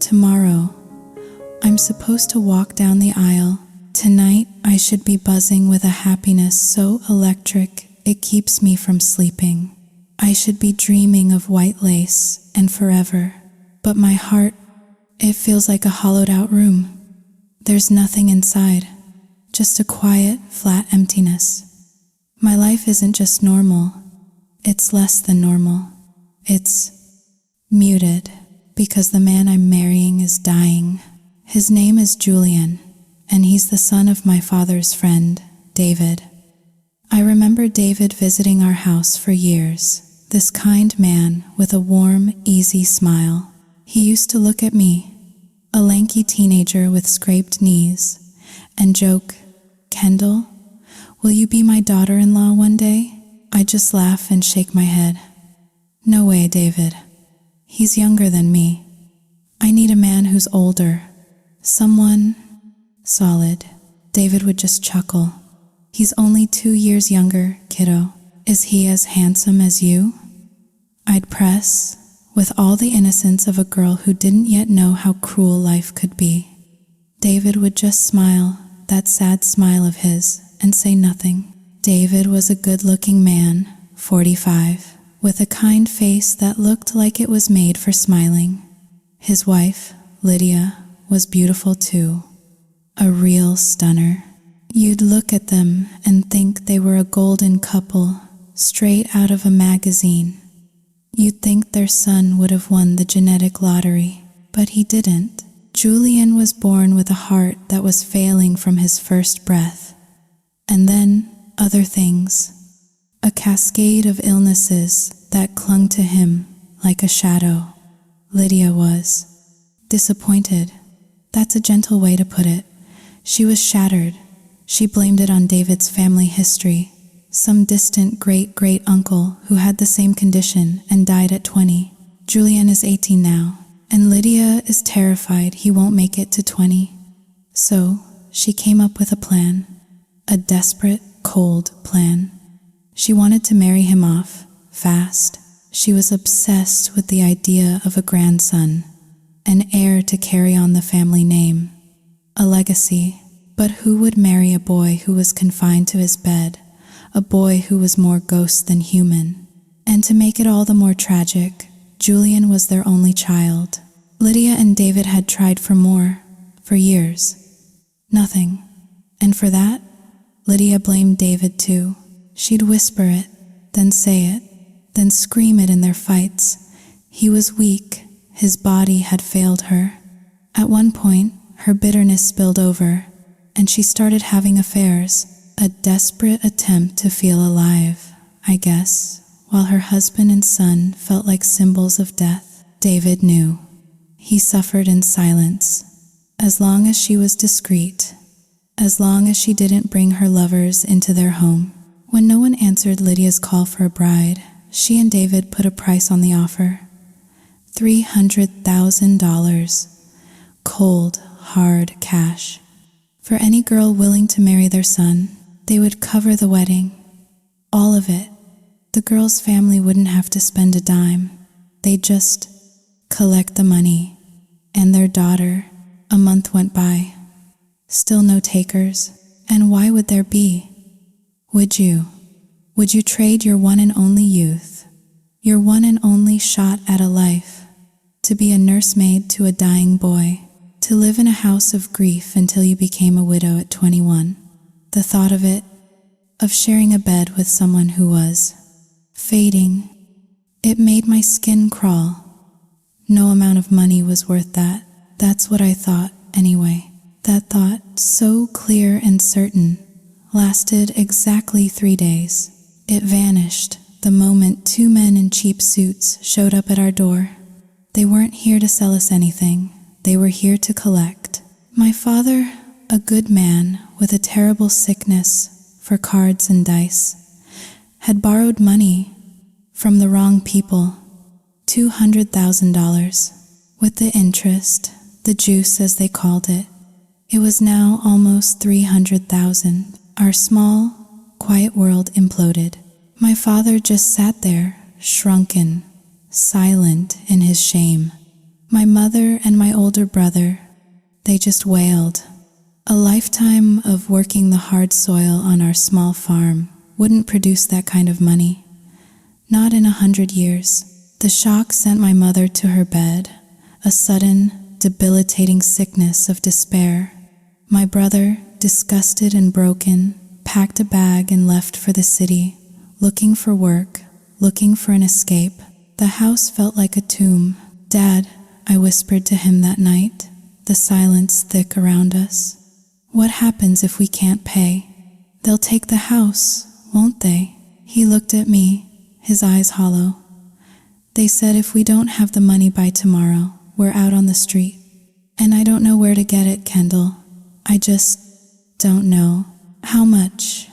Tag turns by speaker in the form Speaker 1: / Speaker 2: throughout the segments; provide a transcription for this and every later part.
Speaker 1: Tomorrow, I'm supposed to walk down the aisle. Tonight, I should be buzzing with a happiness so electric it keeps me from sleeping. I should be dreaming of white lace and forever. But my heart, it feels like a hollowed out room. There's nothing inside, just a quiet, flat emptiness. My life isn't just normal, it's less than normal. It's muted because the man I'm marrying is dying. His name is Julian, and he's the son of my father's friend, David. I remember David visiting our house for years, this kind man with a warm, easy smile. He used to look at me, a lanky teenager with scraped knees, and joke, "Kendall, will you be my daughter-in-law one day?" I just laugh and shake my head. "No way, David. He's younger than me. I need a man who's older. Someone solid." David would just chuckle. "He's only 2 years younger, kiddo. Is he as handsome as you?" I'd press, with all the innocence of a girl who didn't yet know how cruel life could be. David would just smile, that sad smile of his, and say nothing. David was a good-looking man, 45, with a kind face that looked like it was made for smiling. His wife, Lydia, was beautiful too, a real stunner. You'd look at them and think they were a golden couple, straight out of a magazine. You'd think their son would have won the genetic lottery, but he didn't. Julian was born with a heart that was failing from his first breath. And then other things, a cascade of illnesses that clung to him like a shadow. Lydia was disappointed. That's a gentle way to put it. She was shattered. She blamed it on David's family history, some distant great-great-uncle who had the same condition and died at 20. Julian is 18 now, and Lydia is terrified he won't make it to 20. So she came up with a plan, a desperate, cold plan. She wanted to marry him off, fast. She was obsessed with the idea of a grandson, an heir to carry on the family name, a legacy. But who would marry a boy who was confined to his bed, a boy who was more ghost than human? And to make it all the more tragic, Julian was their only child. Lydia and David had tried for more, for years. Nothing. And for that, Lydia blamed David too. She'd whisper it, then say it, then scream it in their fights. He was weak. His body had failed her. At one point, her bitterness spilled over, and she started having affairs, a desperate attempt to feel alive, I guess, while her husband and son felt like symbols of death. David knew. He suffered in silence, as long as she was discreet, as long as she didn't bring her lovers into their home. When no one answered Lydia's call for a bride, she and David put a price on the offer. $300,000. Cold, hard cash. For any girl willing to marry their son, they would cover the wedding. All of it. The girl's family wouldn't have to spend a dime. They'd just collect the money. And their daughter. A month went by. Still no takers. And why would there be? Would you? Would you trade your one and only youth, your one and only shot at a life, to be a nursemaid to a dying boy, to live in a house of grief until you became a widow at 21? The thought of it, of sharing a bed with someone who was fading, it made my skin crawl. No amount of money was worth that. That's what I thought, anyway. That thought, so clear and certain, lasted exactly 3 days. It vanished the moment 2 men in cheap suits showed up at our door. They weren't here to sell us anything. They were here to collect. My father, a good man with a terrible sickness for cards and dice, had borrowed money from the wrong people, $200,000, with the interest, the juice as they called it. It was now almost $300,000. Our small, quiet world imploded. My father just sat there, shrunken, silent in his shame. My mother and my older brother, they just wailed. A lifetime of working the hard soil on our small farm wouldn't produce that kind of money. Not in 100 years. The shock sent my mother to her bed, a sudden, debilitating sickness of despair. My brother, disgusted and broken, packed a bag and left for the city, looking for work, looking for an escape. The house felt like a tomb. "Dad," I whispered to him that night, the silence thick around us. "What happens if we can't pay? They'll take the house, won't they?" He looked at me, his eyes hollow. "They said if we don't have the money by tomorrow, we're out on the street. And I don't know where to get it, Kendall. I just don't know. How much?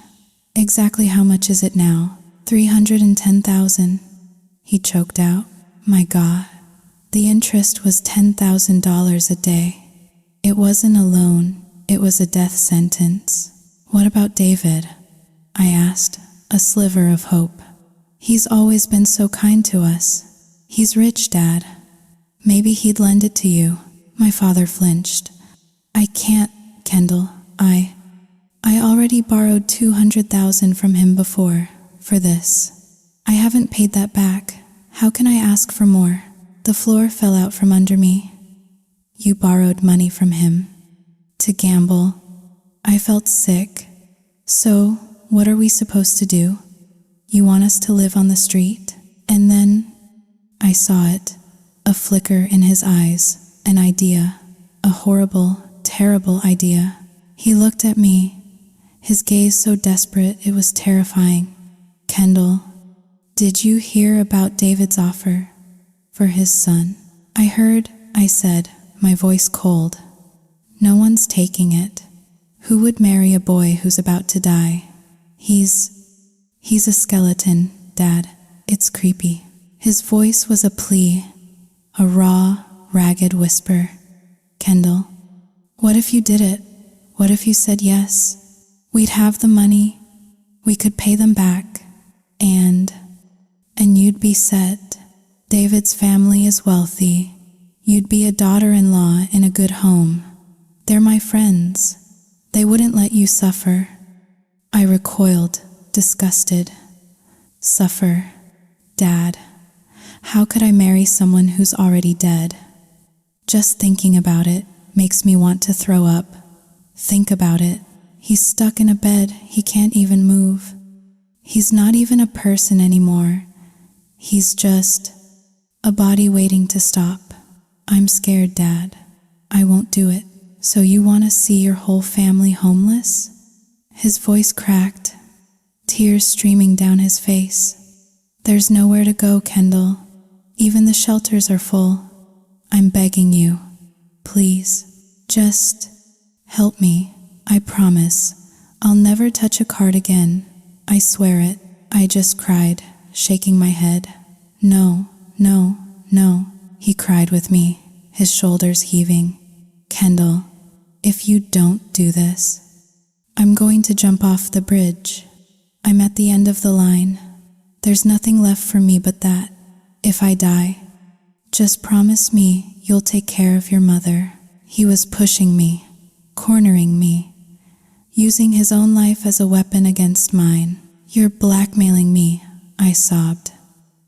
Speaker 1: Exactly how much is it now?" 310,000. He choked out. My God. The interest was $10,000 a day. It wasn't a loan, it was a death sentence. "What about David?" I asked, a sliver of hope. "He's always been so kind to us. He's rich, Dad. Maybe he'd lend it to you." My father flinched. "I can't, Kendall. I already borrowed 200,000 from him before, for this. I haven't paid that back. How can I ask for more?" The floor fell out from under me. "You borrowed money from him to gamble." I felt sick. "So, what are we supposed to do? You want us to live on the street?" And then I saw it, a flicker in his eyes, an idea, a horrible, terrible idea. He looked at me, his gaze so desperate it was terrifying. "Kendall, did you hear about David's offer for his son?" "I heard," I said, my voice cold. "No one's taking it. Who would marry a boy who's about to die? He's a skeleton, Dad. It's creepy." His voice was a plea, a raw, ragged whisper. "Kendall, what if you did it? What if you said yes? We'd have the money, we could pay them back, and you'd be set. David's family is wealthy. You'd be a daughter-in-law in a good home. They're my friends. They wouldn't let you suffer." I recoiled, disgusted. Suffer? Dad. How could I marry someone who's already dead? Just thinking about it makes me want to throw up. Think about it. He's stuck in a bed, he can't even move. He's not even a person anymore. He's just a body waiting to stop. I'm scared, Dad. I won't do it. "So you want to see your whole family homeless?" His voice cracked, tears streaming down his face. "There's nowhere to go, Kendall. Even the shelters are full. I'm begging you. Please, just help me. I promise. I'll never touch a card again. I swear it." I just cried, shaking my head. "No, no, no," he cried with me, his shoulders heaving. "Kendall, if you don't do this, I'm going to jump off the bridge. I'm at the end of the line. There's nothing left for me but that. If I die, just promise me you'll take care of your mother." He was pushing me, cornering me, using his own life as a weapon against mine. "You're blackmailing me," I sobbed.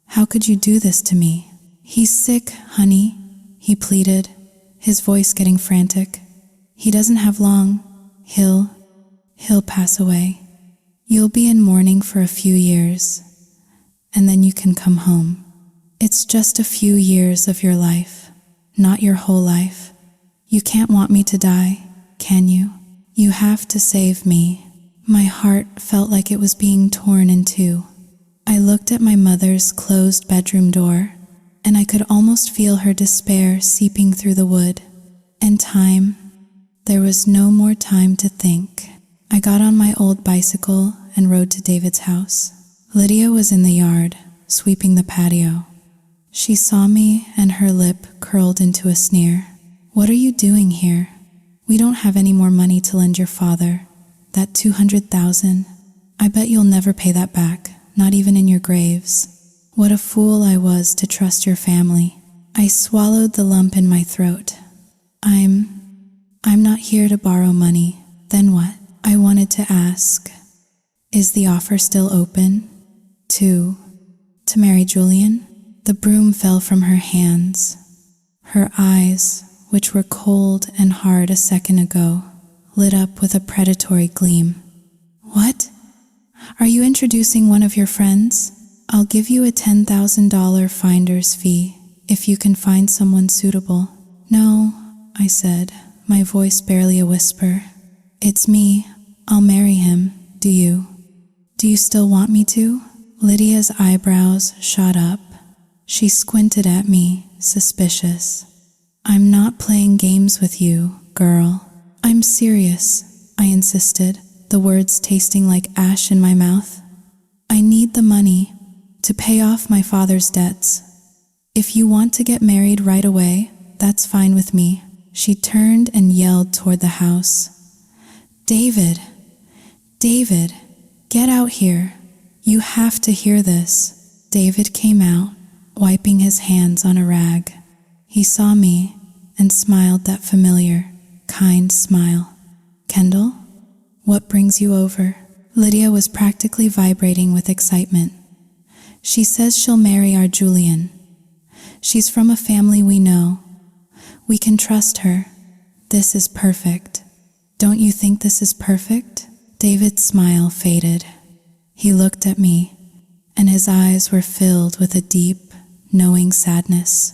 Speaker 1: "How could you do this to me?" "He's sick, honey," he pleaded, his voice getting frantic. "He doesn't have long. He'll pass away. You'll be in mourning for a few years, and then you can come home. It's just a few years of your life, not your whole life. You can't want me to die, can you? You have to save me." My heart felt like it was being torn in two. I looked at my mother's closed bedroom door, and I could almost feel her despair seeping through the wood. And there was no more time to think. I got on my old bicycle and rode to David's house. Lydia was in the yard, sweeping the patio. She saw me and her lip curled into a sneer. "What are you doing here? We don't have any more money to lend your father. That 200,000, I bet you'll never pay that back, not even in your graves. What a fool I was to trust your family." I swallowed the lump in my throat. I'm not here to borrow money. Then what? I wanted to ask. Is the offer still open? To marry Julian? The broom fell from her hands. Her eyes, which were cold and hard a second ago, lit up with a predatory gleam. What? Are you introducing one of your friends? I'll give you a $10,000 finder's fee if you can find someone suitable. No, I said, my voice barely a whisper. It's me. I'll marry him. Do you? Do you still want me to? Lydia's eyebrows shot up. She squinted at me, suspicious. I'm not playing games with you, girl. I'm serious, I insisted, the words tasting like ash in my mouth. I need the money to pay off my father's debts. If you want to get married right away, that's fine with me. She turned and yelled toward the house. David, get out here. You have to hear this. David came out, wiping his hands on a rag. He saw me and smiled that familiar, kind smile. Kendall, what brings you over? Lydia was practically vibrating with excitement. She says she'll marry our Julian. She's from a family we know. We can trust her. This is perfect. Don't you think this is perfect? David's smile faded. He looked at me, and his eyes were filled with a deep, knowing sadness.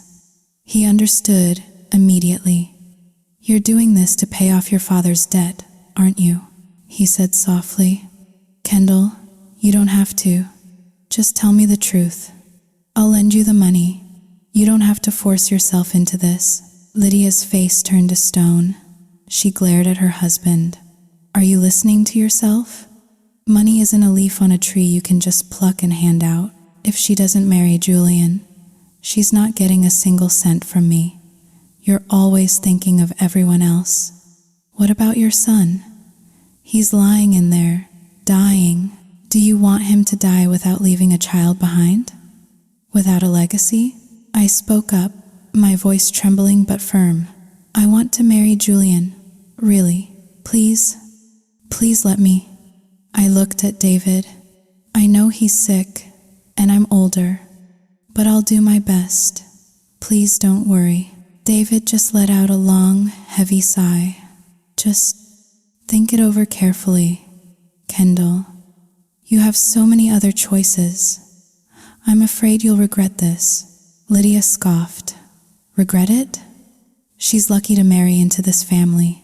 Speaker 1: He understood immediately. You're doing this to pay off your father's debt, aren't you? He said softly. Kendall, you don't have to. Just tell me the truth. I'll lend you the money. You don't have to force yourself into this. Lydia's face turned to stone. She glared at her husband. Are you listening to yourself? Money isn't a leaf on a tree you can just pluck and hand out. If she doesn't marry Julian, she's not getting a single cent from me. You're always thinking of everyone else. What about your son? He's lying in there, dying. Do you want him to die without leaving a child behind? Without a legacy? I spoke up, my voice trembling but firm. I want to marry Julian. Really. Please let me. I looked at David. I know he's sick, and I'm older, but I'll do my best. Please don't worry. David just let out a long, heavy sigh. Just think it over carefully, Kendall. You have so many other choices. I'm afraid you'll regret this. Lydia scoffed. Regret it? She's lucky to marry into this family.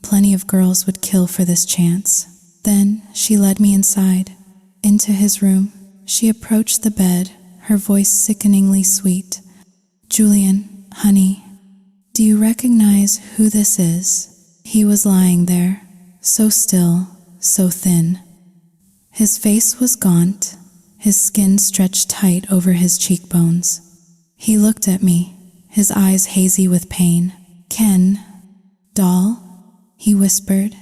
Speaker 1: Plenty of girls would kill for this chance. Then she led me inside, into his room. She approached the bed, her voice sickeningly sweet. Julian, honey, do you recognize who this is? He was lying there, so still, so thin. His face was gaunt, his skin stretched tight over his cheekbones. He looked at me, his eyes hazy with pain. Ken, doll, he whispered,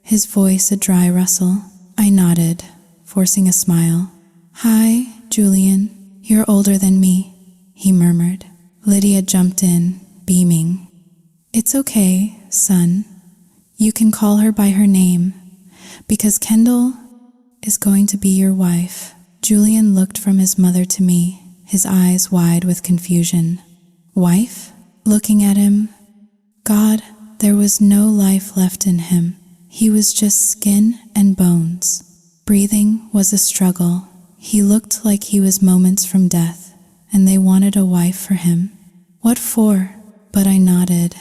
Speaker 1: his voice a dry rustle. I nodded, forcing a smile. Hi, Julian, you're older than me, he murmured. Lydia jumped in, beaming. It's okay, son. You can call her by her name, because Kendall is going to be your wife. Julian looked from his mother to me, his eyes wide with confusion. Wife? Looking at him, God, there was no life left in him. He was just skin and bones. Breathing was a struggle. He looked like he was moments from death, and they wanted a wife for him. What for? But I nodded.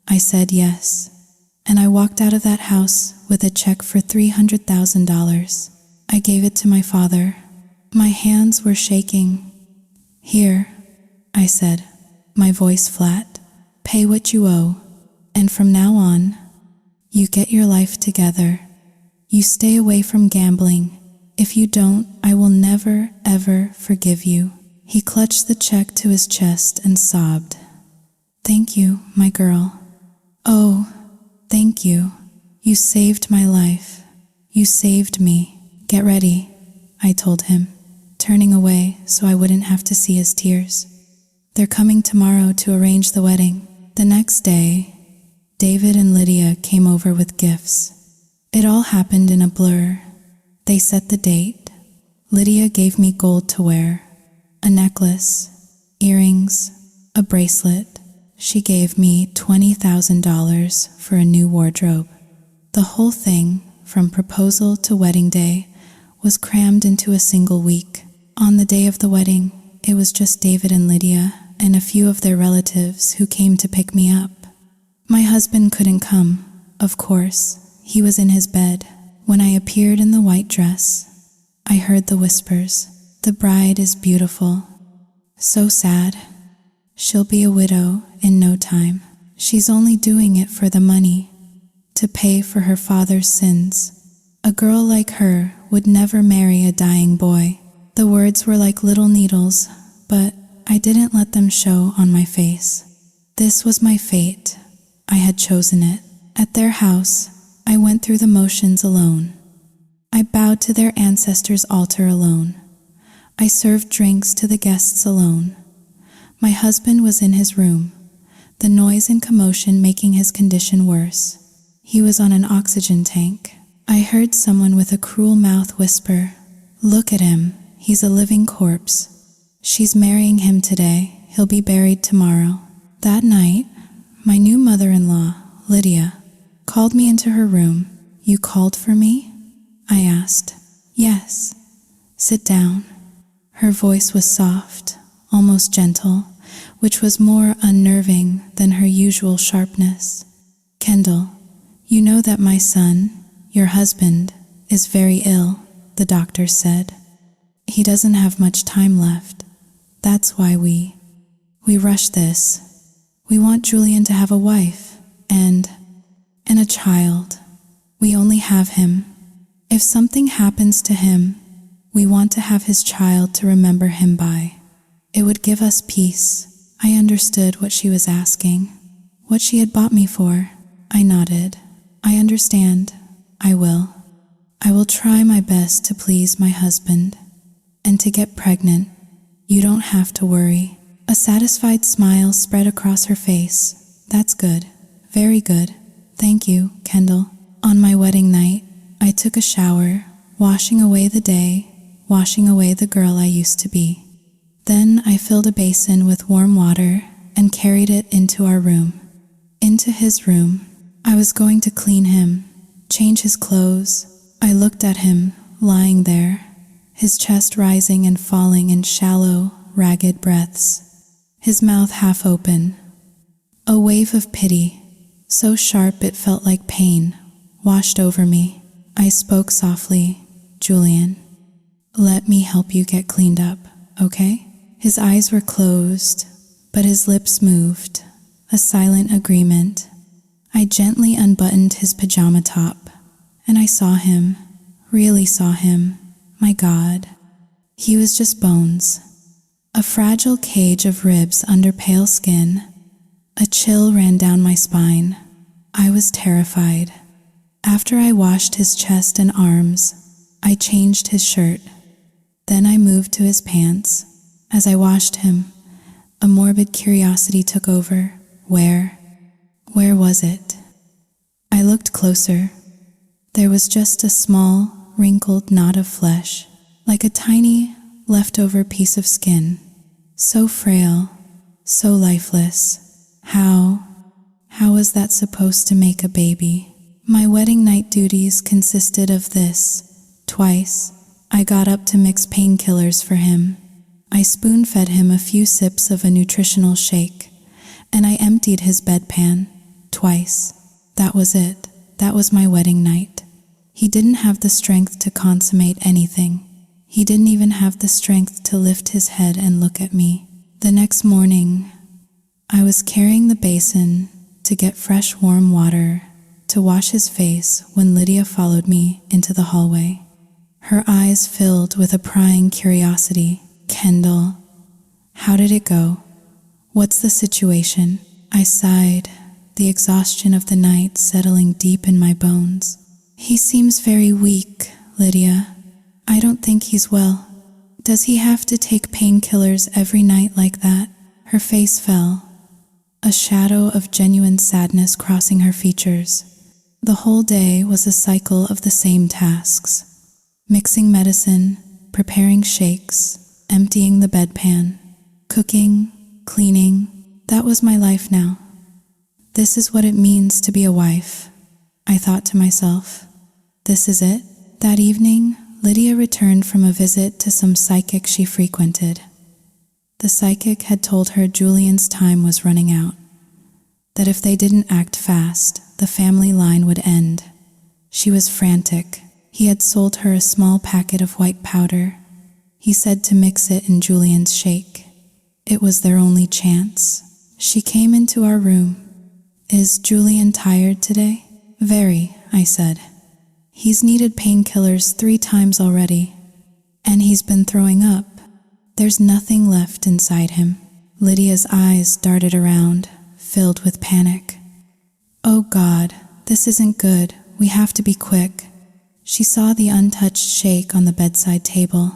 Speaker 1: I said yes, and I walked out of that house with a check for $300,000. I gave it to my father. My hands were shaking. Here, I said, my voice flat. Pay what you owe, and from now on, you get your life together. You stay away from gambling. If you don't, I will never, ever forgive you. He clutched the check to his chest and sobbed. Thank you, my girl. Oh, thank you. You saved my life. You saved me. Get ready, I told him, turning away so I wouldn't have to see his tears. They're coming tomorrow to arrange the wedding. The next day, David and Lydia came over with gifts. It all happened in a blur. They set the date. Lydia gave me gold to wear, a necklace, earrings, a bracelet. She gave me $20,000 for a new wardrobe. The whole thing, from proposal to wedding day, was crammed into a single week. On the day of the wedding, it was just David and Lydia and a few of their relatives who came to pick me up. My husband couldn't come, of course. He was in his bed. When I appeared in the white dress, I heard the whispers. The bride is beautiful. So sad. She'll be a widow in no time. She's only doing it for the money, to pay for her father's sins. A girl like her would never marry a dying boy. The words were like little needles, but I didn't let them show on my face. This was my fate. I had chosen it. At their house, I went through the motions alone. I bowed to their ancestors' altar alone. I served drinks to the guests alone. My husband was in his room, the noise and commotion making his condition worse. He was on an oxygen tank. I heard someone with a cruel mouth whisper, "Look at him, he's a living corpse. She's marrying him today, he'll be buried tomorrow." That night, my new mother-in-law, Lydia, called me into her room. "You called for me?" I asked. "Yes." "Sit down." Her voice was soft, almost gentle, which was more unnerving than her usual sharpness. "Kendall, you know that my son, your husband, is very ill," the doctor said. "He doesn't have much time left. That's why we rushed this. We want Julian to have a wife and a child. We only have him. If something happens to him, we want to have his child to remember him by. It would give us peace." I understood what she was asking, what she had bought me for. I nodded. "I understand. I will. I will try my best to please my husband. And to get pregnant, you don't have to worry." A satisfied smile spread across her face. "That's good. Very good. Thank you, Kendall." On my wedding night, I took a shower, washing away the day, washing away the girl I used to be. Then I filled a basin with warm water and carried it into our room. Into his room. I was going to clean him, change his clothes. I looked at him, lying there, his chest rising and falling in shallow, ragged breaths, his mouth half open. A wave of pity, so sharp it felt like pain, washed over me. I spoke softly, "Julian, let me help you get cleaned up, okay?" His eyes were closed, but his lips moved, a silent agreement. I gently unbuttoned his pajama top, and I saw him, really saw him. My God, he was just bones. A fragile cage of ribs under pale skin. A chill ran down my spine. I was terrified. After I washed his chest and arms, I changed his shirt. Then I moved to his pants. As I washed him, a morbid curiosity took over. Where was it? I looked closer. There was just a small, wrinkled knot of flesh, like a tiny, leftover piece of skin. So frail, so lifeless. How was that supposed to make a baby? My wedding night duties consisted of this. Twice, I got up to mix painkillers for him. I spoon-fed him a few sips of a nutritional shake, and I emptied his bedpan. Twice. That was it. That was my wedding night. He didn't have the strength to consummate anything. He didn't even have the strength to lift his head and look at me. The next morning, I was carrying the basin to get fresh warm water to wash his face when Lydia followed me into the hallway. Her eyes filled with a prying curiosity. "Kendall, how did it go? What's the situation?" I sighed, the exhaustion of the night settling deep in my bones. "He seems very weak, Lydia. I don't think he's well. Does he have to take painkillers every night like that?" Her face fell, a shadow of genuine sadness crossing her features. The whole day was a cycle of the same tasks: mixing medicine, preparing shakes, emptying the bedpan, cooking, cleaning. That was my life now. This is what it means to be a wife, I thought to myself. This is it. That evening, Lydia returned from a visit to some psychic she frequented. The psychic had told her Julian's time was running out, that if they didn't act fast, the family line would end. She was frantic. He had sold her a small packet of white powder. He said to mix it in Julian's shake. It was their only chance. She came into our room. "Is Julian tired today?" "Very," I said. "He's needed painkillers 3 times already, and he's been throwing up. There's nothing left inside him." Lydia's eyes darted around, filled with panic. "Oh God, this isn't good. We have to be quick." She saw the untouched shake on the bedside table.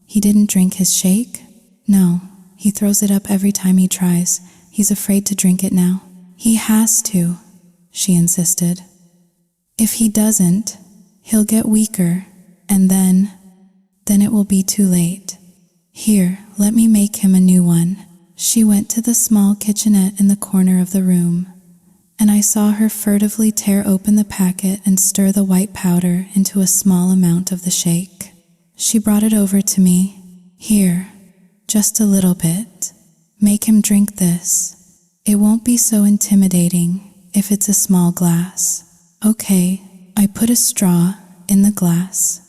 Speaker 1: "He didn't drink his shake?" "No, he throws it up every time he tries. He's afraid to drink it now." "He has to," she insisted. "If he doesn't, he'll get weaker, and then it will be too late. Here, let me make him a new one." She went to the small kitchenette in the corner of the room, and I saw her furtively tear open the packet and stir the white powder into a small amount of the shake. She brought it over to me. "Here, just a little bit. Make him drink this. It won't be so intimidating if it's a small glass." "Okay." I put a straw in the glass.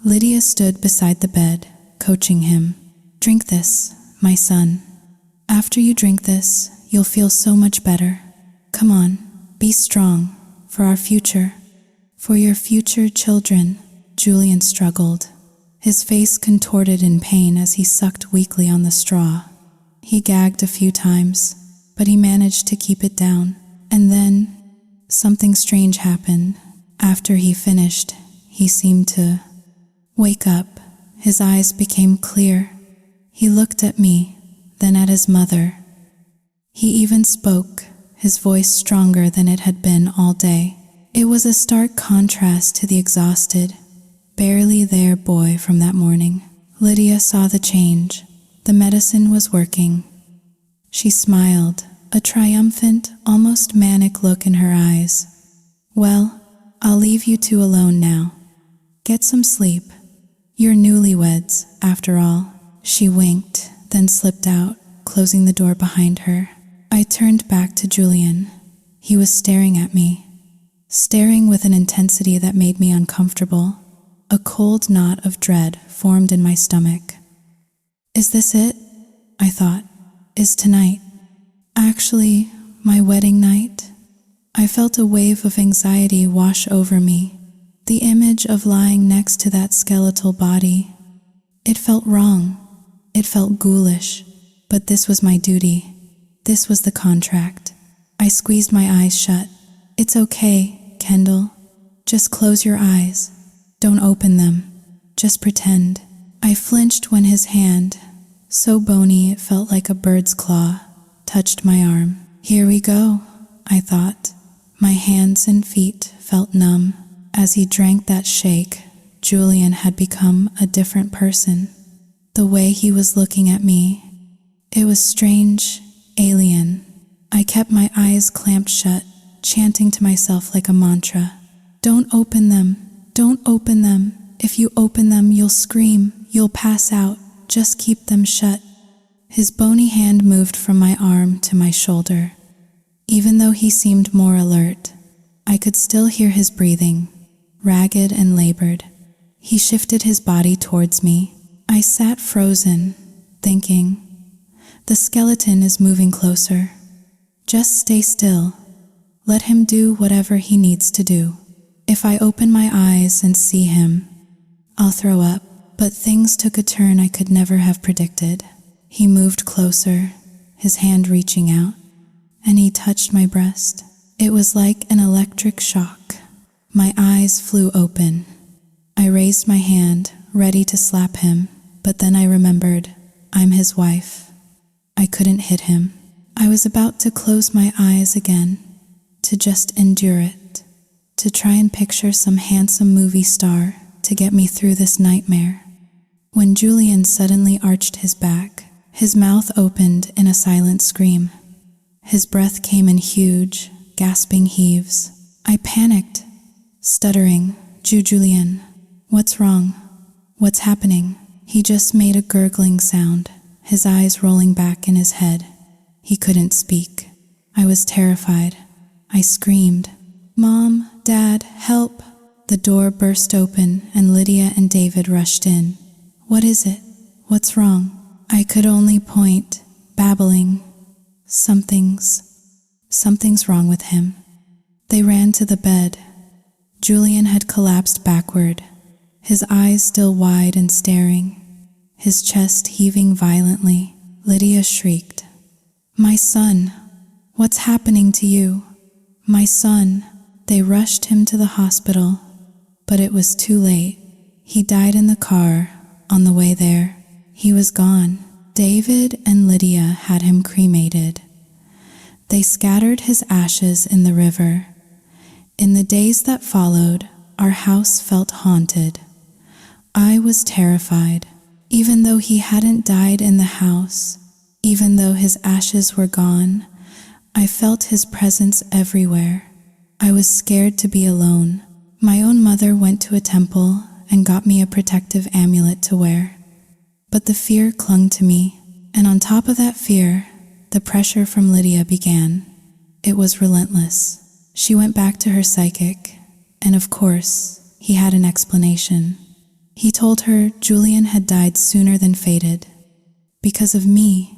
Speaker 1: Lydia stood beside the bed, coaching him. "Drink this, my son. After you drink this, you'll feel so much better. Come on, be strong, for our future. For your future children." Julian struggled. His face contorted in pain as he sucked weakly on the straw. He gagged a few times, but he managed to keep it down. And then, something strange happened. After he finished, he seemed to wake up. His eyes became clear. He looked at me, then at his mother. He even spoke, his voice stronger than it had been all day. It was a stark contrast to the exhausted, barely there boy from that morning. Lydia saw the change. The medicine was working. She smiled, a triumphant, almost manic look in her eyes. "Well, I'll leave you two alone now. Get some sleep. You're newlyweds, after all." She winked, then slipped out, closing the door behind her. I turned back to Julian. He was staring at me, staring with an intensity that made me uncomfortable. A cold knot of dread formed in my stomach. Is this it? I thought. Is tonight actually my wedding night? I felt a wave of anxiety wash over me. The image of lying next to that skeletal body. It felt wrong. It felt ghoulish. But this was my duty. This was the contract. I squeezed my eyes shut. "It's okay, Kendall. Just close your eyes. Don't open them. Just pretend." I flinched when his hand, so bony it felt like a bird's claw, touched my arm. Here we go, I thought. My hands and feet felt numb. As he drank that shake, Julian had become a different person. The way he was looking at me, it was strange, alien. I kept my eyes clamped shut, chanting to myself like a mantra. "Don't open them. Don't open them. If you open them, you'll scream. You'll pass out. Just keep them shut." His bony hand moved from my arm to my shoulder. Even though he seemed more alert, I could still hear his breathing, ragged and labored. He shifted his body towards me. I sat frozen, thinking, the skeleton is moving closer. Just stay still. Let him do whatever he needs to do. If I open my eyes and see him, I'll throw up. But things took a turn I could never have predicted. He moved closer, his hand reaching out, and he touched my breast. It was like an electric shock. My eyes flew open. I raised my hand, ready to slap him, but then I remembered, I'm his wife. I couldn't hit him. I was about to close my eyes again, to just endure it, to try and picture some handsome movie star to get me through this nightmare, when Julian suddenly arched his back. His mouth opened in a silent scream. His breath came in huge, gasping heaves. I panicked, stuttering, Julian, what's wrong? What's happening? He just made a gurgling sound, his eyes rolling back in his head. He couldn't speak. I was terrified. I screamed, Mom, Dad, help! The door burst open and Lydia and David rushed in. What is it? What's wrong? I could only point, babbling. Something's wrong with him. They ran to the bed. Julian had collapsed backward, his eyes still wide and staring, his chest heaving violently. Lydia shrieked, My son! What's happening to you? My son! They rushed him to the hospital, but it was too late. He died in the car. On the way there, he was gone. David and Lydia had him cremated. They scattered his ashes in the river. In the days that followed, our house felt haunted. I was terrified. Even though he hadn't died in the house, even though his ashes were gone, I felt his presence everywhere. I was scared to be alone. My own mother went to a temple and got me a protective amulet to wear. But the fear clung to me, and on top of that fear, the pressure from Lydia began. It was relentless. She went back to her psychic, and of course, he had an explanation. He told her Julian had died sooner than fated. Because of me.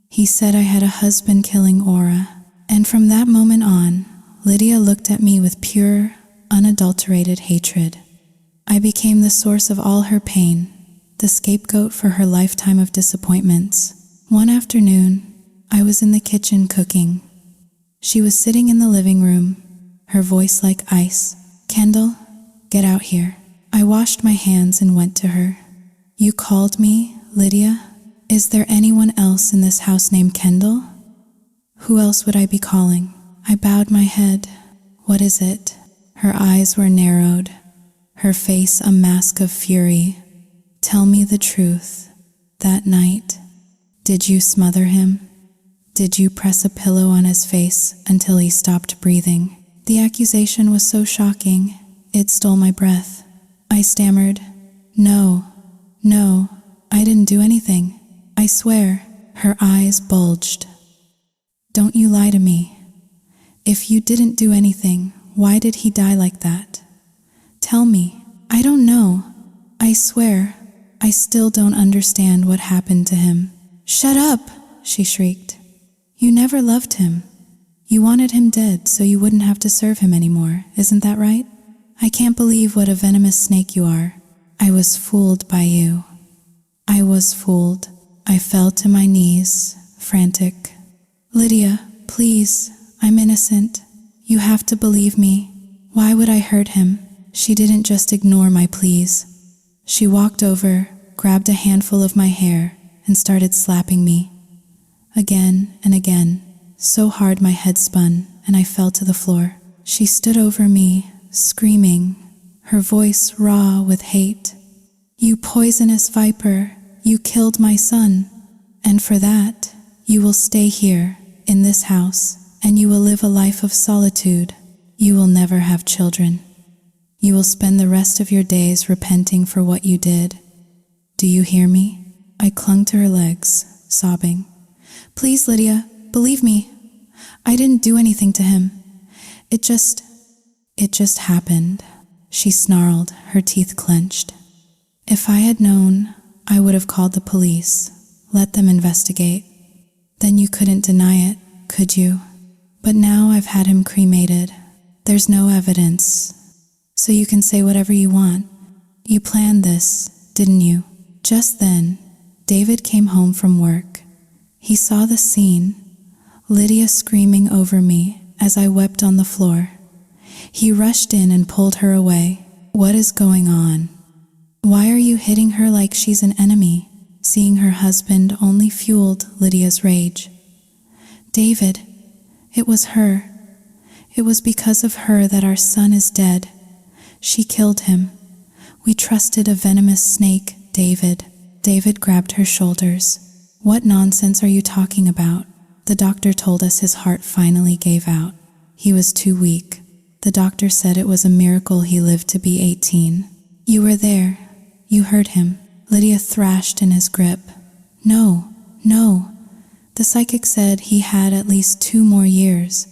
Speaker 1: He said I had a husband-killing aura, and from that moment on, Lydia looked at me with pure, unadulterated hatred. I became the source of all her pain, the scapegoat for her lifetime of disappointments. One afternoon, I was in the kitchen cooking. She was sitting in the living room, her voice like ice. Kendall, get out here. I washed my hands and went to her. You called me, Lydia? Is there anyone else in this house named Kendall? Who else would I be calling? I bowed my head. What is it? Her eyes were narrowed, her face a mask of fury. Tell me the truth. That night, did you smother him? Did you press a pillow on his face until he stopped breathing? The accusation was so shocking, it stole my breath. I stammered, No, I didn't do anything. I swear. Her eyes bulged. Don't you lie to me. If you didn't do anything, why did he die like that? Tell me. I don't know. I swear, I still don't understand what happened to him. Shut up, she shrieked. You never loved him. You wanted him dead so you wouldn't have to serve him anymore, isn't that right? I can't believe what a venomous snake you are. I was fooled by you. I was fooled. I fell to my knees, frantic. Lydia, please, I'm innocent. You have to believe me. Why would I hurt him? She didn't just ignore my pleas. She walked over, grabbed a handful of my hair, and started slapping me. Again and again, so hard my head spun and I fell to the floor. She stood over me, screaming, her voice raw with hate. You poisonous viper, you killed my son, and for that, you will stay here, in this house, and you will live a life of solitude. You will never have children. You will spend the rest of your days repenting for what you did. Do you hear me? I clung to her legs, sobbing. Please, Lydia, believe me. I didn't do anything to him. It just happened. She snarled, her teeth clenched. If I had known, I would have called the police, let them investigate. Then you couldn't deny it, could you? But now I've had him cremated. There's no evidence, so you can say whatever you want. You planned this, didn't you? Just then, David came home from work. He saw the scene, Lydia screaming over me as I wept on the floor. He rushed in and pulled her away. What is going on? Why are you hitting her like she's an enemy? Seeing her husband only fueled Lydia's rage. David, it was her. It was because of her that our son is dead. She killed him. We trusted a venomous snake, David. David grabbed her shoulders. What nonsense are you talking about? The doctor told us his heart finally gave out. He was too weak. The doctor said it was a miracle he lived to be 18. You were there. You heard him. Lydia thrashed in his grip. No, no. The psychic said he had at least 2 more years.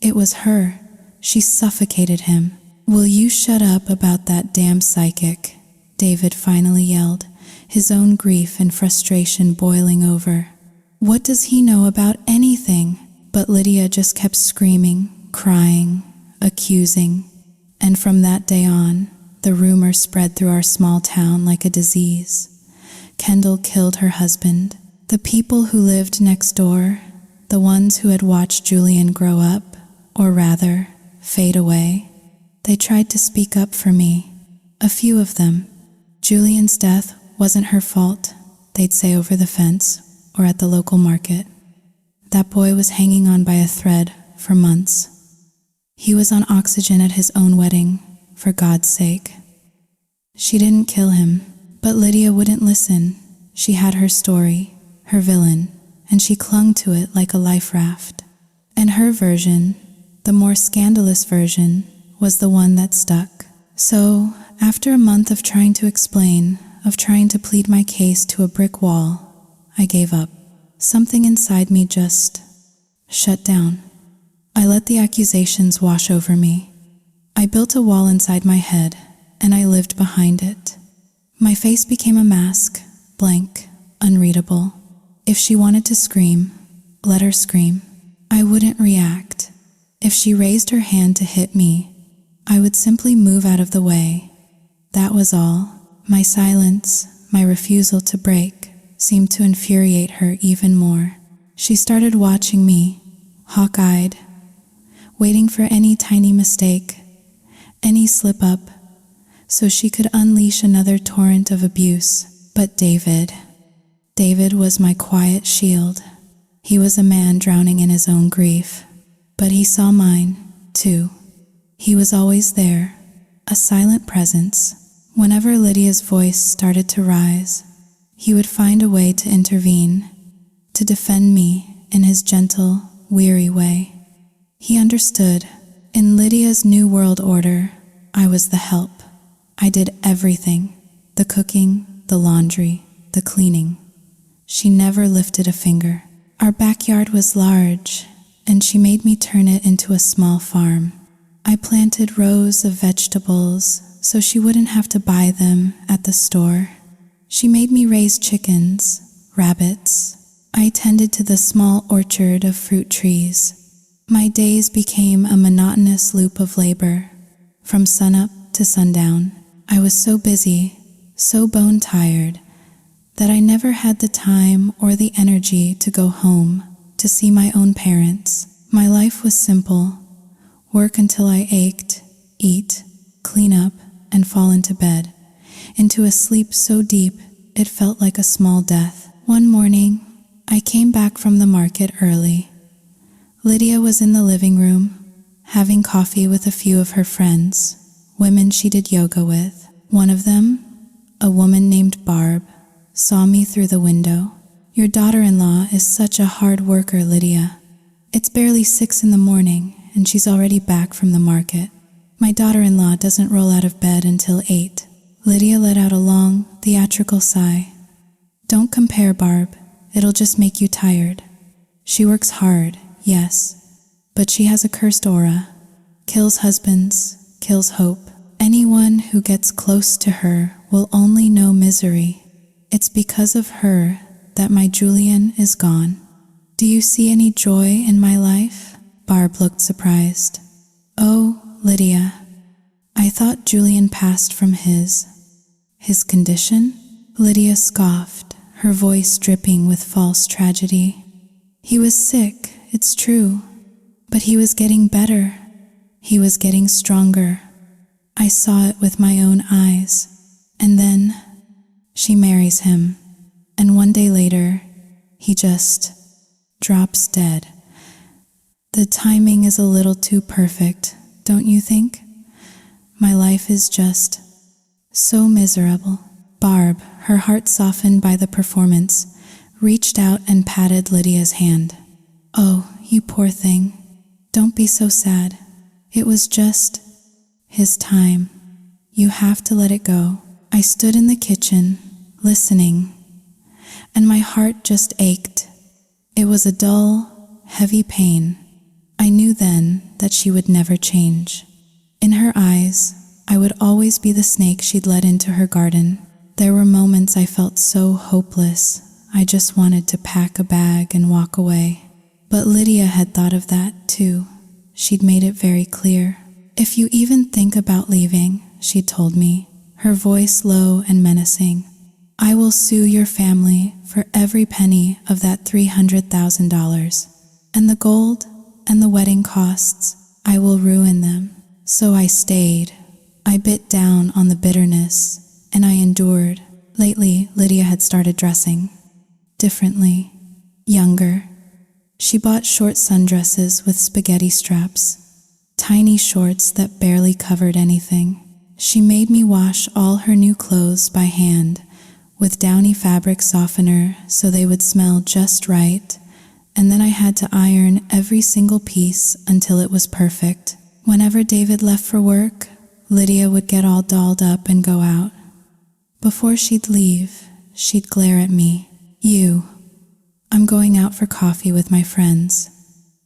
Speaker 1: It was her. She suffocated him. Will you shut up about that damn psychic? David finally yelled, his own grief and frustration boiling over. What does he know about anything? But Lydia just kept screaming, crying, accusing. And from that day on, the rumor spread through our small town like a disease. Kendall killed her husband. The people who lived next door, the ones who had watched Julian grow up, or rather, fade away, they tried to speak up for me. A few of them. Julian's death wasn't her fault, they'd say over the fence or at the local market. That boy was hanging on by a thread for months. He was on oxygen at his own wedding, for God's sake. She didn't kill him, but Lydia wouldn't listen. She had her story, her villain, and she clung to it like a life raft. And her version, the more scandalous version, was the one that stuck. So, after a month of trying to explain, of trying to plead my case to a brick wall, I gave up. Something inside me just shut down. I let the accusations wash over me. I built a wall inside my head, and I lived behind it. My face became a mask, blank, unreadable. If she wanted to scream, let her scream. I wouldn't react. If she raised her hand to hit me, I would simply move out of the way. That was all. My silence, my refusal to break, seemed to infuriate her even more. She started watching me, hawk-eyed, waiting for any tiny mistake, any slip-up, so she could unleash another torrent of abuse. But David was my quiet shield. He was a man drowning in his own grief, but he saw mine, too. He was always there, a silent presence. Whenever Lydia's voice started to rise, he would find a way to intervene, to defend me in his gentle, weary way. He understood. In Lydia's new world order, I was the help. I did everything, the cooking, the laundry, the cleaning. She never lifted a finger. Our backyard was large, and she made me turn it into a small farm. I planted rows of vegetables so she wouldn't have to buy them at the store. She made me raise chickens, rabbits. I tended to the small orchard of fruit trees. My days became a monotonous loop of labor. From sunup to sundown, I was so busy, so bone-tired, that I never had the time or the energy to go home, to see my own parents. My life was simple. Work until I ached, eat, clean up, and fall into bed, into a sleep so deep it felt like a small death. One morning, I came back from the market early. Lydia was in the living room, having coffee with a few of her friends, women she did yoga with. One of them, a woman named Barb, saw me through the window. Your daughter-in-law is such a hard worker, Lydia. It's barely 6 in the morning, and she's already back from the market. My daughter-in-law doesn't roll out of bed until 8. Lydia let out a long, theatrical sigh. Don't compare, Barb. It'll just make you tired. She works hard, yes, but she has a cursed aura. Kills husbands, kills hope. Anyone who gets close to her will only know misery. It's because of her that my Julian is gone. Do you see any joy in my life? Barb looked surprised. Oh, Lydia, I thought Julian passed from his condition? Lydia scoffed, her voice dripping with false tragedy. He was sick, it's true, but he was getting better. He was getting stronger. I saw it with my own eyes. And then she marries him. and one day later, he just drops dead. The timing is a little too perfect, don't you think? My life is just so miserable. Barb, her heart softened by the performance, reached out and patted Lydia's hand. Oh, you poor thing. Don't be so sad. It was just his time. You have to let it go. I stood in the kitchen, listening, and my heart just ached. It was a dull, heavy pain. I knew then that she would never change. In her eyes, I would always be the snake she'd let into her garden. There were moments I felt so hopeless, I just wanted to pack a bag and walk away. But Lydia had thought of that too. She'd made it very clear. If you even think about leaving, she told me, her voice low and menacing, I will sue your family for every penny of that $300,000. And the gold and the wedding costs, I will ruin them. So I stayed. I bit down on the bitterness, and I endured. Lately, Lydia had started dressing differently, younger. She bought short sundresses with spaghetti straps, tiny shorts that barely covered anything. She made me wash all her new clothes by hand with downy fabric softener so they would smell just right, and then I had to iron every single piece until it was perfect. Whenever David left for work, Lydia would get all dolled up and go out. Before she'd leave, she'd glare at me. I'm going out for coffee with my friends.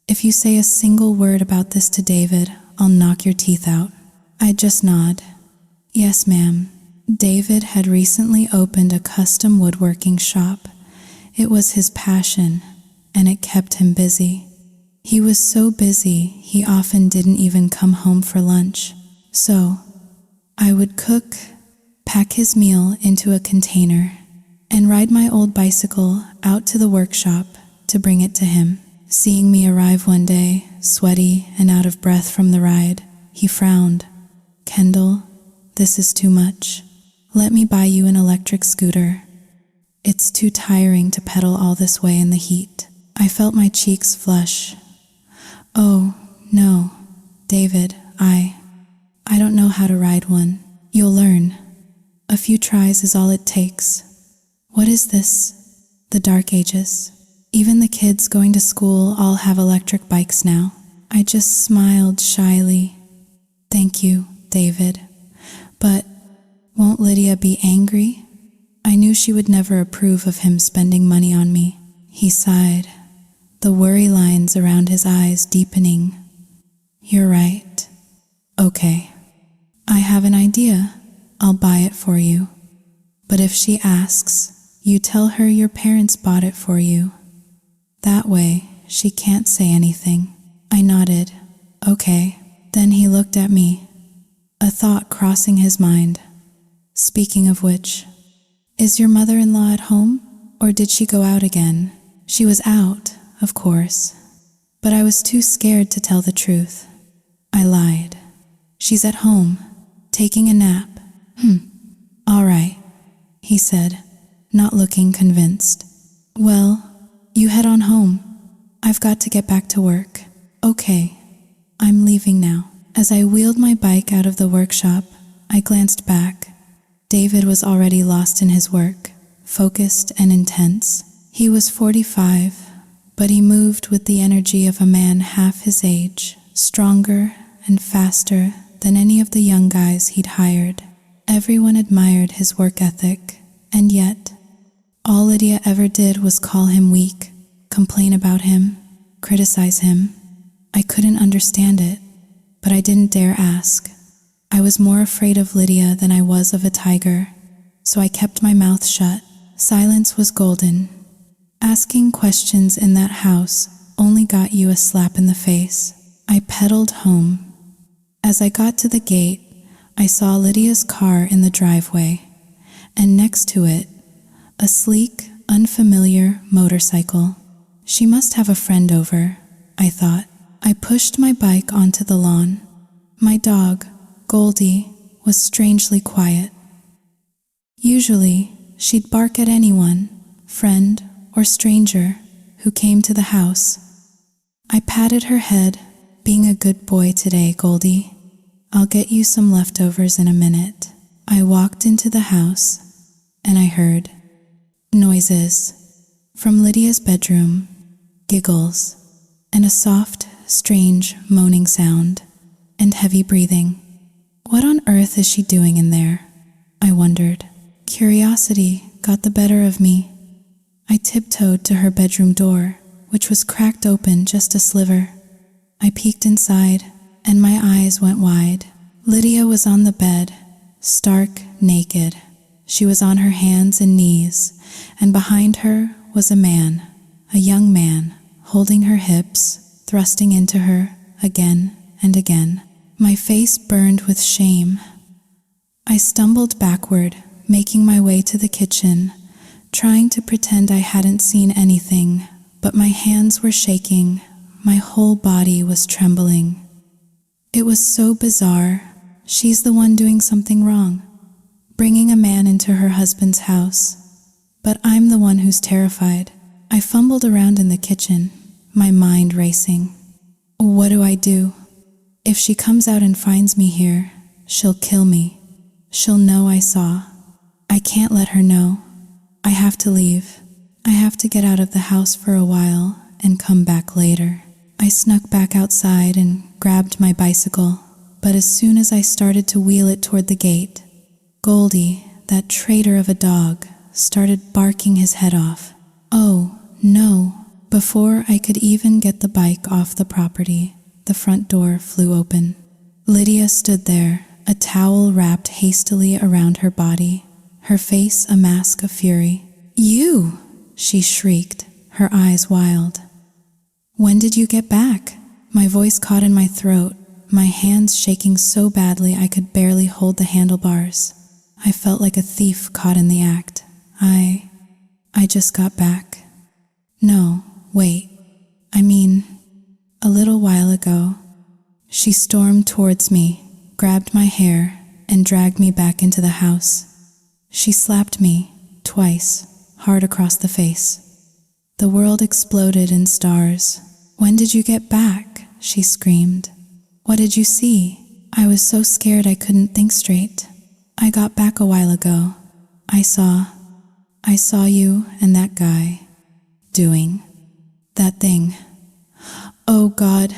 Speaker 1: If you say a single word about this to David, I'll knock your teeth out. I'd just nod. Yes, ma'am. David had recently opened a custom woodworking shop. It was his passion, and it kept him busy. He was so busy, he often didn't even come home for lunch. So, I would cook, pack his meal into a container, and ride my old bicycle out to the workshop to bring it to him. Seeing me arrive one day, sweaty and out of breath from the ride, he frowned. Kendall, this is too much. Let me buy you an electric scooter. It's too tiring to pedal all this way in the heat. I felt my cheeks flush. Oh, no, David, I don't know how to ride one. You'll learn. A few tries is all it takes. What is this? The dark ages. Even the kids going to school all have electric bikes now. I just smiled shyly. Thank you, David. But won't Lydia be angry? I knew she would never approve of him spending money on me. He sighed, the worry lines around his eyes deepening. You're right. Okay. I have an idea. I'll buy it for you. But if she asks, you tell her your parents bought it for you. That way, she can't say anything. I nodded. Okay. Then he looked at me, a thought crossing his mind. Speaking of which, is your mother-in-law at home, or did she go out again? She was out, of course, but I was too scared to tell the truth. I lied. She's at home, taking a nap. All right, he said, not looking convinced. Well, you head on home. I've got to get back to work. Okay, I'm leaving now. As I wheeled my bike out of the workshop, I glanced back. David was already lost in his work, focused and intense. He was 45, but he moved with the energy of a man half his age, stronger and faster than any of the young guys he'd hired. Everyone admired his work ethic, and yet, all Lydia ever did was call him weak, complain about him, criticize him. I couldn't understand it, but I didn't dare ask. I was more afraid of Lydia than I was of a tiger, so I kept my mouth shut. Silence was golden. Asking questions in that house only got you a slap in the face. I pedaled home. As I got to the gate, I saw Lydia's car in the driveway, and next to it, a sleek, unfamiliar motorcycle. She must have a friend over, I thought. I pushed my bike onto the lawn. My dog, Goldie, was strangely quiet. Usually, she'd bark at anyone, friend, or stranger who came to the house. I patted her head, being a good boy today, Goldie. I'll get you some leftovers in a minute. I walked into the house, and I heard noises from Lydia's bedroom, giggles, and a soft, strange moaning sound, and heavy breathing. What on earth is she doing in there? I wondered. Curiosity got the better of me. I tiptoed to her bedroom door, which was cracked open just a sliver. I peeked inside, and my eyes went wide. Lydia was on the bed, stark naked. She was on her hands and knees, and behind her was a man, a young man, holding her hips, thrusting into her again and again. My face burned with shame. I stumbled backward, making my way to the kitchen, trying to pretend I hadn't seen anything, but my hands were shaking, my whole body was trembling. It was so bizarre. She's the one doing something wrong, bringing a man into her husband's house. But I'm the one who's terrified. I fumbled around in the kitchen, my mind racing. What do I do? If she comes out and finds me here, she'll kill me. She'll know I saw. I can't let her know. I have to leave. I have to get out of the house for a while and come back later. I snuck back outside and grabbed my bicycle, but as soon as I started to wheel it toward the gate, Goldie, that traitor of a dog, started barking his head off. Oh, no. Before I could even get the bike off the property, the front door flew open. Lydia stood there, a towel wrapped hastily around her body, her face a mask of fury. "You!" she shrieked, her eyes wild. "When did you get back?" My voice caught in my throat, my hands shaking so badly I could barely hold the handlebars. I felt like a thief caught in the act. I just got back. No, wait. I mean, a little while ago. She stormed towards me, grabbed my hair, and dragged me back into the house. She slapped me, twice, hard across the face. The world exploded in stars. "When did you get back?" she screamed. "What did you see?" I was so scared I couldn't think straight. "I got back a while ago. I saw you and that guy doing that thing." "Oh God,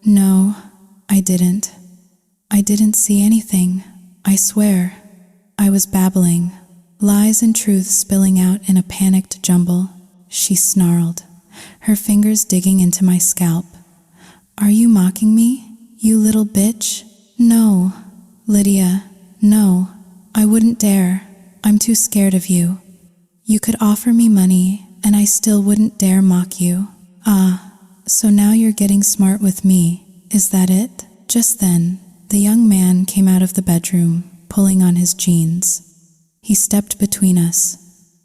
Speaker 1: no, I didn't. I didn't see anything. I swear." I was babbling, lies and truths spilling out in a panicked jumble. She snarled, her fingers digging into my scalp. "Are you mocking me, you little bitch?" "No, Lydia, no, I wouldn't dare. I'm too scared of you. You could offer me money, and I still wouldn't dare mock you. Ah, so now you're getting smart with me, is that it?" Just then, the young man came out of the bedroom, pulling on his jeans. He stepped between us.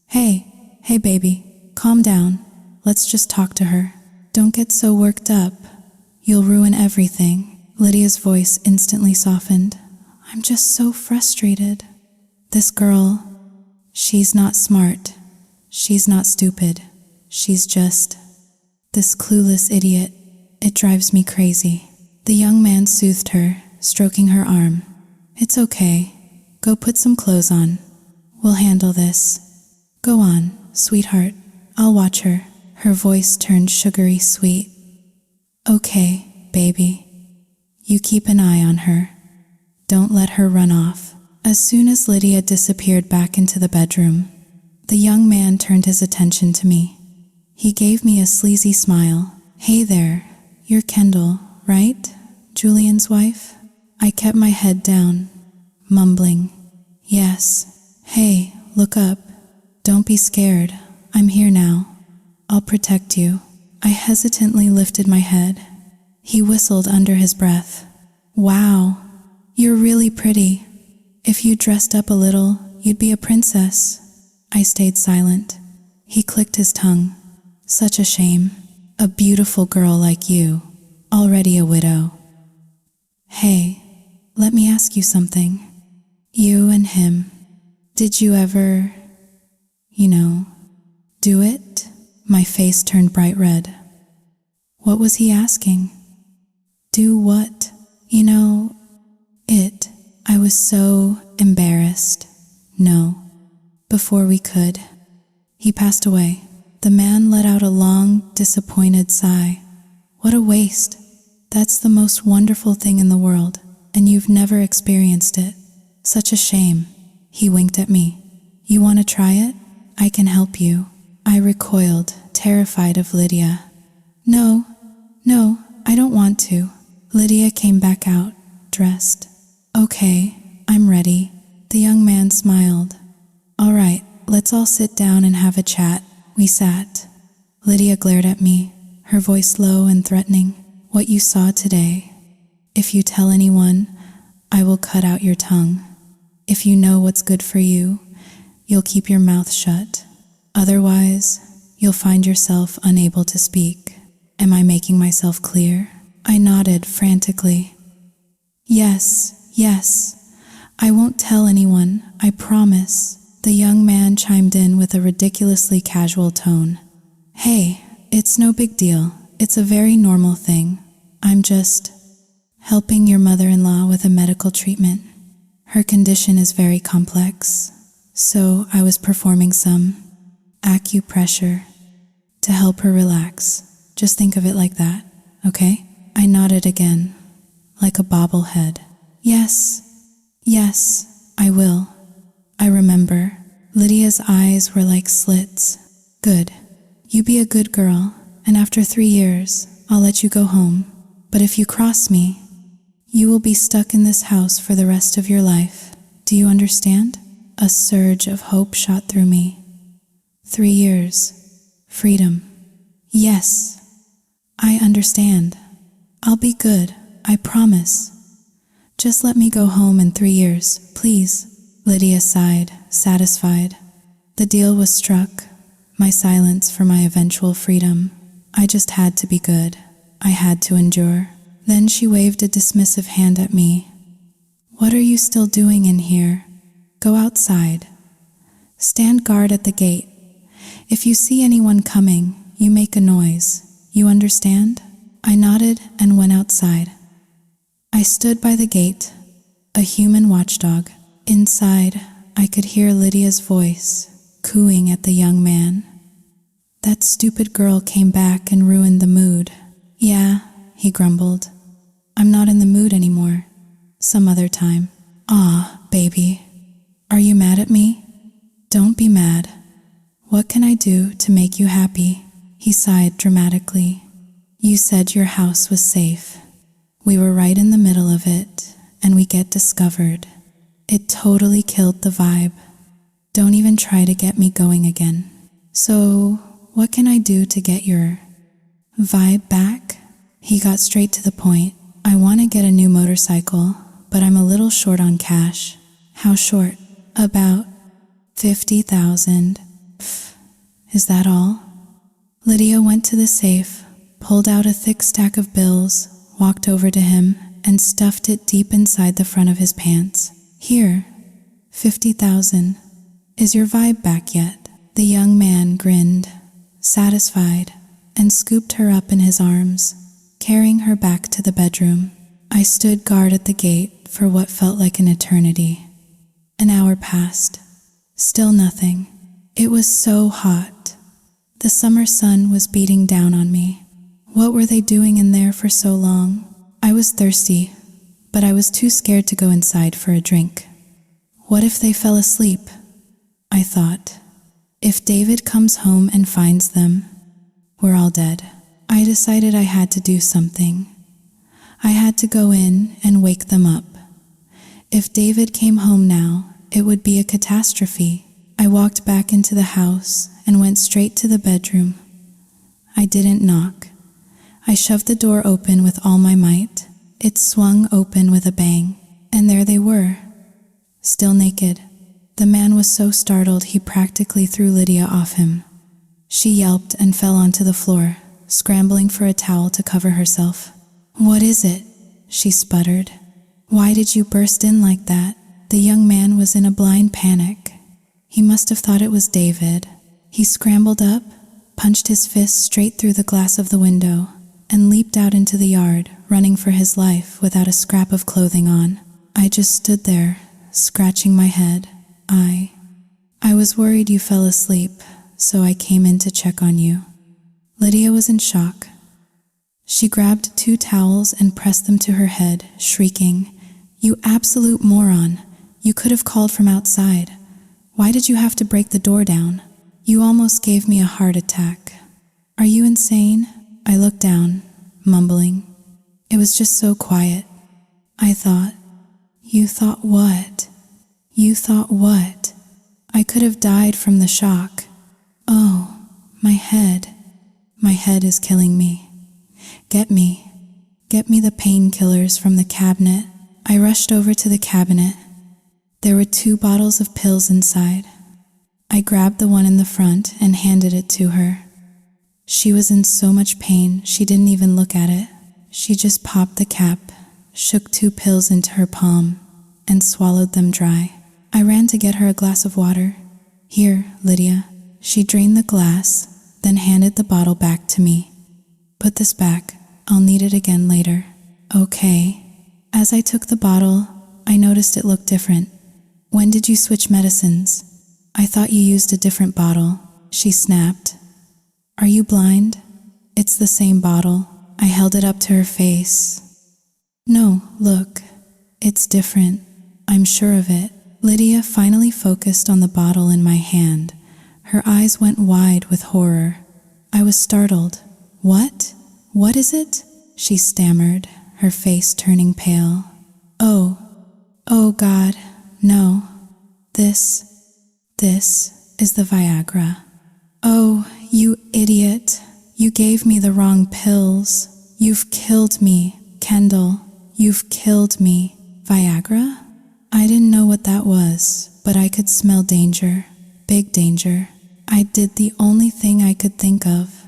Speaker 1: Hey baby, calm down. Let's just talk to her. Don't get so worked up. You'll ruin everything." Lydia's voice instantly softened. "I'm just so frustrated. This girl, she's not smart. She's not stupid. She's just this clueless idiot. It drives me crazy." The young man soothed her, stroking her arm. "It's okay. Go put some clothes on. We'll handle this. Go on, sweetheart. I'll watch her." Her voice turned sugary sweet. "Okay, baby. You keep an eye on her. Don't let her run off." As soon as Lydia disappeared back into the bedroom, the young man turned his attention to me. He gave me a sleazy smile. "Hey there, you're Kendall, right? Julian's wife?" I kept my head down, mumbling, "Yes. Hey, look up. Don't be scared. I'm here now. I'll protect you." I hesitantly lifted my head. He whistled under his breath. "Wow, you're really pretty. If you dressed up a little, you'd be a princess." I stayed silent. He clicked his tongue. "Such a shame. A beautiful girl like you, already a widow." "Hey, let me ask you something. You and him, did you ever, Do it? My face turned bright red. What was he asking? Do what? It. I was so embarrassed. No. Before we could. He passed away. The man let out a long, disappointed sigh. What a waste. That's the most wonderful thing in the world, and you've never experienced it. Such a shame. He winked at me. You want to try it? I can help you. I recoiled, terrified of Lydia. No, I don't want to. Lydia came back out, dressed. Okay, I'm ready. The young man smiled. All right, let's all sit down and have a chat. We sat. Lydia glared at me, her voice low and threatening. What you saw today. If you tell anyone, I will cut out your tongue. If you know what's good for you, you'll keep your mouth shut. Otherwise, you'll find yourself unable to speak. Am I making myself clear? I nodded frantically. Yes. I won't tell anyone, I promise. The young man chimed in with a ridiculously casual tone. Hey, it's no big deal. It's a very normal thing. I'm just helping your mother-in-law with a medical treatment. Her condition is very complex, so I was performing some acupressure to help her relax. Just think of it like that, okay? I nodded again, like a bobblehead. Yes, I will. I remember. Lydia's eyes were like slits. Good. You be a good girl, and after 3 years, I'll let you go home. But if you cross me, you will be stuck in this house for the rest of your life. Do you understand? A surge of hope shot through me. 3 years. Freedom. Yes. I understand. I'll be good. I promise. Just let me go home in 3 years, please. Lydia sighed, satisfied. The deal was struck. My silence for my eventual freedom. I just had to be good. I had to endure. Then she waved a dismissive hand at me. What are you still doing in here? Go outside. Stand guard at the gate. If you see anyone coming, you make a noise. You understand? I nodded and went outside. I stood by the gate, a human watchdog. Inside, I could hear Lydia's voice, cooing at the young man. That stupid girl came back and ruined the mood. Yeah, he grumbled. I'm not in the mood anymore. Some other time. Aw, baby. Are you mad at me? Don't be mad. What can I do to make you happy? He sighed dramatically. You said your house was safe. We were right in the middle of it, and we get discovered. It totally killed the vibe. Don't even try to get me going again. So, what can I do to get your vibe back? He got straight to the point. I want to get a new motorcycle, but I'm a little short on cash. How short? About 50,000. Is that all? Lydia went to the safe, pulled out a thick stack of bills, walked over to him, and stuffed it deep inside the front of his pants. Here, 50,000. Is your vibe back yet? The young man grinned, satisfied, and scooped her up in his arms, carrying her back to the bedroom. I stood guard at the gate for what felt like an eternity. An hour passed. Still nothing. It was so hot. The summer sun was beating down on me. What were they doing in there for so long? I was thirsty, but I was too scared to go inside for a drink. What if they fell asleep? I thought. If David comes home and finds them, we're all dead. I decided I had to do something. I had to go in and wake them up. If David came home now, it would be a catastrophe. I walked back into the house and went straight to the bedroom. I didn't knock. I shoved the door open with all my might. It swung open with a bang, and there they were, still naked. The man was so startled he practically threw Lydia off him. She yelped and fell onto the floor, scrambling for a towel to cover herself. What is it? She sputtered. Why did you burst in like that? The young man was in a blind panic. He must have thought it was David. He scrambled up, punched his fist straight through the glass of the window, and leaped out into the yard, running for his life without a scrap of clothing on. I just stood there, scratching my head. I was worried you fell asleep, so I came in to check on you. Lydia was in shock. She grabbed 2 towels and pressed them to her head, shrieking, "You absolute moron! You could have called from outside. Why did you have to break the door down? You almost gave me a heart attack. Are you insane?" I looked down, mumbling. It was just so quiet. I thought, "You thought what? You thought what?" I could have died from the shock. Oh, my head. My head is killing me. Get me the painkillers from the cabinet. I rushed over to the cabinet. There were 2 bottles of pills inside. I grabbed the one in the front and handed it to her. She was in so much pain, she didn't even look at it. She just popped the cap, shook 2 pills into her palm, and swallowed them dry. I ran to get her a glass of water. "Here, Lydia." She drained the glass, then handed the bottle back to me. "Put this back. I'll need it again later." "Okay." As I took the bottle, I noticed it looked different. "When did you switch medicines? I thought you used a different bottle." She snapped. "Are you blind? It's the same bottle." I held it up to her face. "No, look. It's different. I'm sure of it." Lydia finally focused on the bottle in my hand. Her eyes went wide with horror. I was startled. "What? What is it?" she stammered, her face turning pale. Oh God, no. This is the Viagra." "Oh, you idiot. You gave me the wrong pills. You've killed me, Kendall. You've killed me." "Viagra?" I didn't know what that was, but I could smell danger, big danger. I did the only thing I could think of.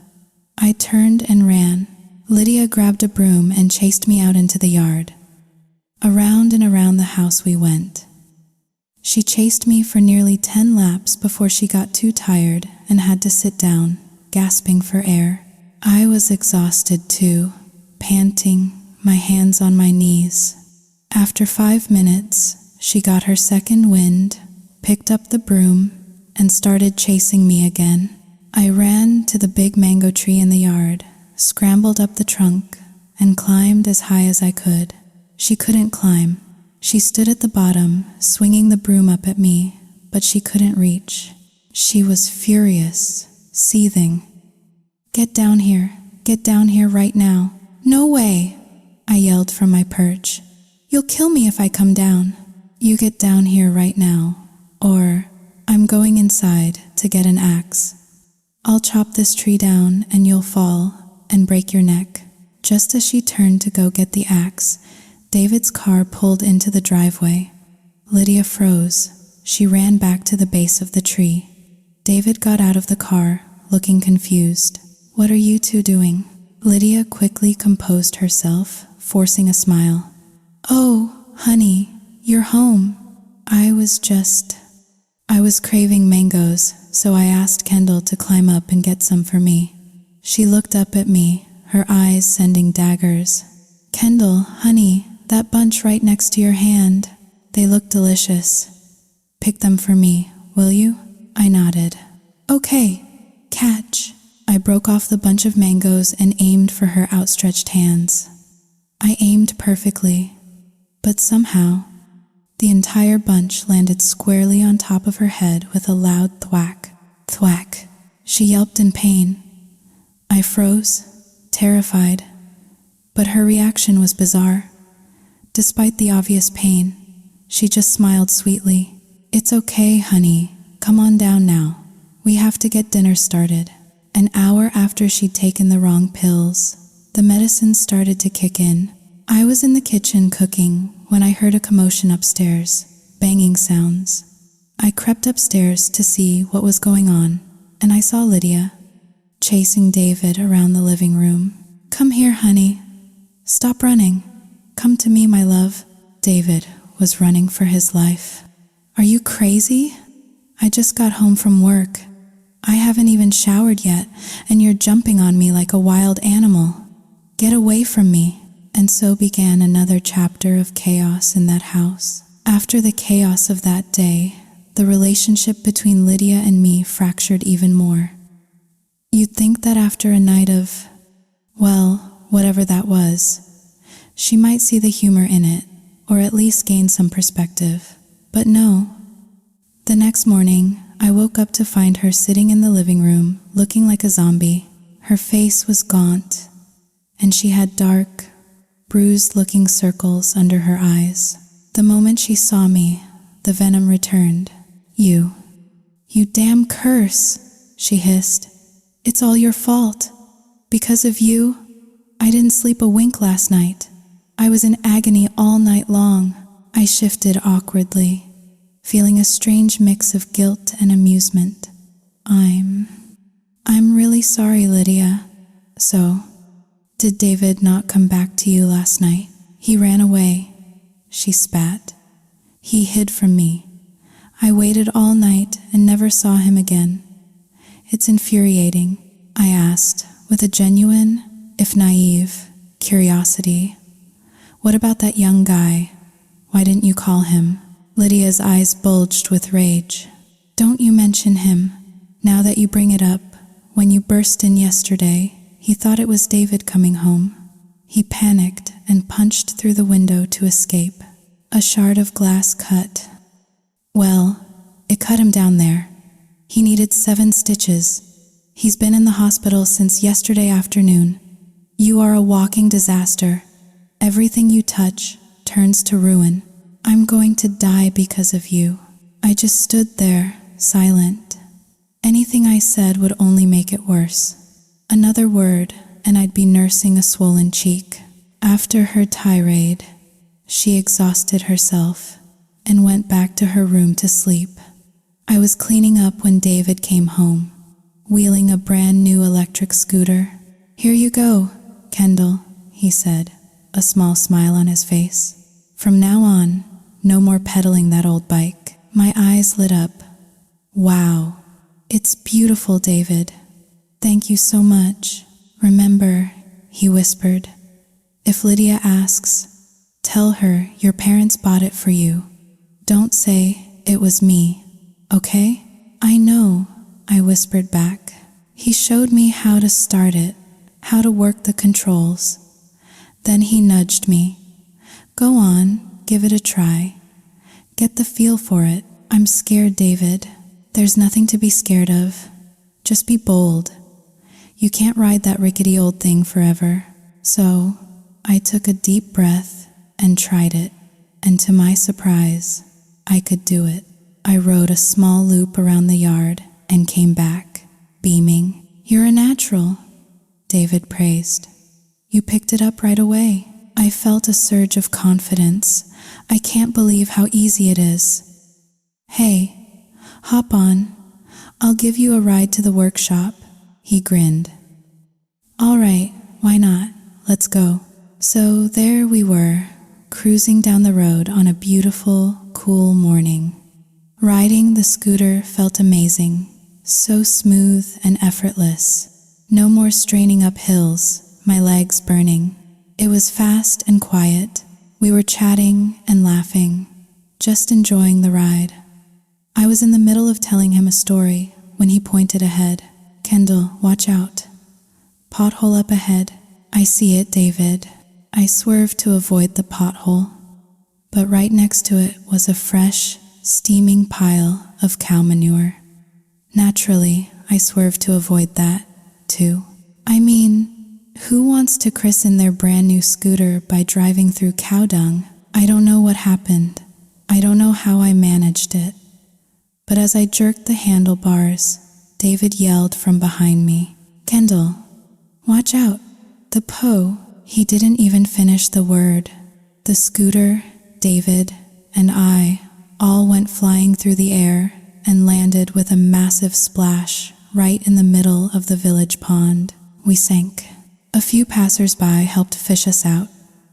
Speaker 1: I turned and ran. Lydia grabbed a broom and chased me out into the yard. Around and around the house we went. She chased me for nearly 10 laps before she got too tired and had to sit down, gasping for air. I was exhausted too, panting, my hands on my knees. After 5 minutes, she got her second wind, picked up the broom, and started chasing me again. I ran to the big mango tree in the yard, scrambled up the trunk, and climbed as high as I could. She couldn't climb. She stood at the bottom, swinging the broom up at me, but she couldn't reach. She was furious, seething. Get down here right now." "No way," I yelled from my perch. "You'll kill me if I come down." "You get down here right now, or I'm going inside to get an axe. I'll chop this tree down and you'll fall and break your neck." Just as she turned to go get the axe, David's car pulled into the driveway. Lydia froze. She ran back to the base of the tree. David got out of the car, looking confused. "What are you 2 doing?" Lydia quickly composed herself, forcing a smile. "Oh, honey, you're home." I was craving mangoes, so I asked Kendall to climb up and get some for me. She looked up at me, her eyes sending daggers. "Kendall, honey, that bunch right next to your hand. They look delicious. Pick them for me, will you?" I nodded. "Okay, catch." I broke off the bunch of mangoes and aimed for her outstretched hands. I aimed perfectly, but somehow, the entire bunch landed squarely on top of her head with a loud thwack. Thwack. She yelped in pain. I froze, terrified, but her reaction was bizarre. Despite the obvious pain, she just smiled sweetly. "It's okay, honey. Come on down now. We have to get dinner started." An hour after she'd taken the wrong pills, the medicine started to kick in. I was in the kitchen cooking when I heard a commotion upstairs, banging sounds. I crept upstairs to see what was going on, and I saw Lydia chasing David around the living room. "Come here, honey. Stop running. Come to me, my love." David was running for his life. "Are you crazy? I just got home from work. I haven't even showered yet, and you're jumping on me like a wild animal. Get away from me." And so began another chapter of chaos in that house. After the chaos of that day, the relationship between Lydia and me fractured even more. You'd think that after a night of, well, whatever that was, she might see the humor in it, or at least gain some perspective. But no. The next morning, I woke up to find her sitting in the living room, looking like a zombie. Her face was gaunt, and she had dark, bruised-looking circles under her eyes. The moment she saw me, the venom returned. You damn curse," she hissed. "It's all your fault. Because of you, I didn't sleep a wink last night. I was in agony all night long." I shifted awkwardly, feeling a strange mix of guilt and amusement. I'm really sorry, Lydia. So, did David not come back to you last night? He ran away. She spat. He hid from me. I waited all night and never saw him again. It's infuriating, I asked, with a genuine, if naive, curiosity. What about that young guy? Why didn't you call him? Lydia's eyes bulged with rage. Don't you mention him. Now that you bring it up, when you burst in yesterday, he thought it was David coming home. He panicked and punched through the window to escape. A shard of glass cut. Well, it cut him down there. He needed 7 stitches. He's been in the hospital since yesterday afternoon. You are a walking disaster. Everything you touch turns to ruin. I'm going to die because of you. I just stood there, silent. Anything I said would only make it worse. Another word, and I'd be nursing a swollen cheek. After her tirade, she exhausted herself and went back to her room to sleep. I was cleaning up when David came home, wheeling a brand new electric scooter. "Here you go, Kendall," he said, a small smile on his face. "From now on, no more pedaling that old bike." My eyes lit up. "Wow, it's beautiful, David. Thank you so much. Remember," he whispered, "if Lydia asks, tell her your parents bought it for you. Don't say it was me, okay?" "I know," I whispered back. He showed me how to start it, how to work the controls. Then he nudged me. "Go on, give it a try. Get the feel for it." "I'm scared, David." "There's nothing to be scared of. Just be bold. You can't ride that rickety old thing forever." So I took a deep breath and tried it, and to my surprise, I could do it. I rode a small loop around the yard and came back, beaming. "You're a natural," David praised. "You picked it up right away." I felt a surge of confidence. I can't believe how easy it is. "Hey, hop on. I'll give you a ride to the workshop." He grinned. "All right, why not? Let's go." So there we were, cruising down the road on a beautiful, cool morning. Riding the scooter felt amazing, so smooth and effortless. No more straining up hills, my legs burning. It was fast and quiet. We were chatting and laughing, just enjoying the ride. I was in the middle of telling him a story when he pointed ahead. "Kendall, watch out. Pothole up ahead." "I see it, David." I swerved to avoid the pothole, but right next to it was a fresh, steaming pile of cow manure. Naturally, I swerved to avoid that, too. I mean, who wants to christen their brand new scooter by driving through cow dung? I don't know what happened. I don't know how I managed it. But as I jerked the handlebars, David yelled from behind me, "Kendall, watch out." The Poe, he didn't even finish the word. The scooter, David, and I all went flying through the air and landed with a massive splash right in the middle of the village pond. We sank. A few passers-by helped fish us out.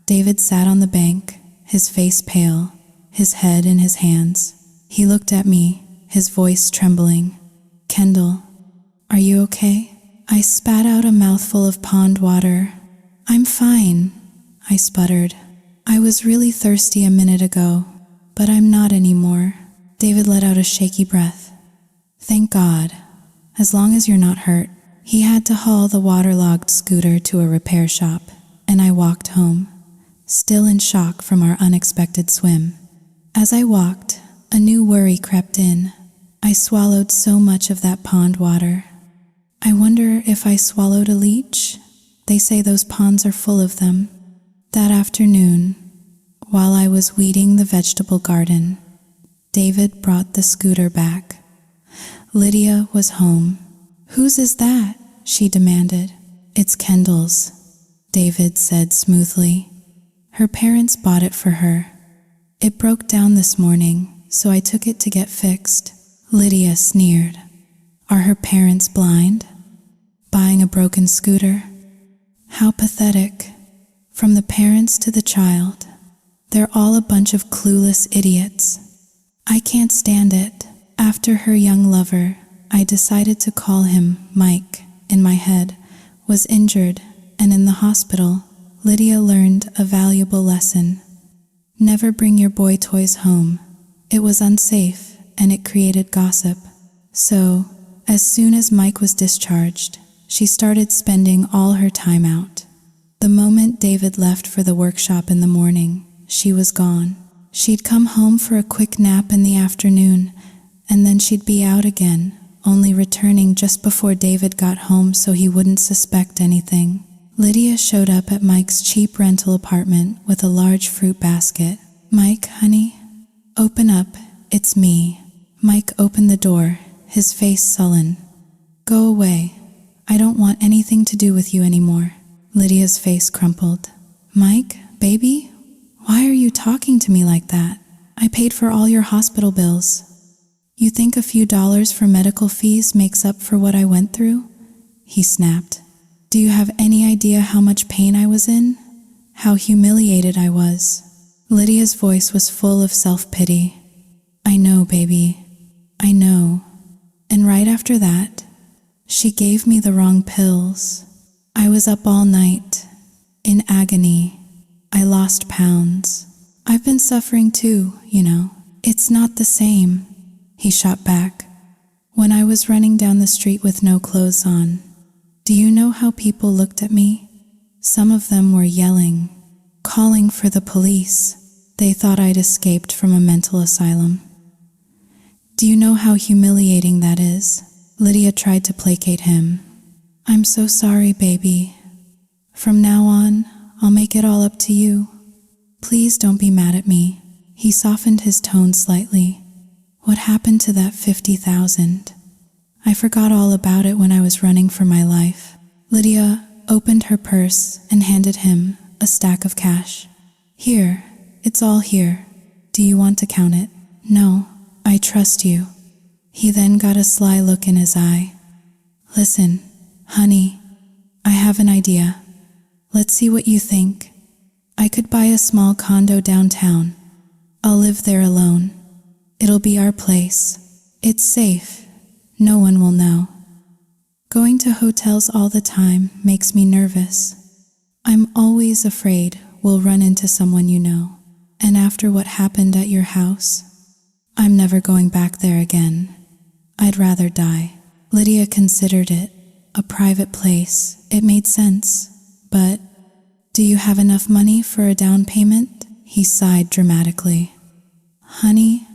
Speaker 1: David sat on the bank, his face pale, his head in his hands. He looked at me, his voice trembling. "Kendall, Are you okay? I spat out a mouthful of pond water. I'm fine, I sputtered. I was really thirsty a minute ago, but I'm not anymore. David let out a shaky breath. Thank God. As long as you're not hurt. He had to haul the waterlogged scooter to a repair shop, and I walked home, still in shock from our unexpected swim. As I walked, a new worry crept in. I swallowed so much of that pond water. I wonder if I swallowed a leech? They say those ponds are full of them. That afternoon, while I was weeding the vegetable garden, David brought the scooter back. Lydia was home. Whose is that? She demanded. It's Kendall's, David said smoothly. Her parents bought it for her. It broke down this morning, so I took it to get fixed. Lydia sneered. Are her parents blind? Buying a broken scooter? How pathetic. From the parents to the child, they're all a bunch of clueless idiots. I can't stand it. After her young lover, I decided to call him Mike, in my head, was injured, and in the hospital, Lydia learned a valuable lesson. Never bring your boy toys home. It was unsafe, and it created gossip. So, as soon as Mike was discharged, she started spending all her time out. The moment David left for the workshop in the morning, she was gone. She'd come home for a quick nap in the afternoon, and then she'd be out again, only returning just before David got home so he wouldn't suspect anything. Lydia showed up at Mike's cheap rental apartment with a large fruit basket. Mike, honey, open up, it's me. Mike opened the door, his face sullen. Go away. I don't want anything to do with you anymore. Lydia's face crumpled. Mike, baby, why are you talking to me like that? I paid for all your hospital bills. You think a few dollars for medical fees makes up for what I went through? He snapped. Do you have any idea how much pain I was in? How humiliated I was? Lydia's voice was full of self-pity. I know, baby. I know. And right after that, she gave me the wrong pills. I was up all night, in agony. I lost pounds. I've been suffering too, you know. It's not the same. He shot back. When I was running down the street with no clothes on, do you know how people looked at me? Some of them were yelling, calling for the police. They thought I'd escaped from a mental asylum. Do you know how humiliating that is? Lydia tried to placate him. I'm so sorry, baby. From now on, I'll make it all up to you. Please don't be mad at me. He softened his tone slightly. What happened to that 50,000? I forgot all about it when I was running for my life. Lydia opened her purse and handed him a stack of cash. Here, it's all here. Do you want to count it? No, I trust you. He then got a sly look in his eye. Listen, honey, I have an idea. Let's see what you think. I could buy a small condo downtown. I'll live there alone. It'll be our place. It's safe. No one will know. Going to hotels all the time makes me nervous. I'm always afraid we'll run into someone you know. And after what happened at your house, I'm never going back there again. I'd rather die. Lydia considered it a private place. It made sense. But do you have enough money for a down payment? He sighed dramatically. Honey,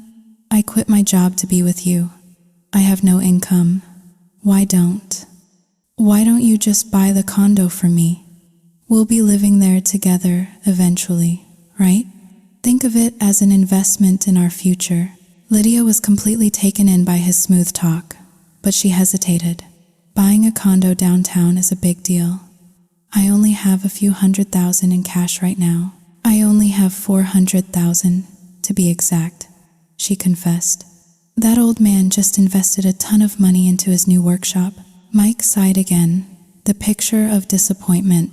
Speaker 1: I quit my job to be with you. I have no income. Why don't you just buy the condo for me? We'll be living there together eventually, right? Think of it as an investment in our future. Lydia was completely taken in by his smooth talk, but she hesitated. Buying a condo downtown is a big deal. I only have a few $100,000 in cash right now. I only have $400,000, to be exact, she confessed. That old man just invested a ton of money into his new workshop. Mike sighed again, the picture of disappointment.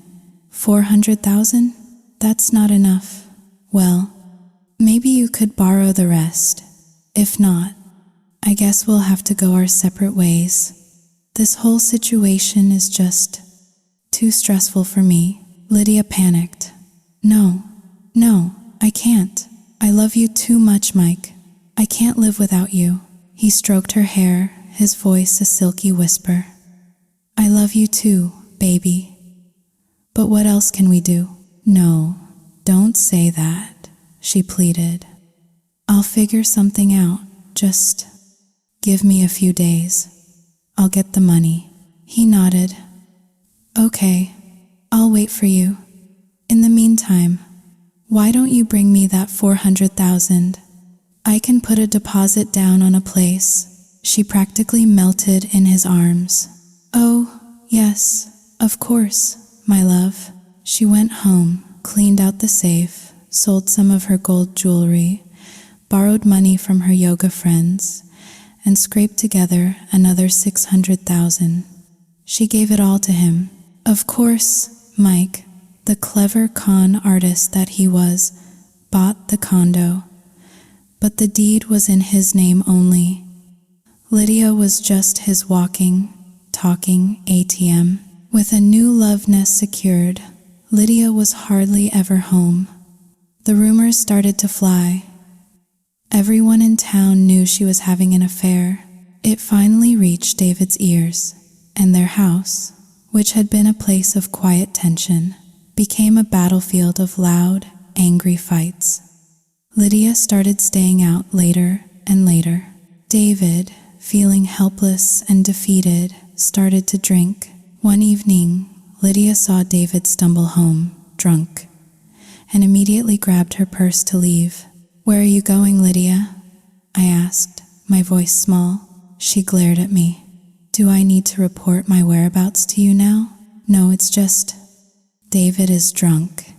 Speaker 1: $400,000? That's not enough. Well, maybe you could borrow the rest. If not, I guess we'll have to go our separate ways. This whole situation is just too stressful for me. Lydia panicked. No, I can't. I love you too much, Mike. I can't live without you. He stroked her hair, his voice a silky whisper. I love you too, baby. But what else can we do? No, don't say that, she pleaded. I'll figure something out. Just give me a few days. I'll get the money. He nodded. Okay, I'll wait for you. In the meantime, why don't you bring me that 400,000? I can put a deposit down on a place. She practically melted in his arms. Oh, yes, of course, my love. She went home, cleaned out the safe, sold some of her gold jewelry, borrowed money from her yoga friends, and scraped together another 600,000. She gave it all to him. Of course, Mike, the clever con artist that he was, bought the condo, but the deed was in his name only. Lydia was just his walking, talking ATM. With a new love nest secured, Lydia was hardly ever home. The rumors started to fly. Everyone in town knew she was having an affair. It finally reached David's ears, and their house, which had been a place of quiet tension, became a battlefield of loud, angry fights. Lydia started staying out later and later. David, feeling helpless and defeated, started to drink. One evening, Lydia saw David stumble home, drunk, and immediately grabbed her purse to leave. Where are you going, Lydia? I asked, my voice small. She glared at me. Do I need to report my whereabouts to you now? No, it's just, David is drunk.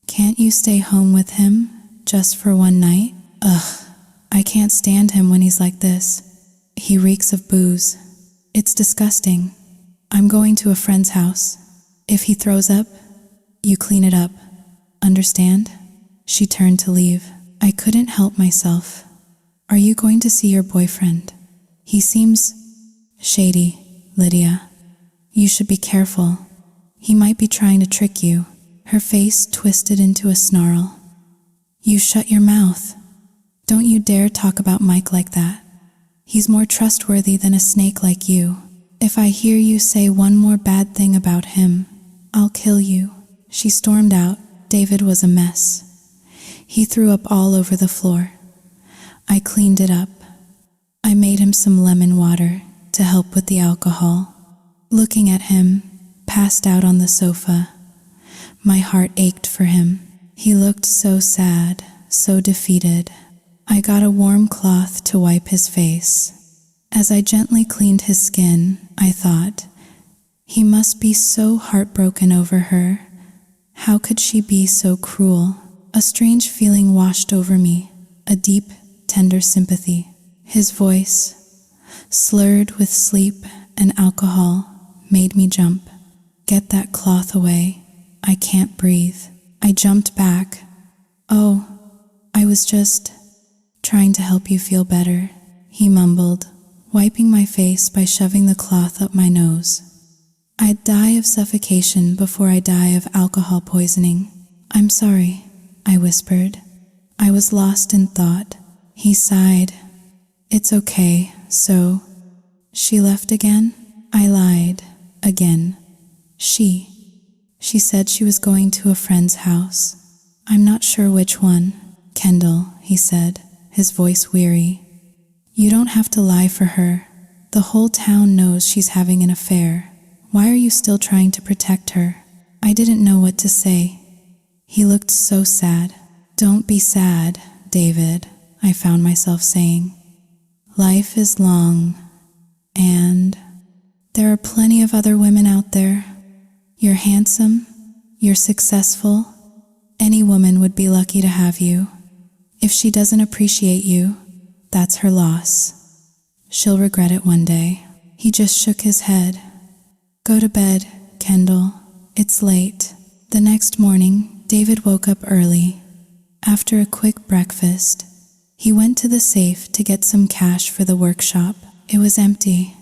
Speaker 1: Can't you stay home with him, just for one night? Ugh, I can't stand him when he's like this. He reeks of booze. It's disgusting. I'm going to a friend's house. If he throws up, you clean it up. Understand? She turned to leave. I couldn't help myself. Are you going to see your boyfriend? He seems shady, Lydia. You should be careful. He might be trying to trick you. Her face twisted into a snarl. You shut your mouth. Don't you dare talk about Mike like that. He's more trustworthy than a snake like you. If I hear you say one more bad thing about him, I'll kill you. She stormed out. David was a mess. He threw up all over the floor. I cleaned it up. I made him some lemon water to help with the alcohol. Looking at him, passed out on the sofa, my heart ached for him. He looked so sad, so defeated. I got a warm cloth to wipe his face. As I gently cleaned his skin, I thought, he must be so heartbroken over her. How could she be so cruel? A strange feeling washed over me, a deep, tender sympathy. His voice, slurred with sleep and alcohol, made me jump. Get that cloth away. I can't breathe. I jumped back. Oh, I was just trying to help you feel better, he mumbled, wiping my face by shoving the cloth up my nose. I'd die of suffocation before I die of alcohol poisoning. I'm sorry, I whispered. I was lost in thought. He sighed. It's okay, so... She left again? I lied. Again. She said she was going to a friend's house. I'm not sure which one. Kendall, he said, his voice weary. You don't have to lie for her. The whole town knows she's having an affair. Why are you still trying to protect her? I didn't know what to say. He looked so sad. Don't be sad, David, I found myself saying. Life is long, and there are plenty of other women out there. You're handsome, you're successful. Any woman would be lucky to have you. If she doesn't appreciate you, that's her loss. She'll regret it one day. He just shook his head. Go to bed, Kendall. It's late. The next morning, David woke up early. After a quick breakfast, he went to the safe to get some cash for the workshop. It was empty.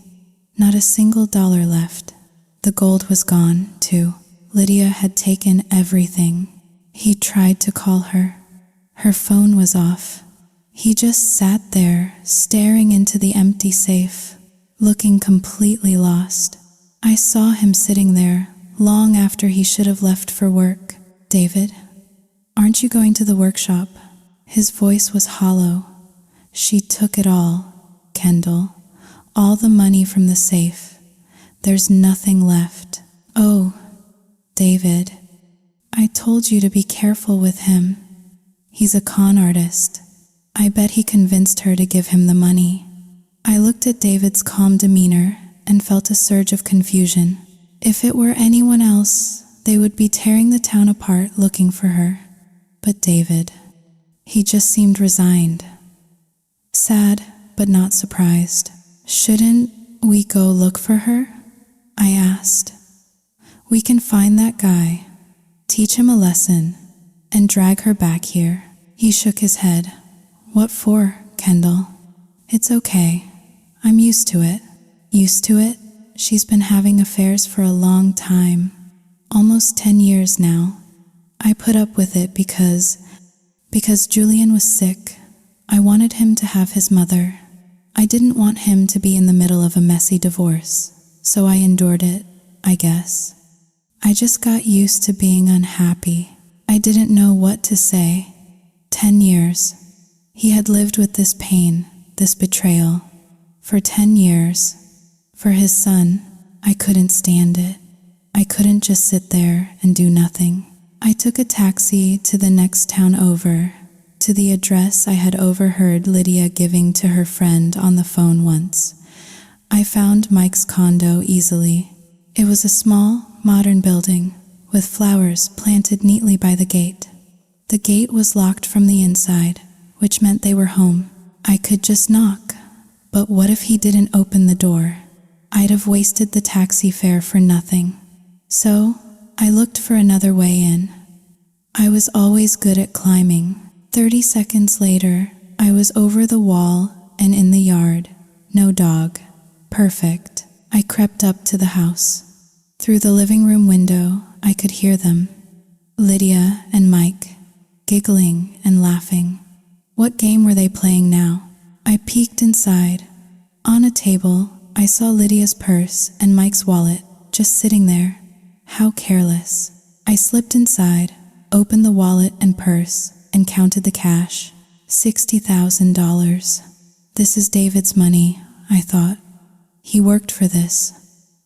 Speaker 1: Not a single dollar left. The gold was gone, too. Lydia had taken everything. He tried to call her. Her phone was off. He just sat there, staring into the empty safe, looking completely lost. I saw him sitting there, long after he should have left for work. "David, aren't you going to the workshop?" His voice was hollow. "She took it all, Kendall. All the money from the safe. There's nothing left." "Oh, David, I told you to be careful with him. He's a con artist. I bet he convinced her to give him the money." I looked at David's calm demeanor and felt a surge of confusion. If it were anyone else, they would be tearing the town apart looking for her. But David, he just seemed resigned. Sad, but not surprised. "Shouldn't we go look for her?" I asked. "We can find that guy, teach him a lesson, and drag her back here." He shook his head. "What for, Kendall? It's okay. I'm used to it." "Used to it?" She's been having affairs for a long time. Almost 10 years now. I put up with it because Julian was sick. I wanted him to have his mother. I didn't want him to be in the middle of a messy divorce, so I endured it, I guess. I just got used to being unhappy. I didn't know what to say. 10 years. He had lived with this pain, this betrayal. For 10 years. For his son, I couldn't stand it. I couldn't just sit there and do nothing. I took a taxi to the next town over, to the address I had overheard Lydia giving to her friend on the phone once. I found Mike's condo easily. It was a small, modern building, with flowers planted neatly by the gate. The gate was locked from the inside, which meant they were home. I could just knock, but what if he didn't open the door? I'd have wasted the taxi fare for nothing. So, I looked for another way in. I was always good at climbing. 30 seconds later, I was over the wall and in the yard. No dog. Perfect. I crept up to the house. Through the living room window, I could hear them. Lydia and Mike, giggling and laughing. What game were they playing now? I peeked inside. On a table, I saw Lydia's purse and Mike's wallet just sitting there. How careless. I slipped inside, opened the wallet and purse, and counted the cash. $60,000. This is David's money, I thought. He worked for this.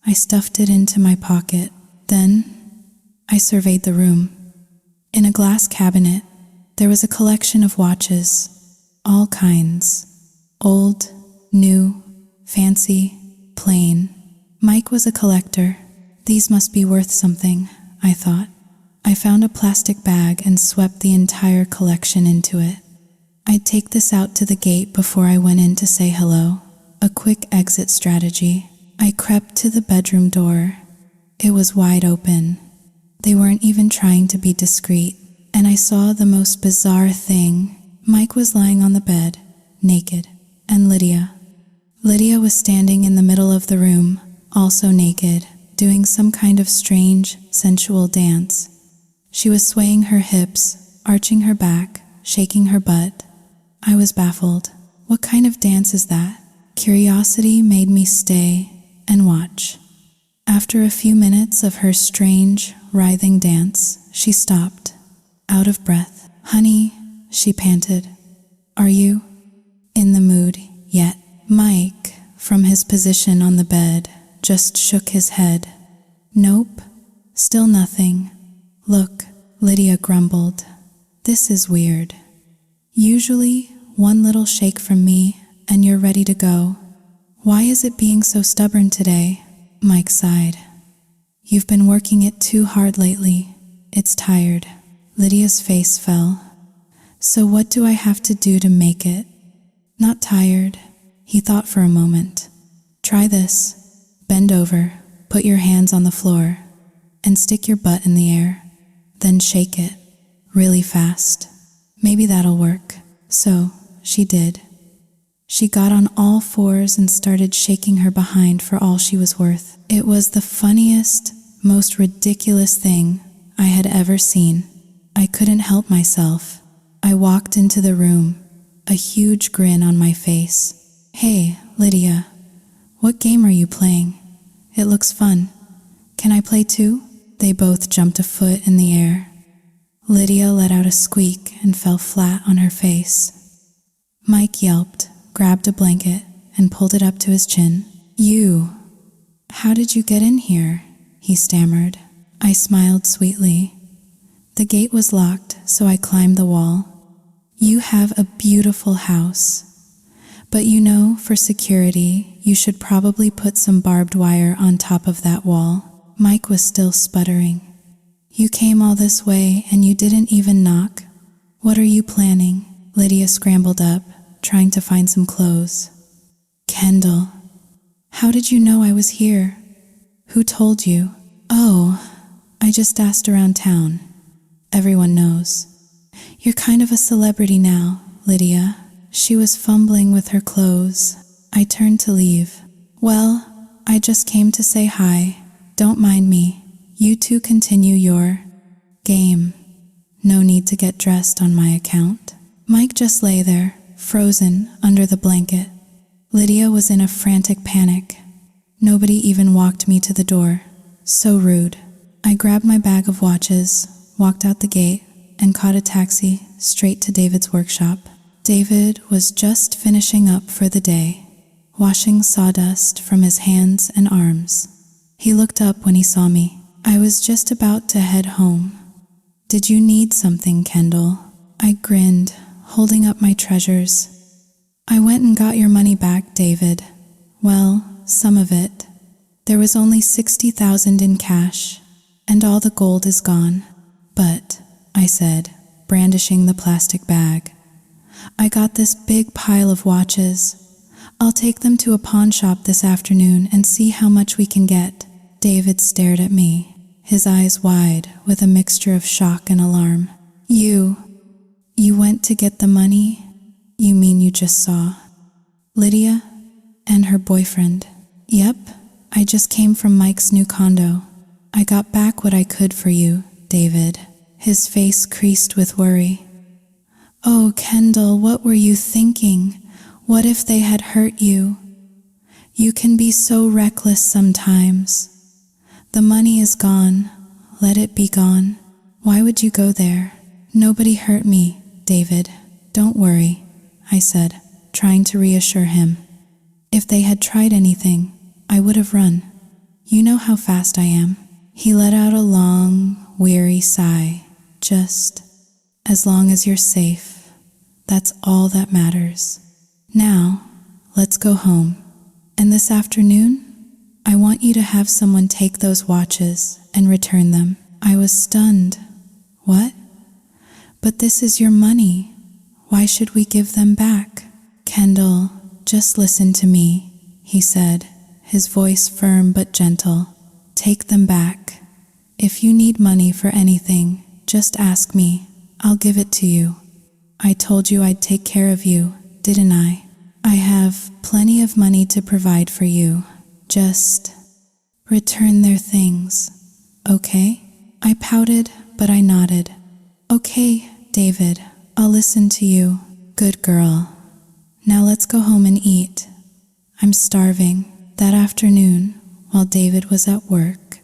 Speaker 1: I stuffed it into my pocket. Then, I surveyed the room. In a glass cabinet, there was a collection of watches, all kinds. Old, new, fancy, plain. Mike was a collector. These must be worth something, I thought. I found a plastic bag and swept the entire collection into it. I'd take this out to the gate before I went in to say hello. A quick exit strategy. I crept to the bedroom door. It was wide open. They weren't even trying to be discreet. And I saw the most bizarre thing. Mike was lying on the bed, naked, and Lydia. Lydia was standing in the middle of the room, also naked, doing some kind of strange, sensual dance. She was swaying her hips, arching her back, shaking her butt. I was baffled. What kind of dance is that? Curiosity made me stay and watch. After a few minutes of her strange, writhing dance, she stopped, out of breath. "Honey," she panted, "are you in the mood yet?" Mike, from his position on the bed, just shook his head. "Nope, still nothing." "Look," Lydia grumbled. "This is weird. Usually, one little shake from me and you're ready to go. Why is it being so stubborn today?" Mike sighed. "You've been working it too hard lately. It's tired." Lydia's face fell. "So what do I have to do to make it?" "Not tired." He thought for a moment. "Try this. Bend over, put your hands on the floor, and stick your butt in the air. Then shake it, really fast. Maybe that'll work." So, she did. She got on all fours and started shaking her behind for all she was worth. It was the funniest, most ridiculous thing I had ever seen. I couldn't help myself. I walked into the room, a huge grin on my face. "Hey, Lydia, what game are you playing? It looks fun. Can I play too?" They both jumped a foot in the air. Lydia let out a squeak and fell flat on her face. Mike yelped, grabbed a blanket, and pulled it up to his chin. How did you get in here?" he stammered. I smiled sweetly. "The gate was locked, so I climbed the wall. You have a beautiful house. But for security, you should probably put some barbed wire on top of that wall." Mike was still sputtering. "You came all this way and you didn't even knock? What are you planning?" Lydia scrambled up, trying to find some clothes. "Kendall, how did you know I was here? Who told you?" "Oh, I just asked around town. Everyone knows. You're kind of a celebrity now, Lydia." She was fumbling with her clothes. I turned to leave. "Well, I just came to say hi. Don't mind me. You two continue your game. No need to get dressed on my account." Mike just lay there, frozen under the blanket. Lydia was in a frantic panic. Nobody even walked me to the door. So rude. I grabbed my bag of watches, walked out the gate, and caught a taxi straight to David's workshop. David was just finishing up for the day, washing sawdust from his hands and arms. He looked up when he saw me. I was just about to head home. "Did you need something, Kendall?" I grinned, holding up my treasures. "I went and got your money back, David. Well, some of it. There was only 60,000 in cash, and all the gold is gone. But," I said, brandishing the plastic bag, "I got this big pile of watches. I'll take them to a pawn shop this afternoon and see how much we can get." David stared at me, his eyes wide with a mixture of shock and alarm. You went to get the money? You mean you just saw Lydia and her boyfriend?" "Yep, I just came from Mike's new condo. I got back what I could for you, David." His face creased with worry. "Oh, Kendall, what were you thinking? What if they had hurt you? You can be so reckless sometimes. The money is gone. Let it be gone. Why would you go there?" "Nobody hurt me, David. Don't worry," I said, trying to reassure him. "If they had tried anything, I would have run. You know how fast I am." He let out a long, weary sigh. "Just as long as you're safe, that's all that matters. Now, let's go home. And this afternoon, I want you to have someone take those watches and return them." I was stunned. "What? But this is your money. Why should we give them back?" "Kendall, just listen to me," he said, his voice firm but gentle. "Take them back. If you need money for anything, just ask me. I'll give it to you. I told you I'd take care of you, didn't I? I have plenty of money to provide for you. Just return their things, okay?" I pouted, but I nodded. "Okay, David, I'll listen to you. Good girl. Now let's go home and eat. I'm starving." That afternoon, while David was at work,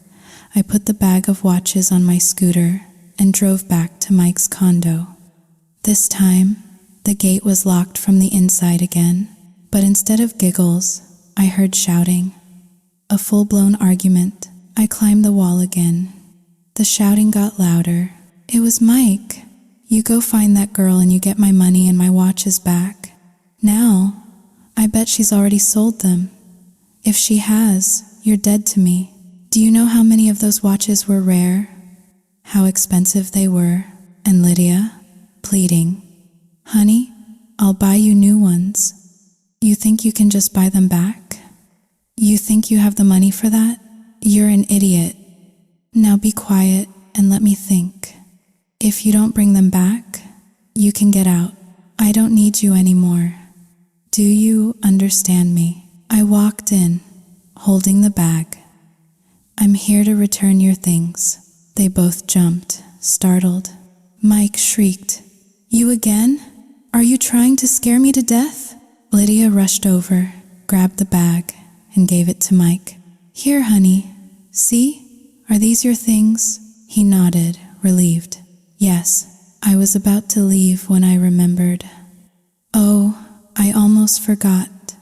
Speaker 1: I put the bag of watches on my scooter and drove back to Mike's condo. This time, the gate was locked from the inside again, but instead of giggles, I heard shouting. A full-blown argument. I climbed the wall again. The shouting got louder. "It was Mike. You go find that girl and you get my money and my watches back. Now, I bet she's already sold them. If she has, you're dead to me. Do you know how many of those watches were rare? How expensive they were?" And Lydia, pleading, "Honey, I'll buy you new ones. You think you can just buy them back? You think you have the money for that? You're an idiot. Now be quiet and let me think. If you don't bring them back, you can get out. I don't need you anymore." Do you understand me? I walked in, holding the bag. I'm here to return your things. They both jumped, startled. Mike shrieked, You again? Are you trying to scare me to death? Lydia rushed over, grabbed the bag, and gave it to Mike. Here, honey. See? Are these your things? He nodded, relieved. Yes, I was about to leave when I remembered. Oh, I almost forgot.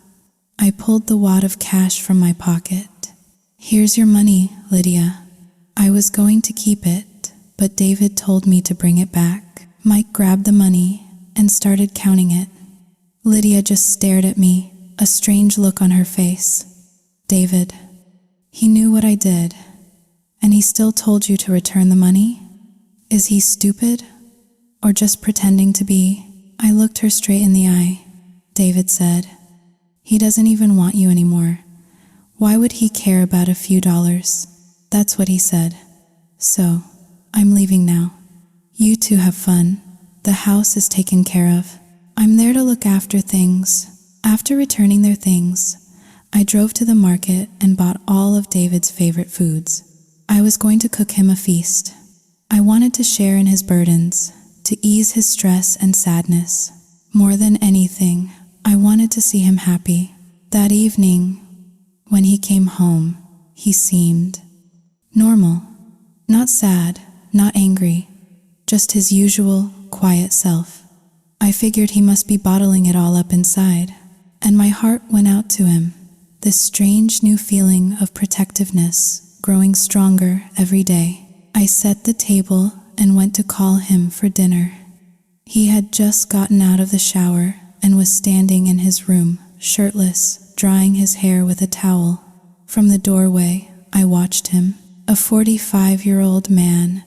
Speaker 1: I pulled the wad of cash from my pocket. Here's your money, Lydia. I was going to keep it, but David told me to bring it back. Mike grabbed the money and started counting it. Lydia just stared at me, a strange look on her face. David, he knew what I did, and he still told you to return the money? Is he stupid? Or just pretending to be? I looked her straight in the eye. David said, He doesn't even want you anymore. Why would he care about a few dollars? That's what he said. So, I'm leaving now. You two have fun. The house is taken care of. I'm there to look after things. After returning their things, I drove to the market and bought all of David's favorite foods. I was going to cook him a feast. I wanted to share in his burdens, to ease his stress and sadness. More than anything, I wanted to see him happy. That evening, when he came home, he seemed normal. Not sad, not angry, just his usual, quiet self. I figured he must be bottling it all up inside, and my heart went out to him. This strange new feeling of protectiveness growing stronger every day. I set the table and went to call him for dinner. He had just gotten out of the shower and was standing in his room, shirtless, drying his hair with a towel. From the doorway, I watched him, a 45-year-old man,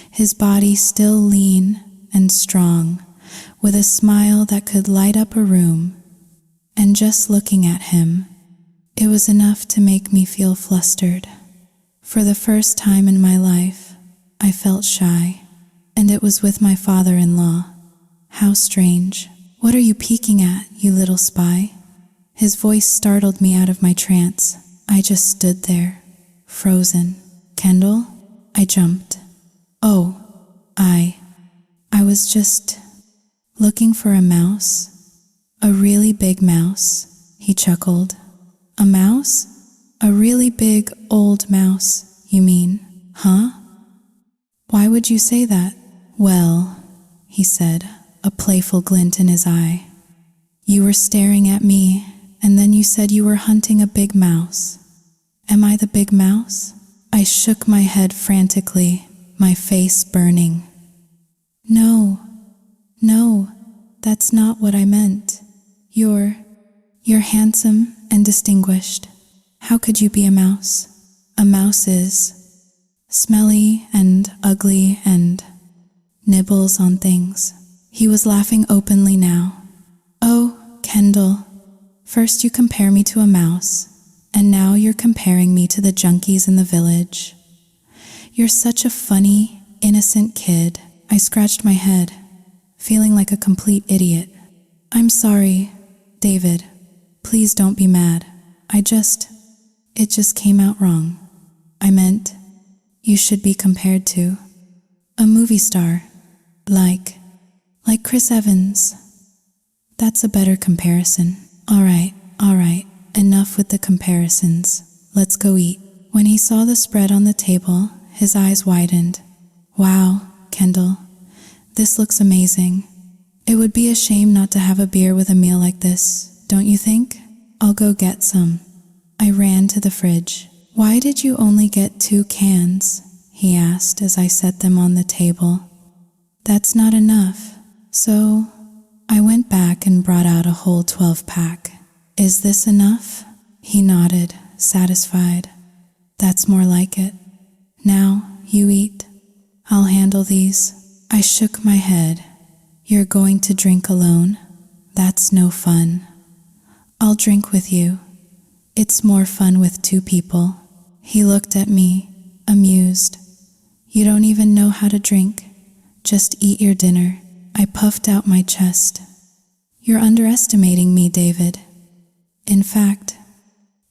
Speaker 1: his body still lean and strong, with a smile that could light up a room. And just looking at him, it was enough to make me feel flustered. For the first time in my life, I felt shy, and it was with my father-in-law. How strange. What are you peeking at, you little spy? His voice startled me out of my trance. I just stood there, frozen. Kendall? I jumped. Oh, I was just looking for a mouse. A really big mouse, he chuckled. A mouse? A really big, old mouse, you mean, huh? Why would you say that? Well, he said, a playful glint in his eye. You were staring at me, and then you said you were hunting a big mouse. Am I the big mouse? I shook my head frantically, my face burning. No, that's not what I meant. You're handsome and distinguished. How could you be a mouse? A mouse is smelly and ugly and nibbles on things. He was laughing openly now. Oh, Kendall, first you compare me to a mouse, and now you're comparing me to the junkies in the village. You're such a funny, innocent kid. I scratched my head, feeling like a complete idiot. I'm sorry, David. Please don't be mad. It just came out wrong. I meant, you should be compared to a movie star, like Chris Evans. That's a better comparison. All right, enough with the comparisons. Let's go eat. When he saw the spread on the table, his eyes widened. Wow, Kendall, this looks amazing. It would be a shame not to have a beer with a meal like this, don't you think? I'll go get some. I ran to the fridge. Why did you only get 2 cans? He asked as I set them on the table. That's not enough. So I went back and brought out a whole 12-pack. Is this enough? He nodded, satisfied. That's more like it. Now, you eat. I'll handle these. I shook my head. You're going to drink alone? That's no fun. I'll drink with you. It's more fun with 2 people. He looked at me, amused. You don't even know how to drink. Just eat your dinner. I puffed out my chest. You're underestimating me, David. In fact,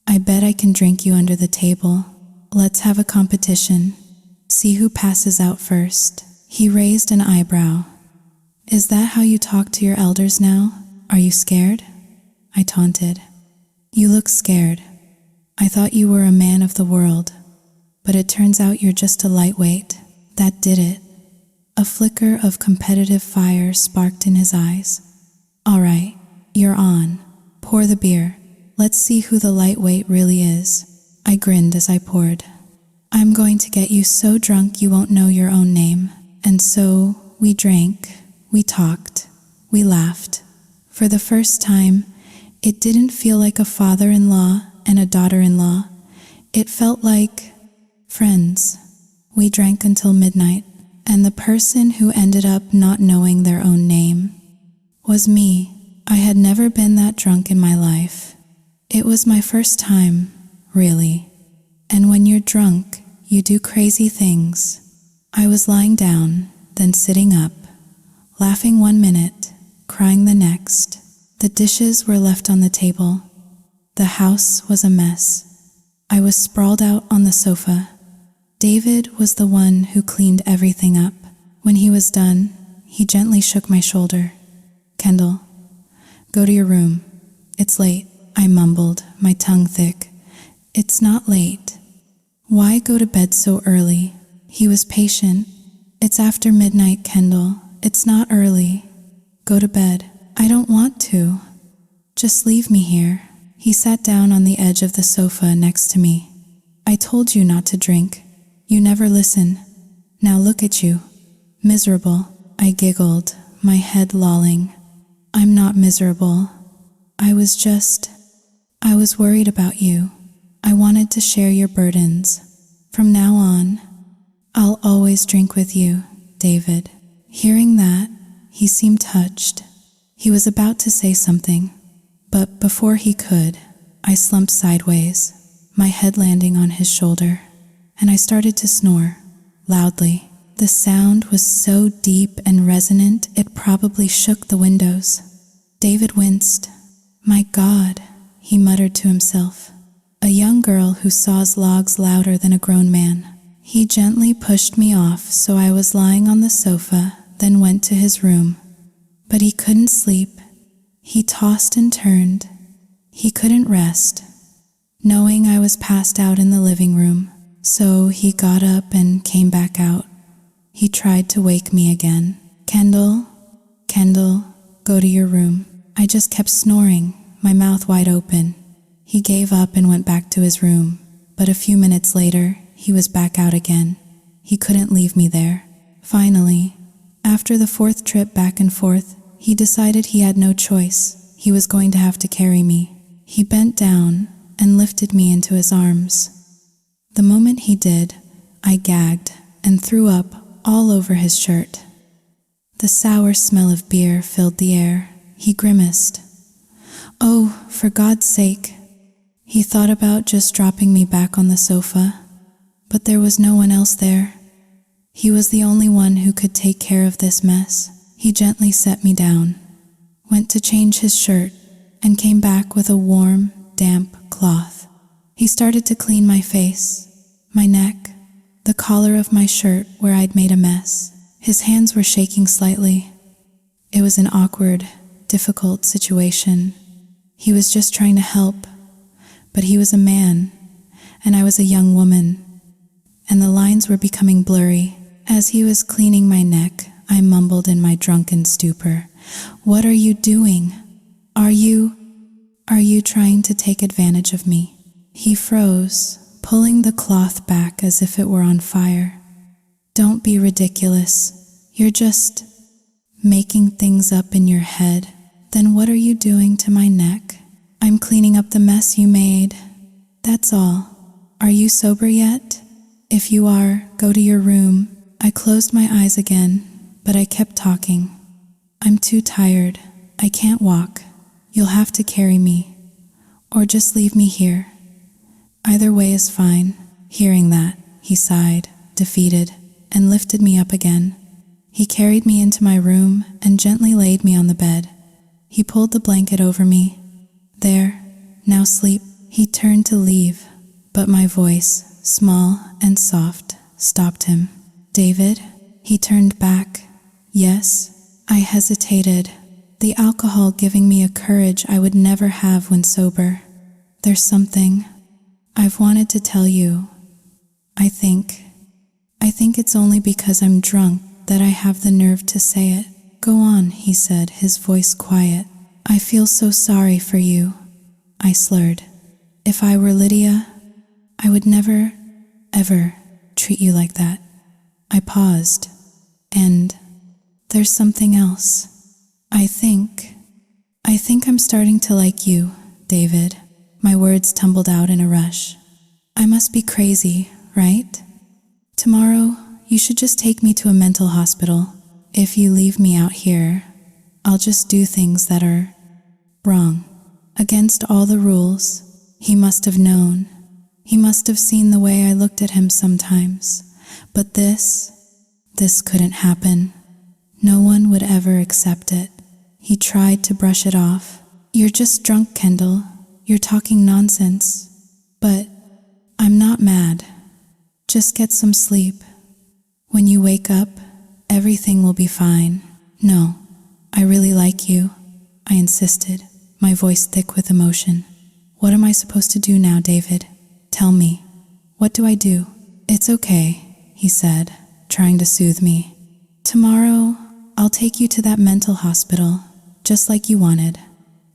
Speaker 1: I bet I can drink you under the table. Let's have a competition. See who passes out first." He raised an eyebrow. "Is that how you talk to your elders now? Are you scared?" I taunted. "You look scared. I thought you were a man of the world, but it turns out you're just a lightweight." That did it. A flicker of competitive fire sparked in his eyes. "All right, you're on. Pour the beer. Let's see who the lightweight really is." I grinned as I poured. "I'm going to get you so drunk you won't know your own name." And so we drank, we talked, we laughed. For the first time, it didn't feel like a father-in-law and a daughter-in-law. It felt like friends. We drank until midnight, and the person who ended up not knowing their own name was me. I had never been that drunk in my life. It was my first time, really. And when you're drunk, you do crazy things. I was lying down, then sitting up, laughing 1 minute, crying the next. The dishes were left on the table. The house was a mess. I was sprawled out on the sofa. David was the one who cleaned everything up. When he was done, he gently shook my shoulder. "Kendall, go to your room. It's late," I mumbled, my tongue thick. "It's not late. Why go to bed so early?" He was patient. "It's after midnight, Kendall. It's not early. Go to bed." "I don't want to. Just leave me here." He sat down on the edge of the sofa next to me. "I told you not to drink. You never listen. Now look at you. Miserable." I giggled, my head lolling. "I'm not miserable. I was worried about you. I wanted to share your burdens. From now on, I'll always drink with you, David." Hearing that, he seemed touched. He was about to say something, but before he could, I slumped sideways, my head landing on his shoulder, and I started to snore, loudly. The sound was so deep and resonant it probably shook the windows. David winced. "My God," he muttered to himself. "A young girl who saws logs louder than a grown man." He gently pushed me off so I was lying on the sofa, then went to his room. But he couldn't sleep. He tossed and turned. He couldn't rest, knowing I was passed out in the living room. So he got up and came back out. He tried to wake me again. Kendall, go to your room." I just kept snoring, my mouth wide open. He gave up and went back to his room, but a few minutes later, he was back out again. He couldn't leave me there. Finally, after the 4th trip back and forth, he decided he had no choice. He was going to have to carry me. He bent down and lifted me into his arms. The moment he did, I gagged and threw up all over his shirt. The sour smell of beer filled the air. He grimaced. "Oh, for God's sake." He thought about just dropping me back on the sofa, but there was no one else there. He was the only one who could take care of this mess. He gently set me down, went to change his shirt, and came back with a warm, damp cloth. He started to clean my face, my neck, the collar of my shirt where I'd made a mess. His hands were shaking slightly. It was an awkward, difficult situation. He was just trying to help, but he was a man, and I was a young woman, and the lines were becoming blurry. As he was cleaning my neck, I mumbled in my drunken stupor, "What are you doing? Are you trying to take advantage of me?" He froze, pulling the cloth back as if it were on fire. "Don't be ridiculous. You're just making things up in your head." "Then what are you doing to my neck?" "I'm cleaning up the mess you made. That's all. Are you sober yet? If you are, go to your room." I closed my eyes again, but I kept talking. "I'm too tired. I can't walk. You'll have to carry me, or just leave me here. Either way is fine." Hearing that, he sighed, defeated, and lifted me up again. He carried me into my room and gently laid me on the bed. He pulled the blanket over me. There, now sleep. He turned to leave, but my voice, small and soft, stopped him. David? He turned back. Yes, I hesitated, the alcohol giving me a courage I would never have when sober. There's something I've wanted to tell you. I think it's only because I'm drunk that I have the nerve to say it. Go on, he said, his voice quiet. I feel so sorry for you. I slurred. If I were Lydia, I would never, ever treat you like that. I paused. And there's something else. I think I'm starting to like you, David. My words tumbled out in a rush. I must be crazy, right? Tomorrow, you should just take me to a mental hospital. If you leave me out here, I'll just do things that are wrong, against all the rules. He must have known. He must have seen the way I looked at him sometimes. But this couldn't happen. No one would ever accept it. He tried to brush it off. You're just drunk, Kendall. You're talking nonsense. But I'm not mad. Just get some sleep. When you wake up, everything will be fine. No, I really like you, I insisted, my voice thick with emotion. What am I supposed to do now, David? Tell me. What do I do? It's okay, he said, trying to soothe me. Tomorrow, I'll take you to that mental hospital, just like you wanted.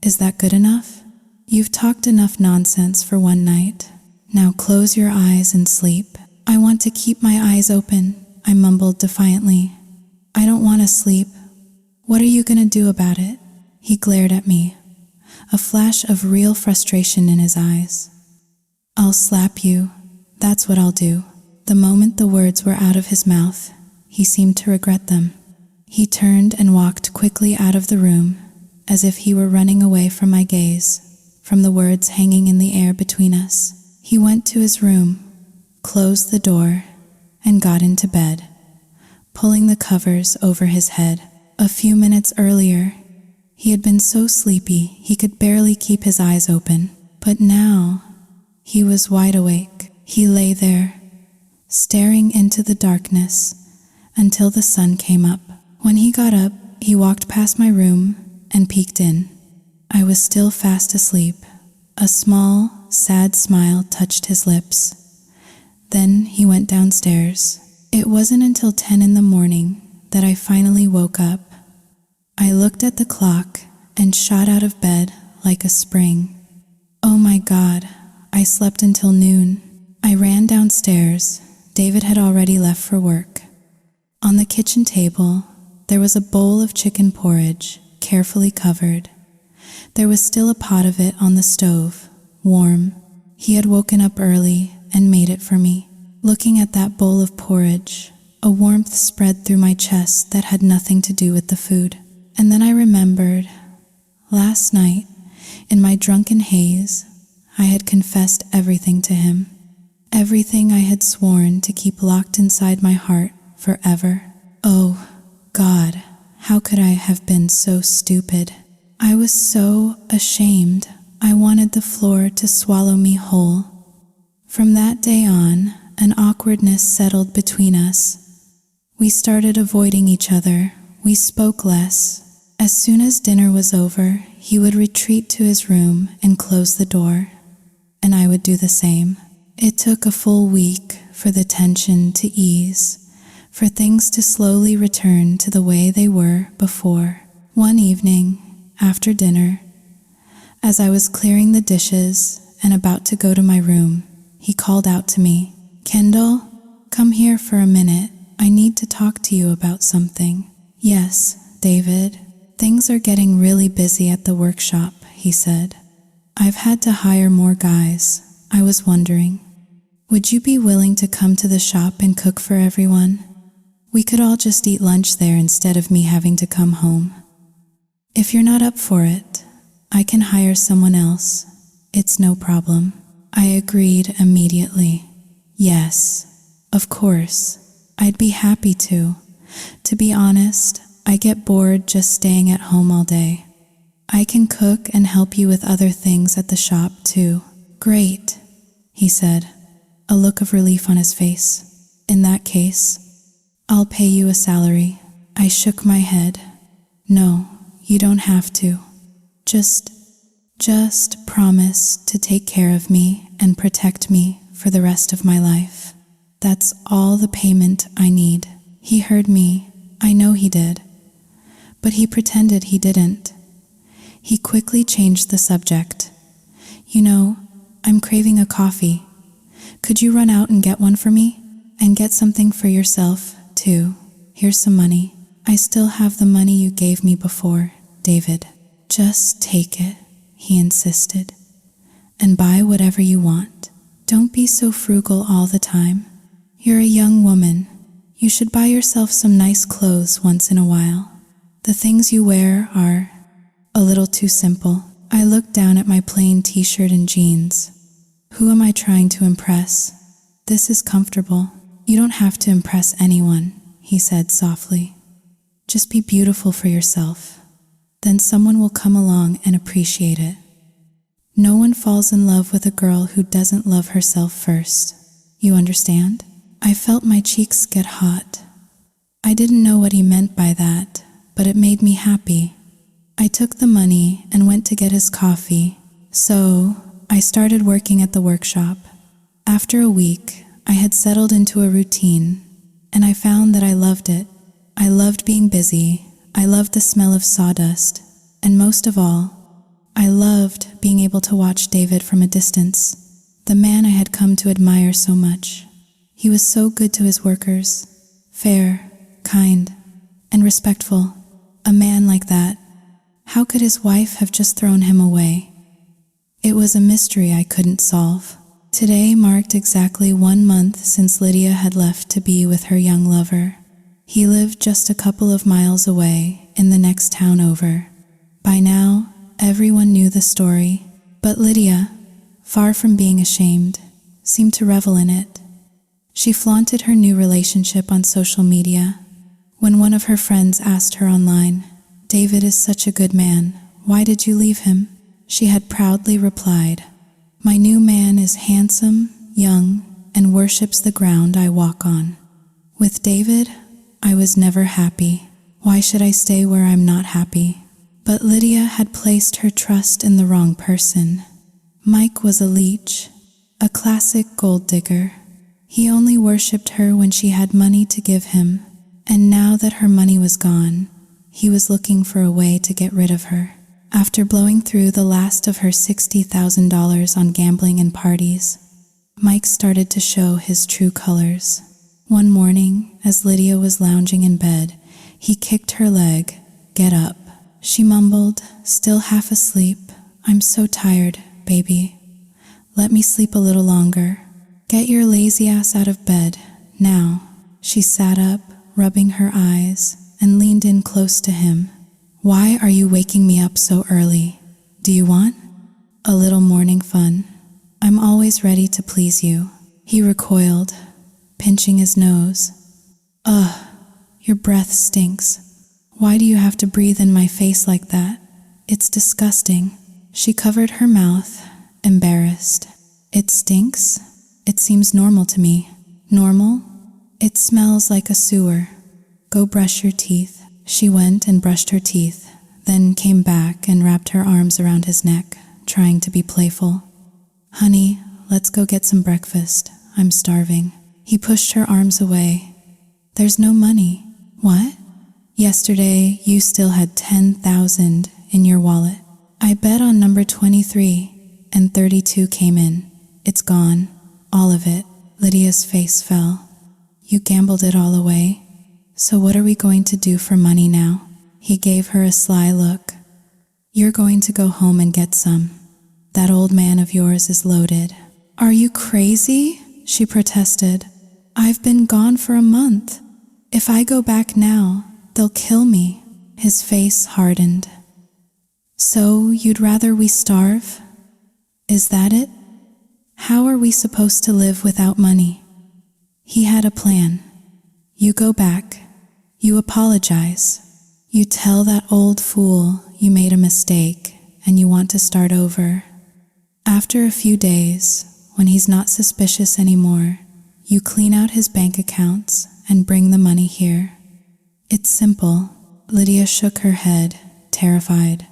Speaker 1: Is that good enough? You've talked enough nonsense for one night. Now close your eyes and sleep. I want to keep my eyes open, I mumbled defiantly. I don't want to sleep. What are you going to do about it? He glared at me, a flash of real frustration in his eyes. I'll slap you. That's what I'll do. The moment the words were out of his mouth, he seemed to regret them. He turned and walked quickly out of the room, as if he were running away from my gaze, from the words hanging in the air between us. He went to his room, closed the door, and got into bed, pulling the covers over his head. A few minutes earlier, he had been so sleepy he could barely keep his eyes open, but now he was wide awake. He lay there, staring into the darkness until the sun came up. When he got up, he walked past my room and peeked in. I was still fast asleep. A small, sad smile touched his lips. Then he went downstairs. It wasn't until 10 in the morning that I finally woke up. I looked at the clock and shot out of bed like a spring. Oh my God, I slept until noon. I ran downstairs. David had already left for work. On the kitchen table, there was a bowl of chicken porridge, carefully covered. There was still a pot of it on the stove, warm. He had woken up early and made it for me. Looking at that bowl of porridge, a warmth spread through my chest that had nothing to do with the food. And then I remembered, last night, in my drunken haze, I had confessed everything to him. Everything I had sworn to keep locked inside my heart forever. Oh, God, how could I have been so stupid? I was so ashamed. I wanted the floor to swallow me whole. From that day on, an awkwardness settled between us. We started avoiding each other. We spoke less. As soon as dinner was over, he would retreat to his room and close the door, and I would do the same. It took a full week for the tension to ease, for things to slowly return to the way they were before. One evening, after dinner, as I was clearing the dishes and about to go to my room, he called out to me, "Kendall, come here for a minute. I need to talk to you about something." "Yes, David. Things are getting really busy at the workshop," he said. "I've had to hire more guys. I was wondering, would you be willing to come to the shop and cook for everyone? We could all just eat lunch there instead of me having to come home. If you're not up for it, I can hire someone else. It's no problem." I agreed immediately. Yes, of course, I'd be happy to. To be honest, I get bored just staying at home all day. I can cook and help you with other things at the shop too. Great, he said, a look of relief on his face. In that case, I'll pay you a salary. I shook my head. No, you don't have to. Just promise to take care of me and protect me for the rest of my life. That's all the payment I need. He heard me. I know he did. But he pretended he didn't. He quickly changed the subject. You know, I'm craving a coffee. Could you run out and get one for me? And get something for yourself, too. Here's some money. I still have the money you gave me before, David. Just take it, he insisted, and buy whatever you want. Don't be so frugal all the time. You're a young woman. You should buy yourself some nice clothes once in a while. The things you wear are a little too simple. I looked down at my plain t-shirt and jeans. Who am I trying to impress? This is comfortable. You don't have to impress anyone, he said softly. Just be beautiful for yourself. Then someone will come along and appreciate it. No one falls in love with a girl who doesn't love herself first. You understand? I felt my cheeks get hot. I didn't know what he meant by that, but it made me happy. I took the money and went to get his coffee. So, I started working at the workshop. After a week, I had settled into a routine, and I found that I loved it. I loved being busy. I loved the smell of sawdust. And most of all, I loved being able to watch David from a distance, the man I had come to admire so much. He was so good to his workers, fair, kind, and respectful. A man like that, how could his wife have just thrown him away? It was a mystery I couldn't solve. Today marked exactly 1 month since Lydia had left to be with her young lover. He lived just a couple of miles away in the next town over. By now, everyone knew the story, but Lydia, far from being ashamed, seemed to revel in it. She flaunted her new relationship on social media. When one of her friends asked her online, "David is such a good man, why did you leave him?" She had proudly replied, "My new man is handsome, young, and worships the ground I walk on. With David, I was never happy. Why should I stay where I'm not happy?" But Lydia had placed her trust in the wrong person. Mike was a leech, a classic gold digger. He only worshipped her when she had money to give him, and now that her money was gone, he was looking for a way to get rid of her. After blowing through the last of her $60,000 on gambling and parties, Mike started to show his true colors. One morning, as Lydia was lounging in bed, he kicked her leg. "Get up." She mumbled, still half asleep, "I'm so tired, baby. Let me sleep a little longer." "Get your lazy ass out of bed, now." She sat up, rubbing her eyes, and leaned in close to him. "Why are you waking me up so early? Do you want a little morning fun?" "I'm always ready to please you." He recoiled, pinching his nose. "Ugh, your breath stinks. Why do you have to breathe in my face like that? It's disgusting." She covered her mouth, embarrassed. "It stinks? It seems normal to me." "Normal? It smells like a sewer. Go brush your teeth." She went and brushed her teeth, then came back and wrapped her arms around his neck, trying to be playful. "Honey, let's go get some breakfast. I'm starving." He pushed her arms away. "There's no money." "What?" "Yesterday, you still had 10,000 in your wallet. I bet on number 23, and 32 came in. It's gone. All of it." Lydia's face fell. "You gambled it all away? So what are we going to do for money now?" He gave her a sly look. "You're going to go home and get some. That old man of yours is loaded." "Are you crazy?" she protested. "I've been gone for a month. If I go back now, they'll kill me." His face hardened. "So you'd rather we starve? Is that it? How are we supposed to live without money?" He had a plan. "You go back. You apologize. You tell that old fool you made a mistake and you want to start over. After a few days, when he's not suspicious anymore, you clean out his bank accounts and bring the money here. It's simple. Lydia shook her head, terrified.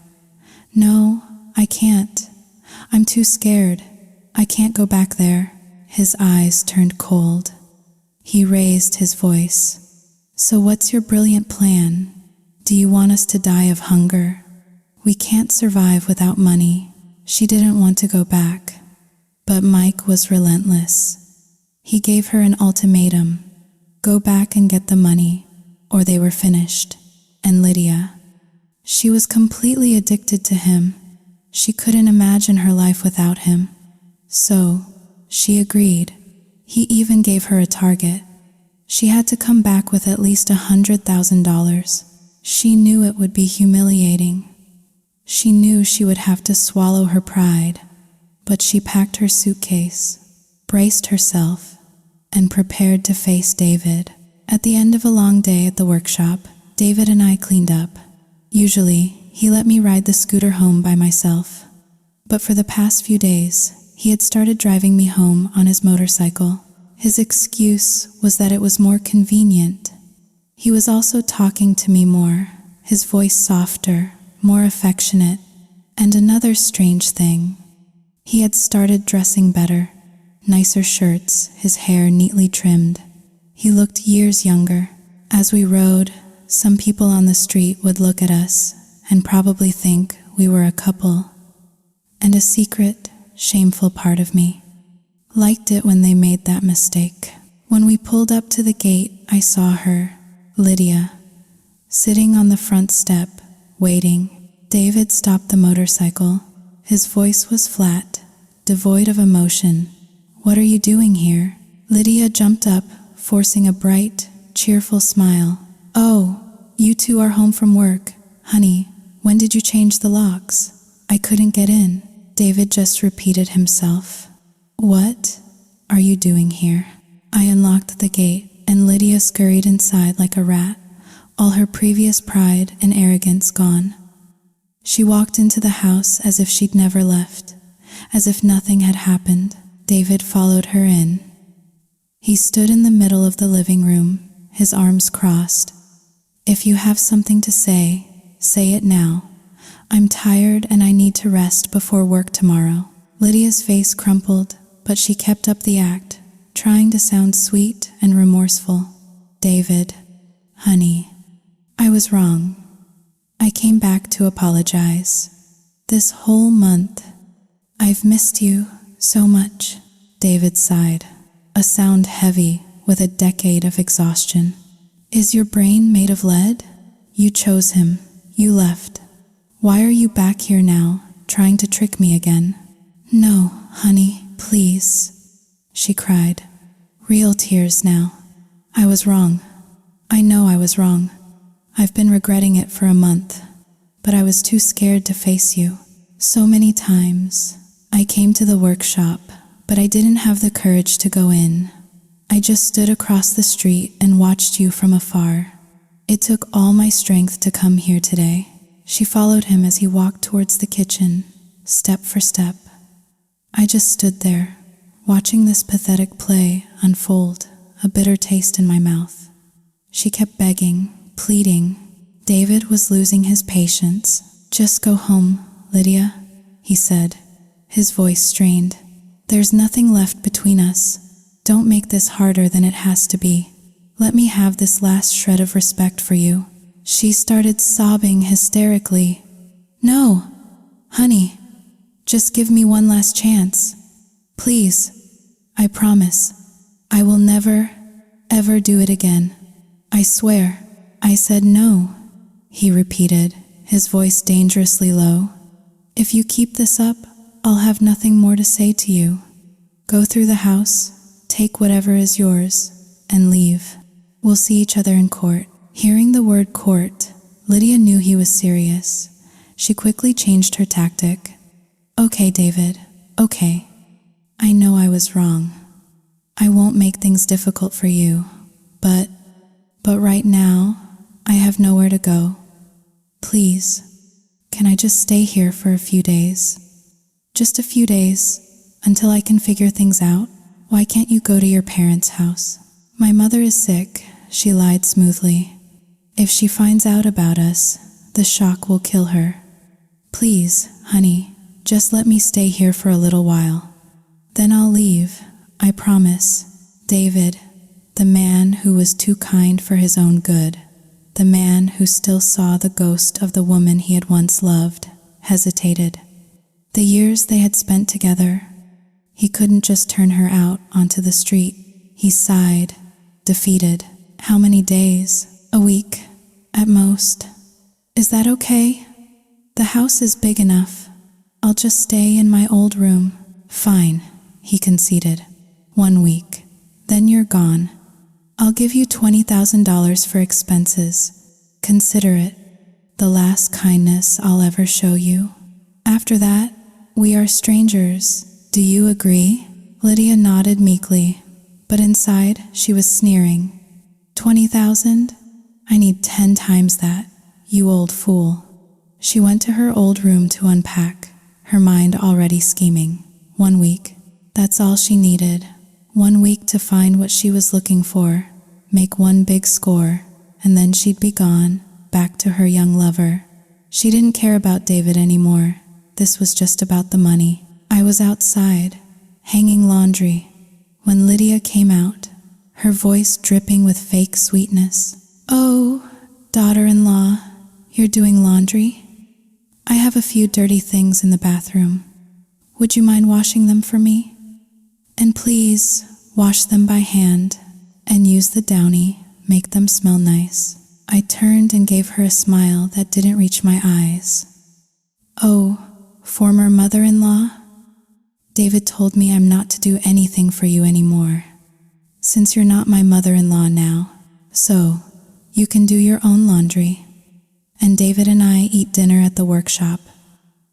Speaker 1: No, I can't. I'm too scared. I can't go back there. His eyes turned cold. He raised his voice. So what's your brilliant plan? Do you want us to die of hunger? We can't survive without money. She didn't want to go back. But Mike was relentless. He gave her an ultimatum. Go back and get the money, or they were finished. And Lydia, she was completely addicted to him. She couldn't imagine her life without him. So, she agreed. He even gave her a target. She had to come back with at least $100,000. She knew it would be humiliating. She knew she would have to swallow her pride. But she packed her suitcase, braced herself, and prepared to face David. At the end of a long day at the workshop, David and I cleaned up. Usually, he let me ride the scooter home by myself. But for the past few days, he had started driving me home on his motorcycle. His excuse was that it was more convenient. He was also talking to me more, his voice softer, more affectionate, and another strange thing. He had started dressing better, nicer shirts, his hair neatly trimmed. He looked years younger. As we rode, some people on the street would look at us and probably think we were a couple. And a secret, shameful part of me liked it when they made that mistake. When we pulled up to the gate, I saw her, Lydia, sitting on the front step, waiting. David stopped the motorcycle. His voice was flat, devoid of emotion. What are you doing here? Lydia jumped up, forcing a bright, cheerful smile. Oh, you two are home from work. Honey, when did you change the locks? I couldn't get in. David just repeated himself. What are you doing here? I unlocked the gate, and Lydia scurried inside like a rat, all her previous pride and arrogance gone. She walked into the house as if she'd never left, as if nothing had happened. David followed her in. He stood in the middle of the living room, his arms crossed. If you have something to say it now. I'm tired and I need to rest before work tomorrow. Lydia's face crumpled, but she kept up the act, trying to sound sweet and remorseful. David, honey, I was wrong. I came back to apologize. This whole month, I've missed you so much. David sighed, a sound heavy with a decade of exhaustion. Is your brain made of lead? You chose him. You left. Why are you back here now, trying to trick me again? No, honey, please, she cried. Real tears now. I was wrong. I know I was wrong. I've been regretting it for a month, but I was too scared to face you. So many times, I came to the workshop, but I didn't have the courage to go in. I just stood across the street and watched you from afar. It took all my strength to come here today. She followed him as he walked towards the kitchen, step for step. I just stood there, watching this pathetic play unfold, a bitter taste in my mouth. She kept begging, pleading. David was losing his patience. Just go home, Lydia, he said, his voice strained. There's nothing left between us. Don't make this harder than it has to be. Let me have this last shred of respect for you. She started sobbing hysterically. No, honey, just give me one last chance. Please, I promise. I will never, ever do it again. I swear. I said no, he repeated, his voice dangerously low. If you keep this up, I'll have nothing more to say to you. Go through the house, take whatever is yours, and leave. We'll see each other in court. Hearing the word court, Lydia knew he was serious. She quickly changed her tactic. Okay, David, okay. I know I was wrong. I won't make things difficult for you, but right now, I have nowhere to go. Please, can I just stay here for a few days? Just a few days, until I can figure things out. Why can't you go to your parents' house? My mother is sick, she lied smoothly. If she finds out about us, the shock will kill her. Please, honey, just let me stay here for a little while. Then I'll leave, I promise. David, the man who was too kind for his own good, the man who still saw the ghost of the woman he had once loved, hesitated. The years they had spent together, he couldn't just turn her out onto the street. He sighed, defeated. How many days? A week, at most. Is that okay? The house is big enough. I'll just stay in my old room. Fine, he conceded. 1 week. Then you're gone. I'll give you $20,000 for expenses. Consider it the last kindness I'll ever show you. After that, we are strangers. Do you agree? Lydia nodded meekly, but inside she was sneering. 20,000? I need 10 times that, you old fool. She went to her old room to unpack, her mind already scheming. 1 week. That's all she needed. 1 week to find what she was looking for, make one big score, and then she'd be gone, back to her young lover. She didn't care about David anymore. This was just about the money. I was outside, hanging laundry, when Lydia came out, her voice dripping with fake sweetness. Oh, daughter-in-law, you're doing laundry? I have a few dirty things in the bathroom. Would you mind washing them for me? And please, wash them by hand and use the Downy, make them smell nice. I turned and gave her a smile that didn't reach my eyes. Oh, former mother-in-law? David told me I'm not to do anything for you anymore, since you're not my mother-in-law now. So, you can do your own laundry. And David and I eat dinner at the workshop.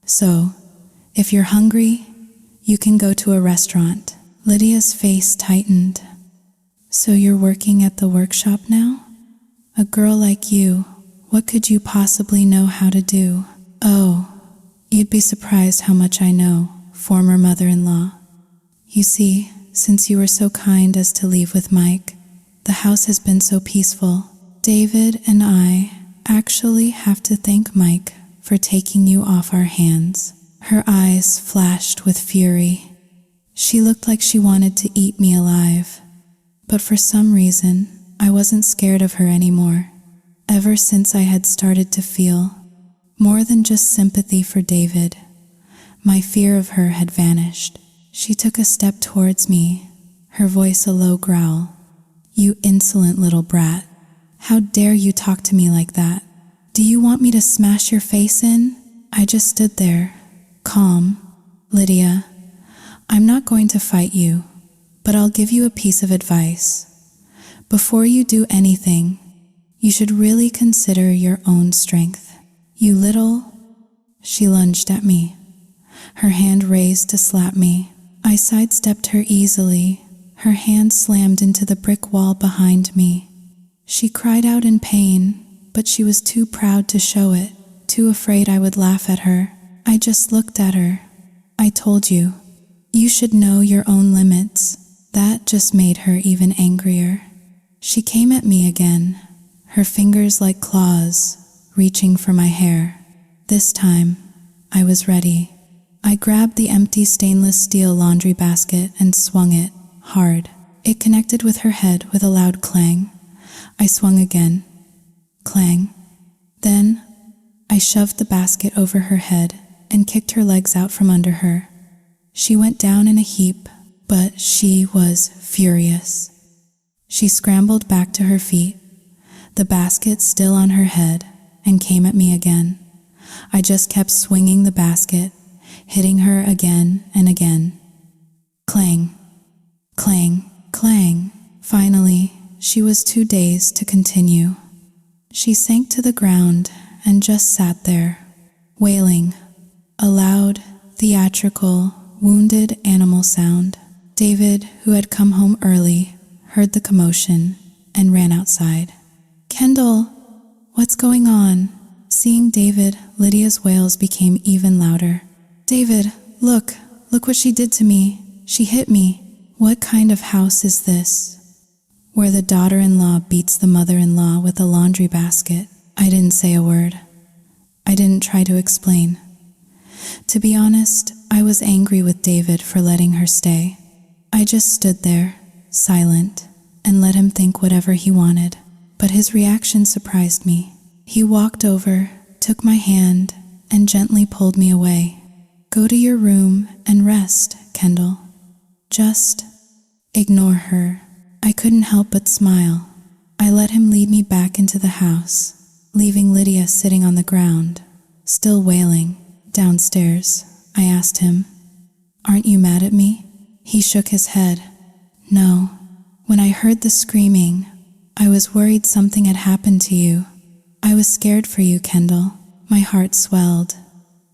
Speaker 1: So, if you're hungry, you can go to a restaurant. Lydia's face tightened. So you're working at the workshop now? A girl like you, what could you possibly know how to do? Oh, you'd be surprised how much I know, former mother-in-law. You see, since you were so kind as to leave with Mike, the house has been so peaceful. David and I actually have to thank Mike for taking you off our hands. Her eyes flashed with fury. She looked like she wanted to eat me alive. But for some reason, I wasn't scared of her anymore. Ever since I had started to feel more than just sympathy for David, my fear of her had vanished. She took a step towards me, her voice a low growl. You insolent little brat. How dare you talk to me like that? Do you want me to smash your face in? I just stood there, calm. Lydia, I'm not going to fight you, but I'll give you a piece of advice. Before you do anything, you should really consider your own strength. You little... She lunged at me, her hand raised to slap me. I sidestepped her easily, her hand slammed into the brick wall behind me. She cried out in pain, but she was too proud to show it, too afraid I would laugh at her. I just looked at her. I told you. You should know your own limits. That just made her even angrier. She came at me again, her fingers like claws, reaching for my hair. This time, I was ready. I grabbed the empty stainless steel laundry basket and swung it, hard. It connected with her head with a loud clang. I swung again. Clang. Then, I shoved the basket over her head and kicked her legs out from under her. She went down in a heap, but she was furious. She scrambled back to her feet, the basket still on her head, and came at me again. I just kept swinging the basket, hitting her again and again. Clang, clang, clang. Finally, she was too dazed to continue. She sank to the ground and just sat there, wailing, a loud, theatrical, wounded animal sound. David, who had come home early, heard the commotion and ran outside. Kendall, what's going on? Seeing David, Lydia's wails became even louder. "David, look what she did to me. She hit me. What kind of house is this? Where the daughter-in-law beats the mother-in-law with a laundry basket." I didn't say a word. I didn't try to explain. To be honest, I was angry with David for letting her stay. I just stood there, silent, and let him think whatever he wanted. But his reaction surprised me. He walked over, took my hand, and gently pulled me away. "Go to your room and rest, Kendall. Just ignore her." I couldn't help but smile. I let him lead me back into the house, leaving Lydia sitting on the ground, still wailing. Downstairs, I asked him, "Aren't you mad at me?" He shook his head. "No. When I heard the screaming, I was worried something had happened to you. I was scared for you, Kendall." My heart swelled.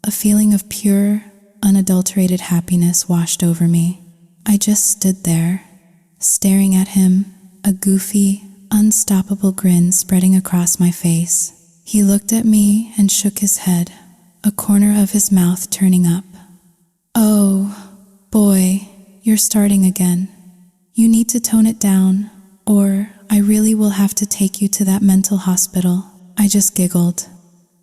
Speaker 1: A feeling of pure, unadulterated happiness washed over me. I just stood there, staring at him, a goofy, unstoppable grin spreading across my face. He looked at me and shook his head, a corner of his mouth turning up. "Oh, boy, you're starting again. You need to tone it down, or I really will have to take you to that mental hospital." I just giggled.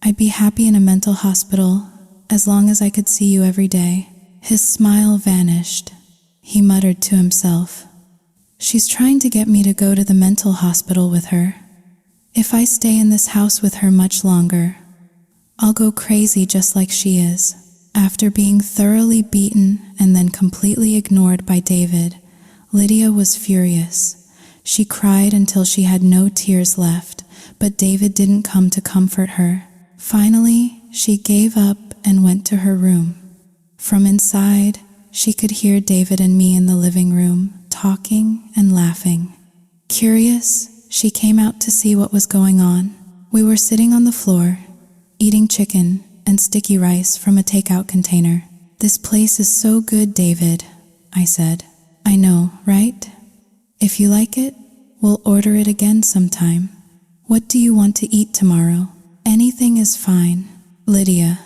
Speaker 1: I'd be happy in a mental hospital as long as I could see you every day. His smile vanished. He muttered to himself, "She's trying to get me to go to the mental hospital with her. If I stay in this house with her much longer, I'll go crazy just like she is." After being thoroughly beaten and then completely ignored by David, Lydia was furious. She cried until she had no tears left, but David didn't come to comfort her. Finally, she gave up and went to her room. From inside, she could hear David and me in the living room, talking and laughing. Curious, she came out to see what was going on. We were sitting on the floor, eating chicken and sticky rice from a takeout container. "This place is so good, David," I said. "I know, right? If you like it, we'll order it again sometime. What do you want to eat tomorrow?" "Anything is fine." Lydia,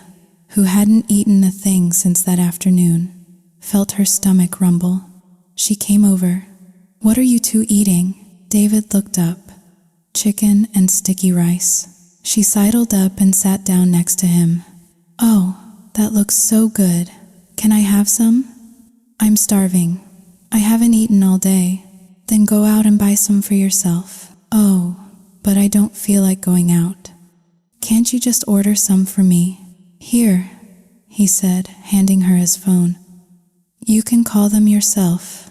Speaker 1: who hadn't eaten a thing since that afternoon, felt her stomach rumble. She came over. "What are you two eating?" David looked up. "Chicken and sticky rice." She sidled up and sat down next to him. "Oh, that looks so good. Can I have some?" "I'm starving. I haven't eaten all day." "Then go out and buy some for yourself." "Oh, but I don't feel like going out." "Can't you just order some for me?" "Here," he said, handing her his phone. "You can call them yourself.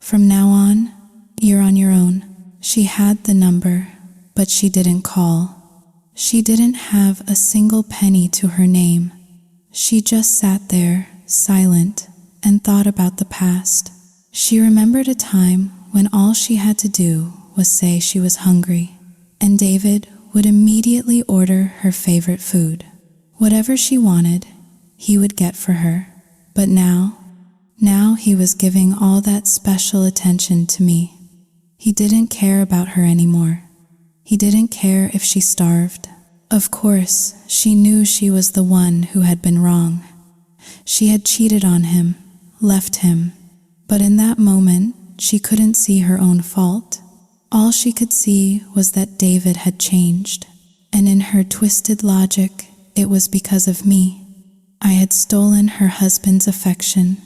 Speaker 1: From now on, you're on your own." She had the number, but she didn't call. She didn't have a single penny to her name. She just sat there, silent, and thought about the past. She remembered a time when all she had to do was say she was hungry, and David would immediately order her favorite food. Whatever she wanted, he would get for her. But now he was giving all that special attention to me. He didn't care about her anymore. He didn't care if she starved. Of course, she knew she was the one who had been wrong. She had cheated on him, left him. But in that moment, she couldn't see her own fault. All she could see was that David had changed, and in her twisted logic, it was because of me. I had stolen her husband's affection.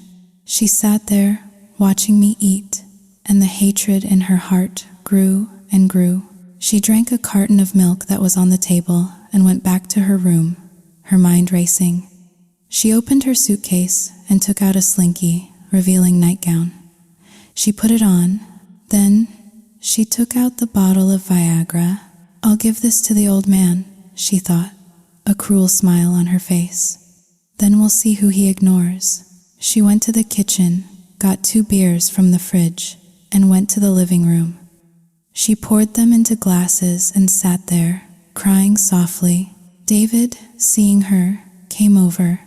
Speaker 1: She sat there, watching me eat, and the hatred in her heart grew and grew. She drank a carton of milk that was on the table and went back to her room, her mind racing. She opened her suitcase and took out a slinky, revealing nightgown. She put it on, then she took out the bottle of Viagra. "I'll give this to the old man," she thought, a cruel smile on her face. "Then we'll see who he ignores." She went to the kitchen, got 2 beers from the fridge, and went to the living room. She poured them into glasses and sat there, crying softly. David, seeing her, came over.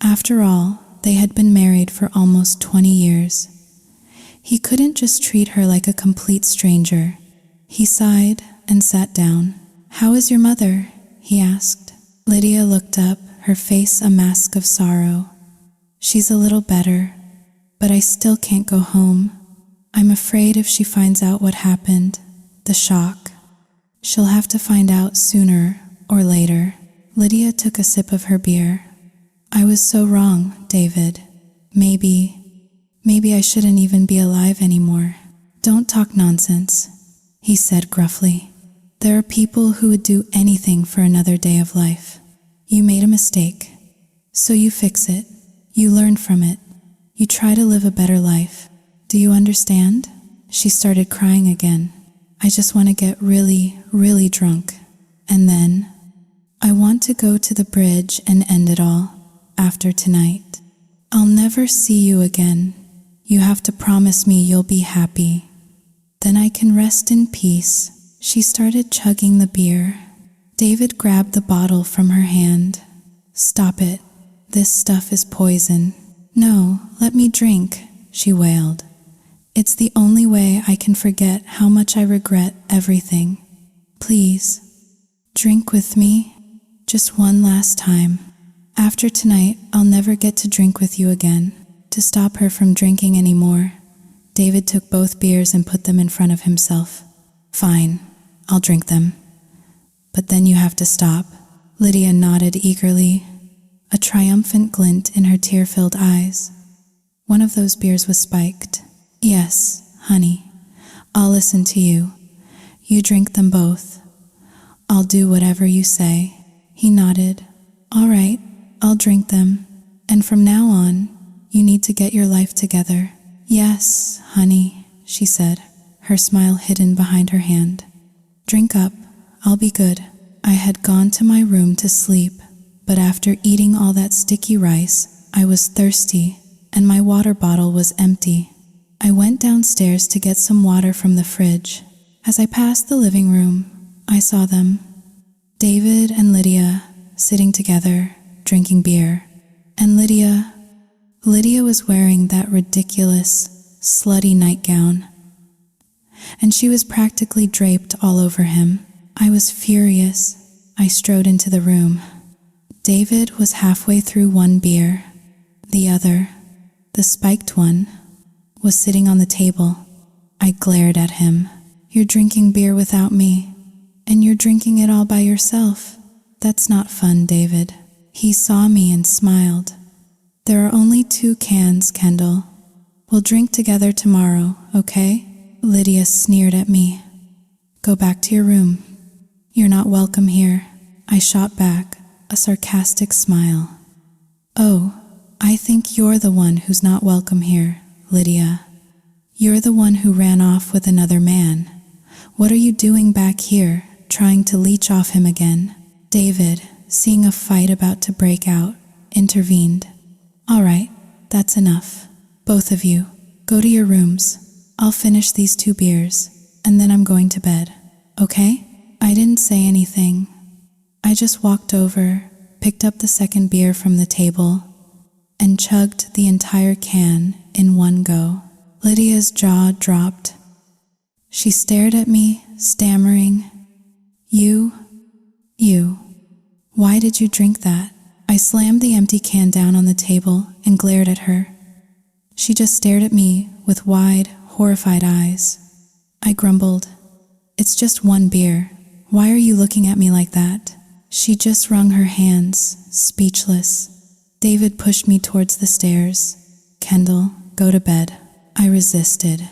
Speaker 1: After all, they had been married for almost 20 years. He couldn't just treat her like a complete stranger. He sighed and sat down. "How is your mother?" he asked. Lydia looked up, her face a mask of sorrow. She's a little better, but I still can't go home. I'm afraid if she finds out what happened, the shock, she'll have to find out sooner or later. Lydia took a sip of her beer. I was so wrong, David. Maybe I shouldn't even be alive anymore. Don't talk nonsense, he said gruffly. There are people who would do anything for another day of life. You made a mistake, so you fix it. You learn from it. You try to live a better life. Do you understand? She started crying again. I just want to get really, really drunk. And then, I want to go to the bridge and end it all, after tonight. I'll never see you again. You have to promise me you'll be happy. Then I can rest in peace. She started chugging the beer. David grabbed the bottle from her hand. Stop it. This stuff is poison. No, let me drink, she wailed. It's the only way I can forget how much I regret everything. Please, drink with me, just one last time. After tonight, I'll never get to drink with you again. To stop her from drinking anymore, David took both beers and put them in front of himself. Fine, I'll drink them. But then you have to stop. Lydia nodded eagerly, a triumphant glint in her tear-filled eyes. One of those beers was spiked. Yes, honey, I'll listen to you. You drink them both. I'll do whatever you say. He nodded. All right, I'll drink them. And from now on, you need to get your life together. Yes, honey, she said, her smile hidden behind her hand. Drink up, I'll be good. I had gone to my room to sleep, but after eating all that sticky rice, I was thirsty, and my water bottle was empty. I went downstairs to get some water from the fridge. As I passed the living room, I saw them, David and Lydia, sitting together, drinking beer. And Lydia was wearing that ridiculous, slutty nightgown. And she was practically draped all over him. I was furious. I strode into the room. David was halfway through one beer. The other, the spiked one, was sitting on the table. I glared at him. You're drinking beer without me, and you're drinking it all by yourself. That's not fun, David. He saw me and smiled. There are only 2 cans, Kendall. We'll drink together tomorrow, okay? Lydia sneered at me. Go back to your room. You're not welcome here. I shot back, a sarcastic smile. Oh, I think you're the one who's not welcome here, Lydia. You're the one who ran off with another man. What are you doing back here, trying to leech off him again? David, seeing a fight about to break out, intervened. All right, that's enough. Both of you, go to your rooms. I'll finish these 2 beers, and then I'm going to bed, okay? I didn't say anything. I just walked over, picked up the second beer from the table, and chugged the entire can in one go. Lydia's jaw dropped. She stared at me, stammering, You, why did you drink that? I slammed the empty can down on the table and glared at her. She just stared at me with wide, horrified eyes. I grumbled, It's just one beer. Why are you looking at me like that? She just wrung her hands, speechless. David pushed me towards the stairs. Kendall, go to bed. I resisted.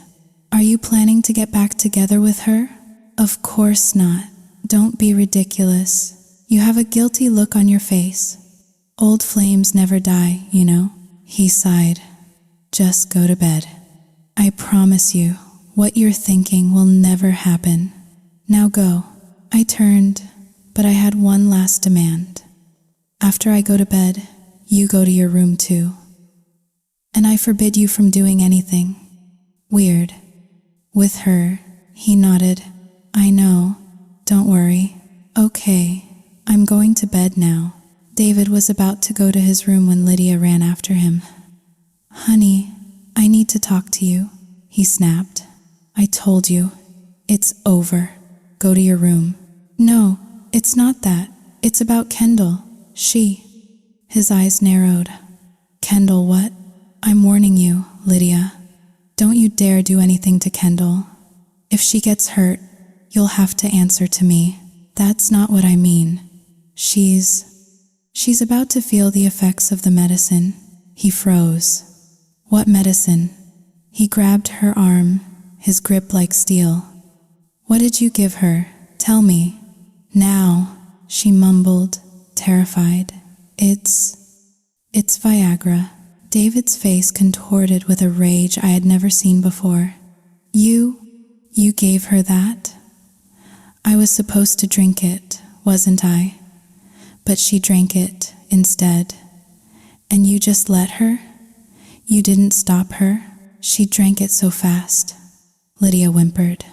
Speaker 1: Are you planning to get back together with her? Of course not. Don't be ridiculous. You have a guilty look on your face. Old flames never die, you know. He sighed. Just go to bed. I promise you, what you're thinking will never happen. Now go. I turned, but I had one last demand. After I go to bed, you go to your room too. And I forbid you from doing anything weird with her. He nodded. I know. Don't worry. Okay, I'm going to bed now. David was about to go to his room when Lydia ran after him. Honey, I need to talk to you, he snapped. I told you. It's over. Go to your room. No, it's not that. It's about Kendall. She. His eyes narrowed. Kendall, what? I'm warning you, Lydia. Don't you dare do anything to Kendall. If she gets hurt, you'll have to answer to me. That's not what I mean. She's about to feel the effects of the medicine. He froze. What medicine? He grabbed her arm, his grip like steel. What did you give her? Tell me. Now, she mumbled, terrified. It's Viagra. David's face contorted with a rage I had never seen before. You gave her that? I was supposed to drink it, wasn't I? But she drank it instead. And you just let her? You didn't stop her? She drank it so fast. Lydia whimpered.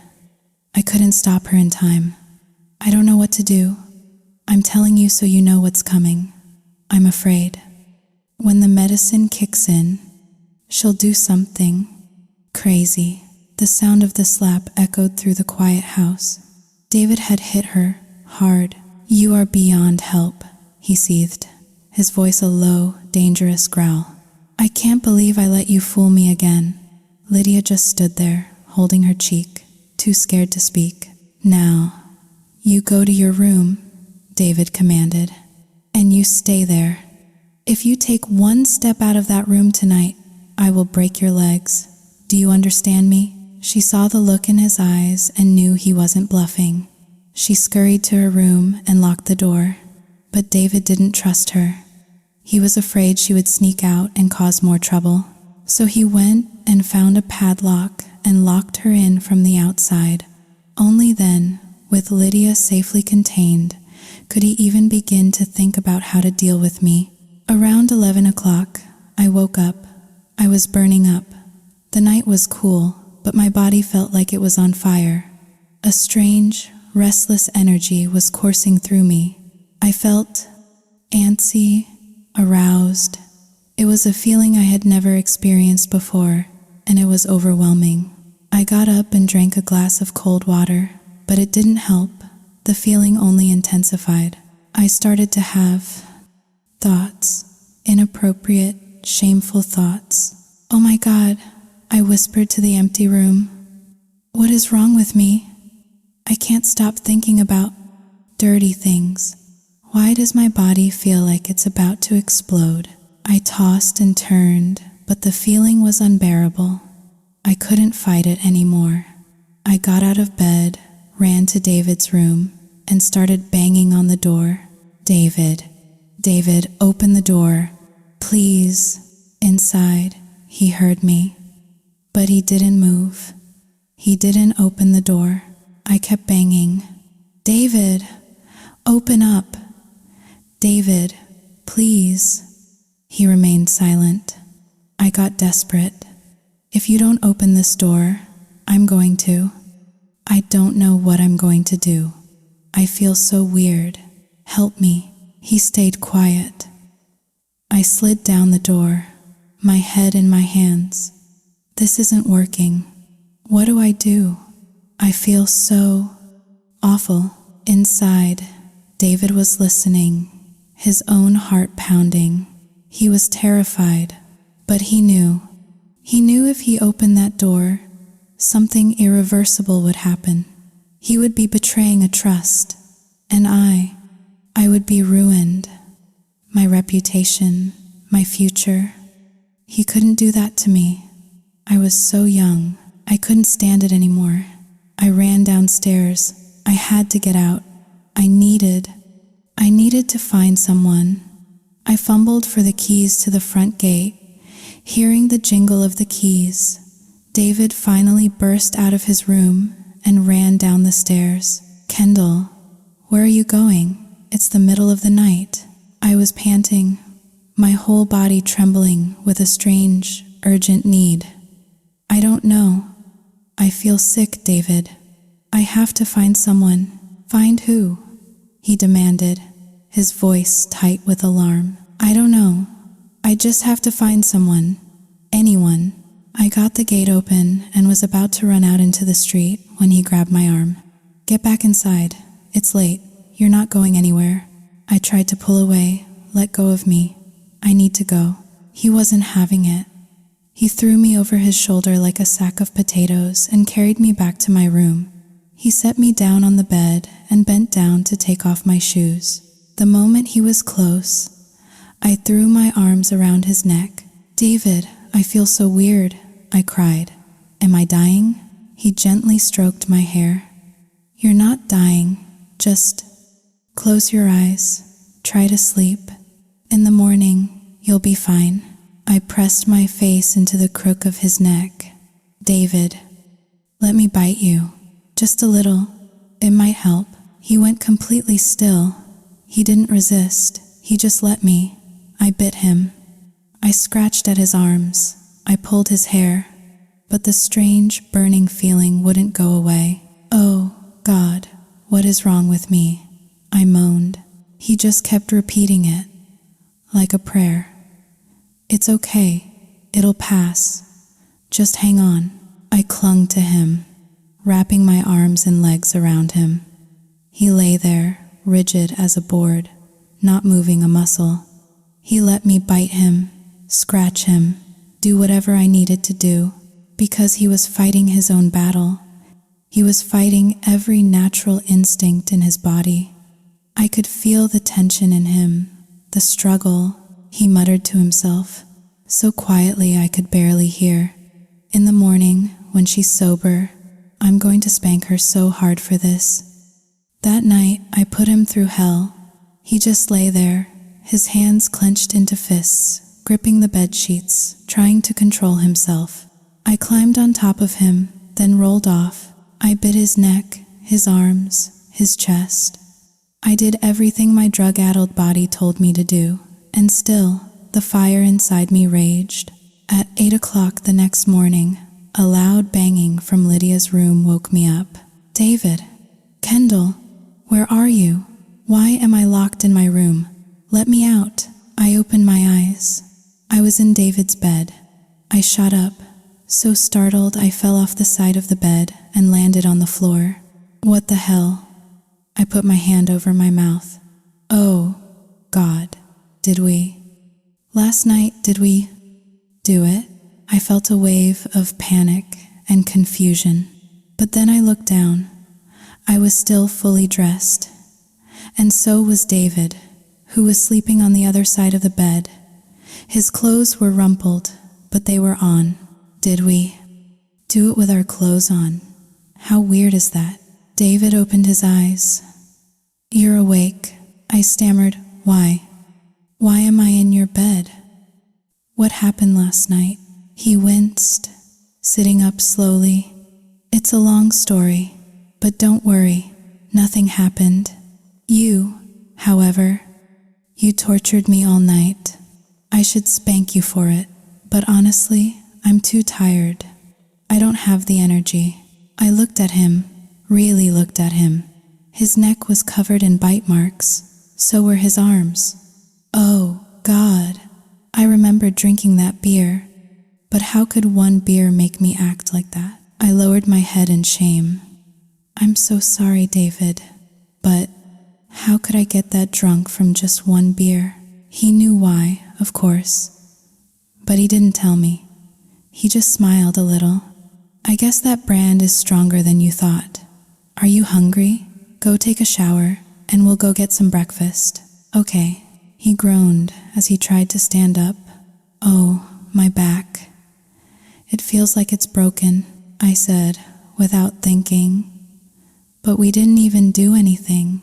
Speaker 1: I couldn't stop her in time. I don't know what to do. I'm telling you so you know what's coming. I'm afraid. When the medicine kicks in, she'll do something crazy. The sound of the slap echoed through the quiet house. David had hit her hard. You are beyond help, he seethed, his voice a low, dangerous growl. I can't believe I let you fool me again. Lydia just stood there, holding her cheek, too scared to speak. Now, you go to your room, David commanded, and you stay there. If you take one step out of that room tonight, I will break your legs. Do you understand me? She saw the look in his eyes and knew he wasn't bluffing. She scurried to her room and locked the door, but David didn't trust her. He was afraid she would sneak out and cause more trouble. So he went and found a padlock and locked her in from the outside. Only then, with Lydia safely contained, could he even begin to think about how to deal with me. Around 11 o'clock, I woke up. I was burning up. The night was cool, but my body felt like it was on fire. A strange, restless energy was coursing through me. I felt antsy, aroused. It was a feeling I had never experienced before, and it was overwhelming. I got up and drank a glass of cold water, but it didn't help. The feeling only intensified. I started to have thoughts, inappropriate, shameful thoughts. Oh my God, I whispered to the empty room. What is wrong with me? I can't stop thinking about dirty things. Why does my body feel like it's about to explode? I tossed and turned, but the feeling was unbearable. I couldn't fight it anymore. I got out of bed, ran to David's room, and started banging on the door. David, open the door. Please. Inside, he heard me. But he didn't move. He didn't open the door. I kept banging. David, open up. David, please. He remained silent. I got desperate. If you don't open this door, I'm going to. I don't know what I'm going to do. I feel so weird. Help me. He stayed quiet. I slid down the door, my head in my hands. This isn't working. What do I do? I feel so awful. Inside, David was listening, his own heart pounding. He was terrified, but he knew. He knew if he opened that door, something irreversible would happen. He would be betraying a trust, and I would be ruined. My reputation, my future. He couldn't do that to me. I was so young. I couldn't stand it anymore. I ran downstairs. I had to get out. I needed to find someone. I fumbled for the keys to the front gate, hearing the jingle of the keys. David finally burst out of his room and ran down the stairs. Kendall, where are you going? It's the middle of the night. I was panting, my whole body trembling with a strange, urgent need. I don't know. I feel sick, David. I have to find someone. Find who? He demanded, his voice tight with alarm. I don't know. I just have to find someone. Anyone. I got the gate open and was about to run out into the street when he grabbed my arm. Get back inside. It's late. You're not going anywhere. I tried to pull away, let go of me. I need to go. He wasn't having it. He threw me over his shoulder like a sack of potatoes and carried me back to my room. He set me down on the bed and bent down to take off my shoes. The moment he was close, I threw my arms around his neck. "David, I feel so weird," I cried. "Am I dying?" He gently stroked my hair. "You're not dying, just close your eyes, try to sleep. In the morning, you'll be fine." I pressed my face into the crook of his neck. "David, let me bite you. Just a little. It might help." He went completely still. He didn't resist. He just let me. I bit him. I scratched at his arms. I pulled his hair. But the strange, burning feeling wouldn't go away. "Oh, God, what is wrong with me?" I moaned. He just kept repeating it, like a prayer. "It's okay. It'll pass. Just hang on." I clung to him, wrapping my arms and legs around him. He lay there, rigid as a board, not moving a muscle. He let me bite him, scratch him, do whatever I needed to do, because he was fighting his own battle. He was fighting every natural instinct in his body. I could feel the tension in him, the struggle. He muttered to himself, so quietly I could barely hear. "In the morning, when she's sober, I'm going to spank her so hard for this." That night, I put him through hell. He just lay there, his hands clenched into fists, gripping the bed sheets, trying to control himself. I climbed on top of him, then rolled off. I bit his neck, his arms, his chest. I did everything my drug-addled body told me to do, and still, the fire inside me raged. At 8 o'clock the next morning, a loud banging from Lydia's room woke me up. "David, Kendall, where are you? Why am I locked in my room? Let me out." I opened my eyes. I was in David's bed. I shot up, so startled I fell off the side of the bed and landed on the floor. "What the hell?" I put my hand over my mouth. "Oh, God, did we? Last night, did we do it?" I felt a wave of panic and confusion. But then I looked down. I was still fully dressed. And so was David, who was sleeping on the other side of the bed. His clothes were rumpled, but they were on. Did we do it with our clothes on? How weird is that? David opened his eyes. "You're awake," I stammered. "Why? Why am I in your bed? What happened last night?" He winced, sitting up slowly. "It's a long story, but don't worry, nothing happened. You, however, you tortured me all night. I should spank you for it, but honestly, I'm too tired. I don't have the energy." I looked at him, really looked at him. His neck was covered in bite marks, so were his arms. Oh, God. I remembered drinking that beer, but how could one beer make me act like that? I lowered my head in shame. "I'm so sorry, David, but how could I get that drunk from just one beer?" He knew why, of course, but he didn't tell me. He just smiled a little. "I guess that brand is stronger than you thought. Are you hungry? Go take a shower, and we'll go get some breakfast." "Okay." He groaned as he tried to stand up. "Oh, my back. It feels like it's broken," I said, without thinking. "But we didn't even do anything.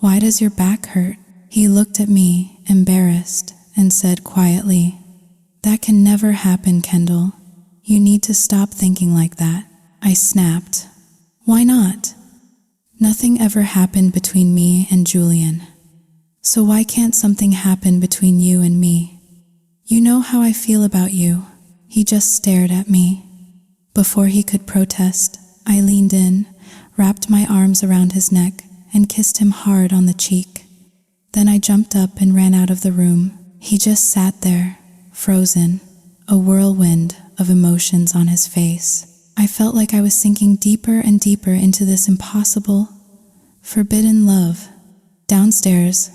Speaker 1: Why does your back hurt?" He looked at me, embarrassed, and said quietly, "That can never happen, Kendall. You need to stop thinking like that." I snapped. "Why not? Nothing ever happened between me and Julian. So why can't something happen between you and me? You know how I feel about you." He just stared at me. Before he could protest, I leaned in, wrapped my arms around his neck, and kissed him hard on the cheek. Then I jumped up and ran out of the room. He just sat there, frozen, a whirlwind of emotions on his face. I felt like I was sinking deeper and deeper into this impossible, forbidden love. Downstairs,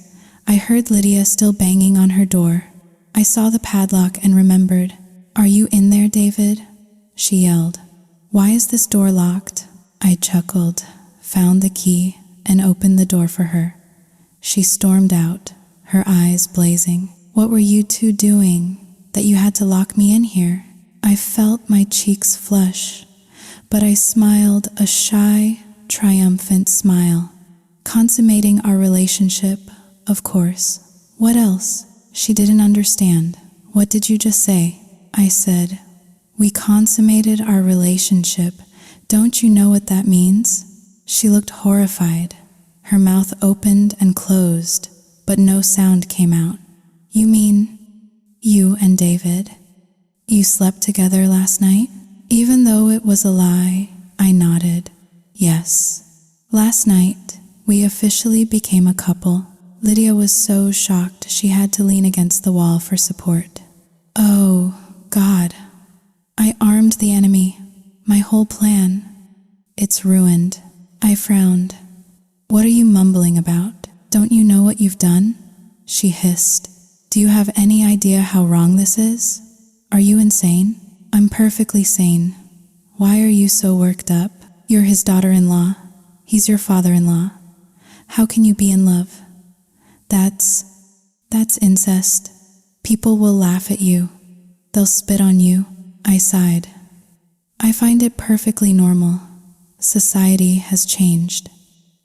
Speaker 1: I heard Lydia still banging on her door. I saw the padlock and remembered. "Are you in there, David?" she yelled. "Why is this door locked?" I chuckled, found the key, and opened the door for her. She stormed out, her eyes blazing. "What were you two doing, that you had to lock me in here?" I felt my cheeks flush, but I smiled a shy, triumphant smile. "Consummating our relationship, of course. What else?" She didn't understand. "What did you just say?" I said, "We consummated our relationship. Don't you know what that means?" She looked horrified. Her mouth opened and closed, but no sound came out. "You mean you and David? You slept together last night?" Even though it was a lie, I nodded. "Yes. Last night, we officially became a couple." Lydia was so shocked she had to lean against the wall for support. "Oh, God. I armed the enemy. My whole plan. It's ruined." I frowned. "What are you mumbling about? Don't you know what you've done?" She hissed. "Do you have any idea how wrong this is? Are you insane?" "I'm perfectly sane. Why are you so worked up? You're his daughter-in-law. He's your father-in-law. How can you be in love? That's incest. People will laugh at you. They'll spit on you." I sighed. "I find it perfectly normal. Society has changed.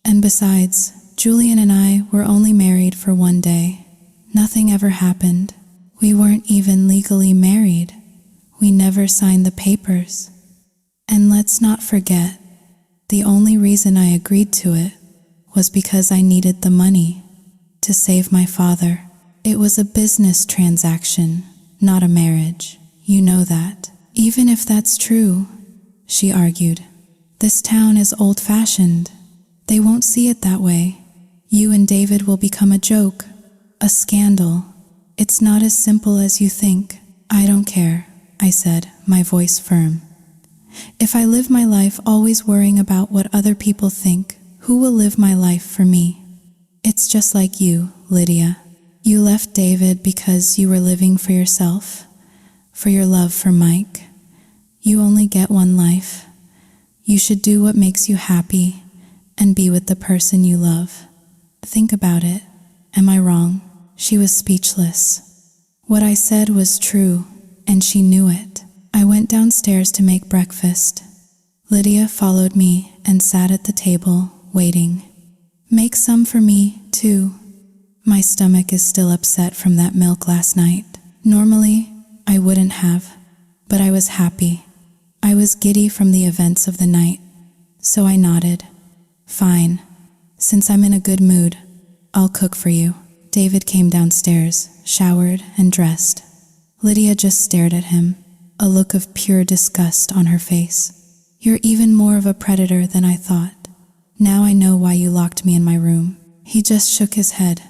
Speaker 1: And besides, Julian and I were only married for one day. Nothing ever happened. We weren't even legally married. We never signed the papers. And let's not forget, the only reason I agreed to it was because I needed the money to save my father. It was a business transaction, not a marriage. You know that." "Even if that's true," she argued, "this town is old-fashioned. They won't see it that way. You and David will become a joke, a scandal. It's not as simple as you think." "I don't care," I said, my voice firm. "If I live my life always worrying about what other people think, who will live my life for me? It's just like you, Lydia. You left David because you were living for yourself, for your love for Mike. You only get one life. You should do what makes you happy and be with the person you love. Think about it. Am I wrong?" She was speechless. What I said was true, and she knew it. I went downstairs to make breakfast. Lydia followed me and sat at the table, waiting. "Make some for me, too. My stomach is still upset from that milk last night. Normally, I wouldn't have, but I was happy. I was giddy from the events of the night, so I nodded. "Fine. Since I'm in a good mood, I'll cook for you." David came downstairs, showered and dressed. Lydia just stared at him, a look of pure disgust on her face. "You're even more of a predator than I thought. Now I know why you locked me in my room." He just shook his head.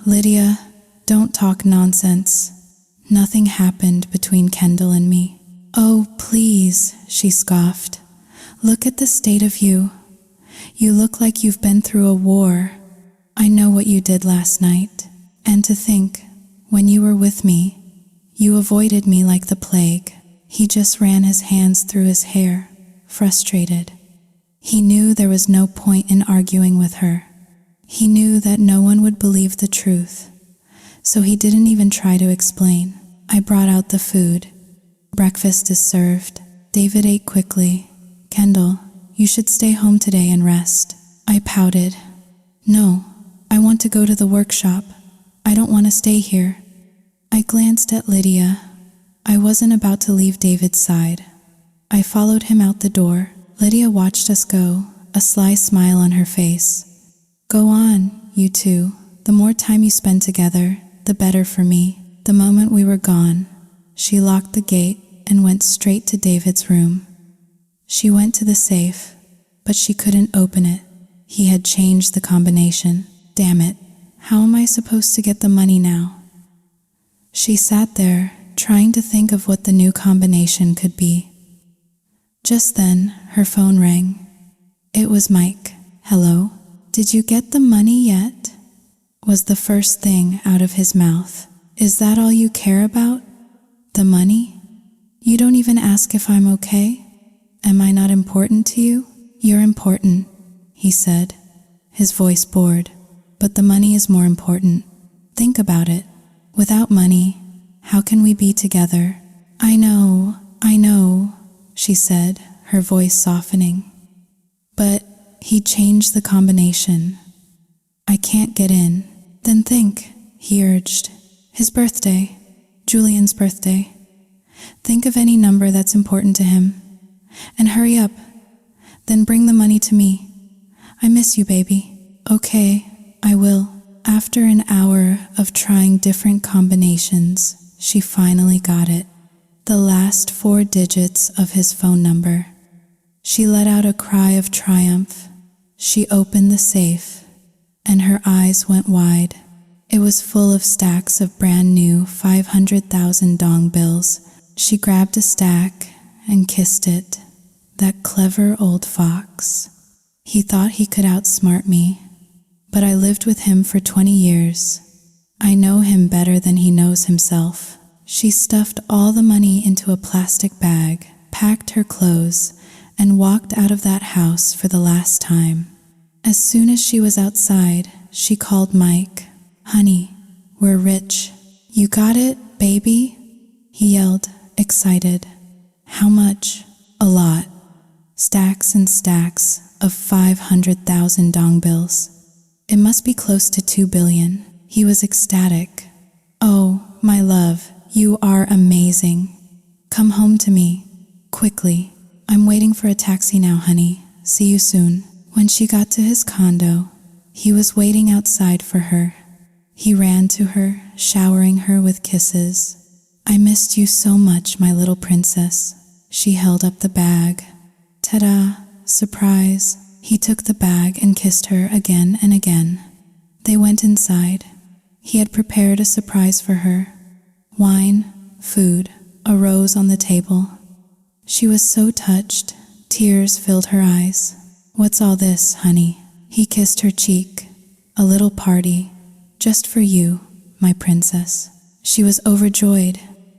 Speaker 1: "Lydia, don't talk nonsense. Nothing happened between Kendall and me." "Oh, please," she scoffed. "Look at the state of you. You look like you've been through a war. I know what you did last night. And to think, when you were with me, you avoided me like the plague." He just ran his hands through his hair, frustrated. He knew there was no point in arguing with her. He knew that no one would believe the truth, so he didn't even try to explain. I brought out the food. Breakfast is served. David ate quickly. "Kendall, you should stay home today and rest." I pouted. "No, I want to go to the workshop. I don't want to stay here." I glanced at Lydia. I wasn't about to leave David's side. I followed him out the door. Lydia watched us go, a sly smile on her face. "Go on, you two. The more time you spend together, the better for me." The moment we were gone, she locked the gate and went straight to David's room. She went to the safe, but she couldn't open it. He had changed the combination. Damn it, how am I supposed to get the money now? She sat there, trying to think of what the new combination could be. Just then, her phone rang. It was Mike. "Hello? Did you get the money yet?" was the first thing out of his mouth. Is that all you care about? The money? You don't even ask if I'm okay? Am I not important to you? You're important, he said, his voice bored. But the money is more important. Think about it. Without money, how can we be together? I know, she said, her voice softening. But he changed the combination. I can't get in. Then think, he urged. His birthday, Julian's birthday. Think of any number that's important to him. And hurry up. Then bring the money to me. I miss you, baby. Okay, I will. After an hour of trying different combinations, she finally got it. The last 4 digits of his phone number. She let out a cry of triumph. She opened the safe, and her eyes went wide. It was full of stacks of brand new 500,000 dong bills. She grabbed a stack and kissed it. That clever old fox. He thought he could outsmart me, but I lived with him for 20 years. I know him better than he knows himself. She stuffed all the money into a plastic bag, packed her clothes, and walked out of that house for the last time. As soon as she was outside, she called Mike. Honey, we're rich. You got it, baby? He yelled, excited. How much? A lot. Stacks and stacks of 500,000 dong bills. It must be close to 2 billion. He was ecstatic. Oh, my love, you are amazing. Come home to me, quickly. I'm waiting for a taxi now, honey. See you soon. When she got to his condo, he was waiting outside for her. He ran to her, showering her with kisses. I missed you so much, my little princess. She held up the bag. Ta-da, surprise. He took the bag and kissed her again and again. They went inside. He had prepared a surprise for her. Wine, food, a rose on the table. She was so touched, tears filled her eyes. What's all this, honey? He kissed her cheek. A little party, just for you, my princess. She was overjoyed.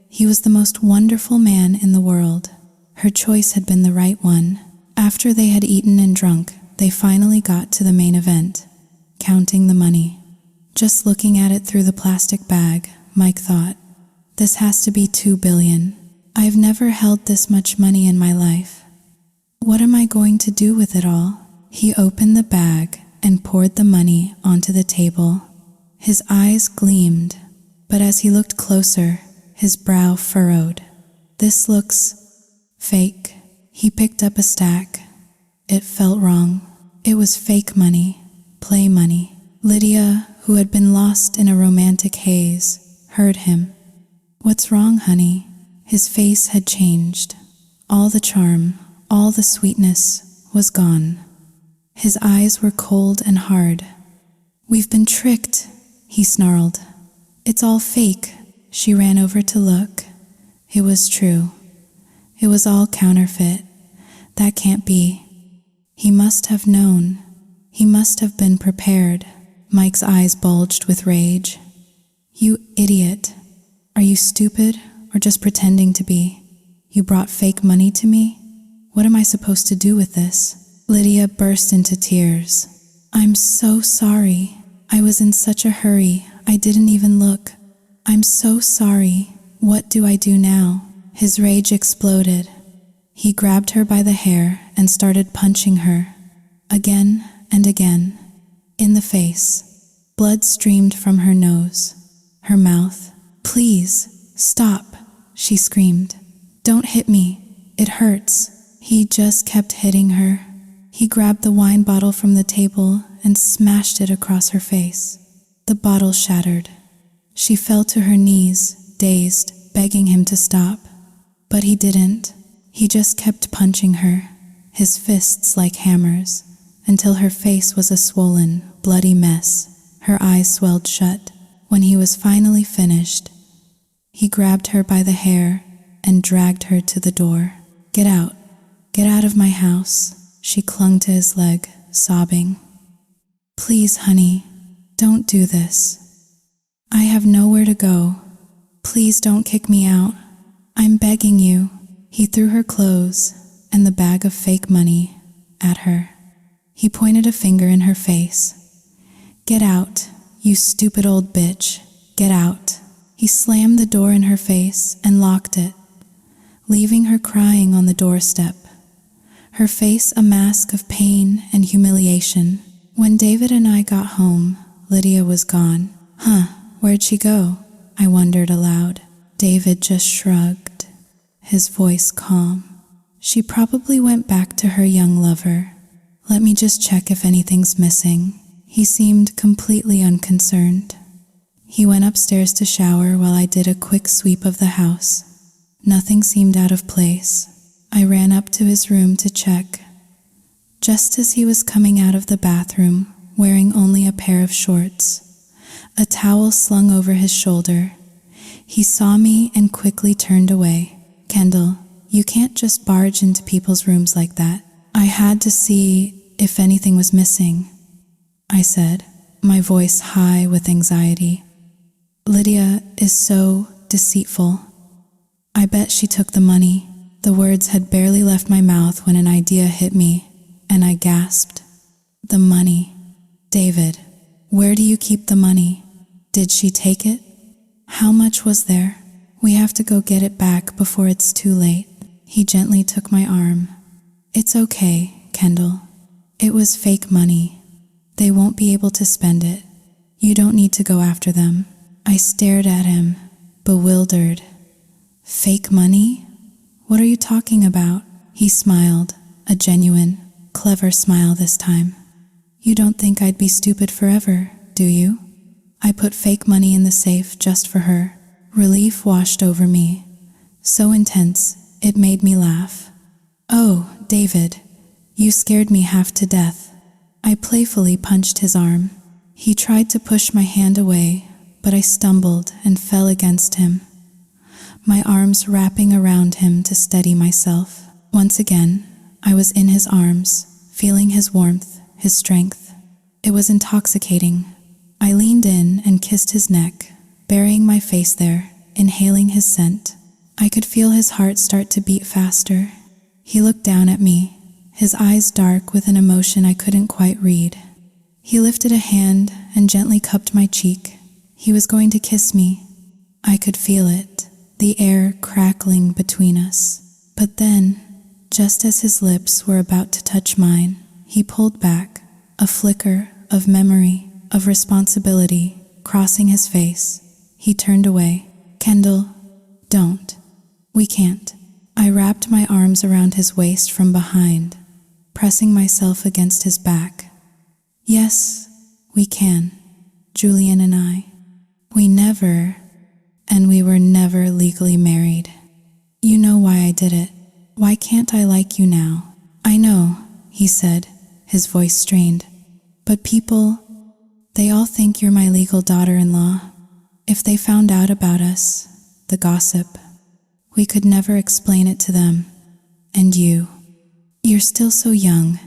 Speaker 1: He was the most wonderful man in the world. Her choice had been the right one. After they had eaten and drunk, they finally got to the main event, counting the money. Just looking at it through the plastic bag, Mike thought, this has to be 2 billion. I've never held this much money in my life. What am I going to do with it all? He opened the bag and poured the money onto the table. His eyes gleamed, but as he looked closer, his brow furrowed. This looks fake. He picked up a stack. It felt wrong. It was fake money, play money. Lydia, who had been lost in a romantic haze, heard him. What's wrong, honey? His face had changed. All the charm, all the sweetness was gone. His eyes were cold and hard. We've been tricked, he snarled. It's all fake. She ran over to look. It was true. It was all counterfeit. That can't be. He must have known. He must have been prepared. Mike's eyes bulged with rage. You idiot. Are you stupid or just pretending to be? You brought fake money to me? What am I supposed to do with this? Lydia burst into tears. I'm so sorry. I was in such a hurry. I didn't even look. I'm so sorry. What do I do now? His rage exploded. He grabbed her by the hair and started punching her, again and again, in the face. Blood streamed from her nose, her mouth. Please, stop, she screamed. Don't hit me, it hurts. He just kept hitting her. He grabbed the wine bottle from the table and smashed it across her face. The bottle shattered. She fell to her knees, dazed, begging him to stop. But he didn't. He just kept punching her, his fists like hammers, until her face was a swollen, bloody mess. Her eyes swelled shut. When he was finally finished, he grabbed her by the hair and dragged her to the door. Get out. Get out of my house. She clung to his leg, sobbing. Please, honey. Don't do this. I have nowhere to go. Please don't kick me out. I'm begging you." He threw her clothes and the bag of fake money at her. He pointed a finger in her face. "Get out, you stupid old bitch. Get out." He slammed the door in her face and locked it, leaving her crying on the doorstep, her face a mask of pain and humiliation. When David and I got home, Lydia was gone. Where'd she go?" I wondered aloud. David just shrugged, his voice calm. "She probably went back to her young lover. Let me just check if anything's missing." He seemed completely unconcerned. He went upstairs to shower while I did a quick sweep of the house. Nothing seemed out of place. I ran up to his room to check. Just as he was coming out of the bathroom, wearing only a pair of shorts, a towel slung over his shoulder, he saw me and quickly turned away. "Kendall, you can't just barge into people's rooms like that." "I had to see if anything was missing," I said, my voice high with anxiety. "Lydia is so deceitful. I bet she took the money." The words had barely left my mouth when an idea hit me, and I gasped. "The money. David, where do you keep the money? Did she take it? How much was there? We have to go get it back before it's too late." He gently took my arm. "It's okay, Kendall. It was fake money. They won't be able to spend it. You don't need to go after them." I stared at him, bewildered. "Fake money? What are you talking about?" He smiled, a genuine, clever smile this time. "You don't think I'd be stupid forever, do you? I put fake money in the safe just for her." Relief washed over me, so intense it made me laugh. "Oh, David, you scared me half to death." I playfully punched his arm. He tried to push my hand away, but I stumbled and fell against him, my arms wrapping around him to steady myself. Once again, I was in his arms, feeling his warmth, his strength. It was intoxicating. I leaned in and kissed his neck, burying my face there, inhaling his scent. I could feel his heart start to beat faster. He looked down at me, his eyes dark with an emotion I couldn't quite read. He lifted a hand and gently cupped my cheek. He was going to kiss me. I could feel it, the air crackling between us. But then, just as his lips were about to touch mine, he pulled back, a flicker of memory, of responsibility, crossing his face. He turned away. "Kendall, don't. We can't." I wrapped my arms around his waist from behind, pressing myself against his back. "Yes, we can, Julian and I. We never, and we were never legally married. You know why I did it. Why can't I like you now?" "I know," he said, his voice strained. "But people, they all think you're my legal daughter-in-law. If they found out about us, the gossip, we could never explain it to them. And you're still so young.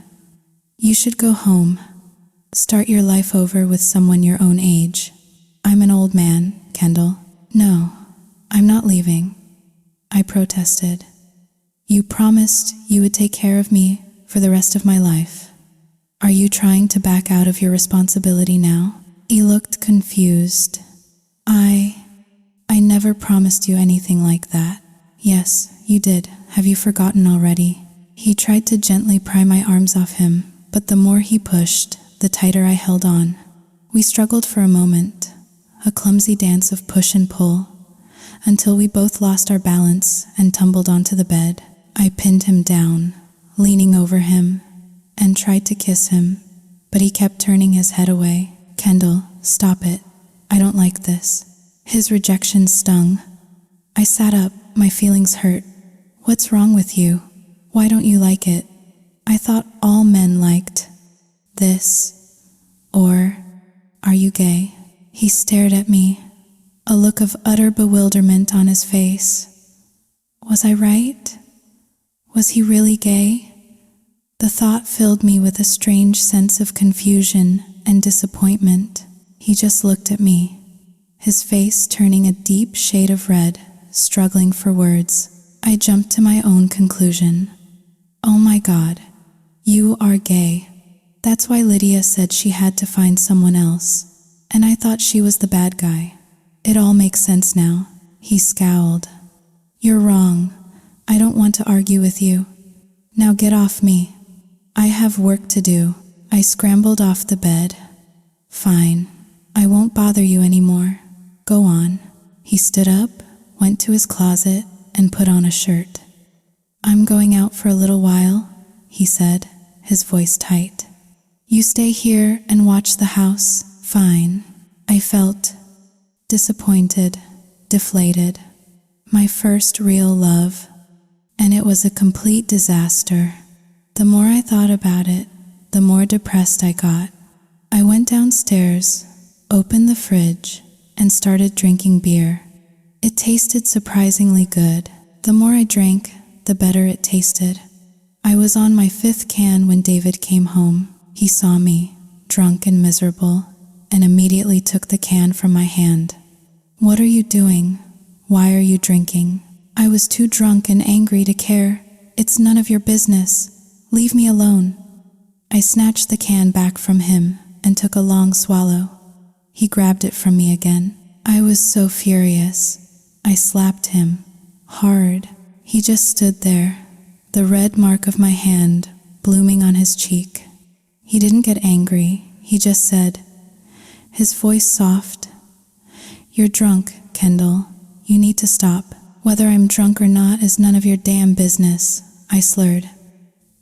Speaker 1: You should go home. Start your life over with someone your own age." "I'm an old man, Kendall." "No, I'm not leaving," I protested. "You promised you would take care of me for the rest of my life. Are you trying to back out of your responsibility now?" He looked confused. I never promised you anything like that." "Yes, you did. Have you forgotten already?" He tried to gently pry my arms off him, but the more he pushed, the tighter I held on. We struggled for a moment, a clumsy dance of push and pull, until we both lost our balance and tumbled onto the bed. I pinned him down, leaning over him, and tried to kiss him, but he kept turning his head away. "Kendall, stop it. I don't like this." His rejection stung. I sat up, my feelings hurt. "What's wrong with you? Why don't you like it? I thought all men liked this. Or, are you gay?" He stared at me, a look of utter bewilderment on his face. Was I right? Was he really gay? The thought filled me with a strange sense of confusion and disappointment. He just looked at me, his face turning a deep shade of red, struggling for words. I jumped to my own conclusion. Oh my God, you are gay. That's why Lydia said she had to find someone else, and I thought she was the bad guy. It all makes sense now. He scowled. You're wrong. I don't want to argue with you. Now get off me. I have work to do. I scrambled off the bed. Fine. I won't bother you anymore. Go on. He stood up, went to his closet, and put on a shirt. I'm going out for a little while, he said, his voice tight. You stay here and watch the house. Fine. I felt disappointed, deflated. My first real love. And it was a complete disaster. The more I thought about it, the more depressed I got. I went downstairs, opened the fridge, and started drinking beer. It tasted surprisingly good. The more I drank, the better it tasted. I was on my 5th can when David came home. He saw me, drunk and miserable, and immediately took the can from my hand. What are you doing? Why are you drinking? I was too drunk and angry to care. It's none of your business. Leave me alone. I snatched the can back from him and took a long swallow. He grabbed it from me again. I was so furious. I slapped him, hard. He just stood there, the red mark of my hand blooming on his cheek. He didn't get angry, he just said, his voice soft, You're drunk, Kendall. You need to stop. Whether I'm drunk or not is none of your damn business, I slurred.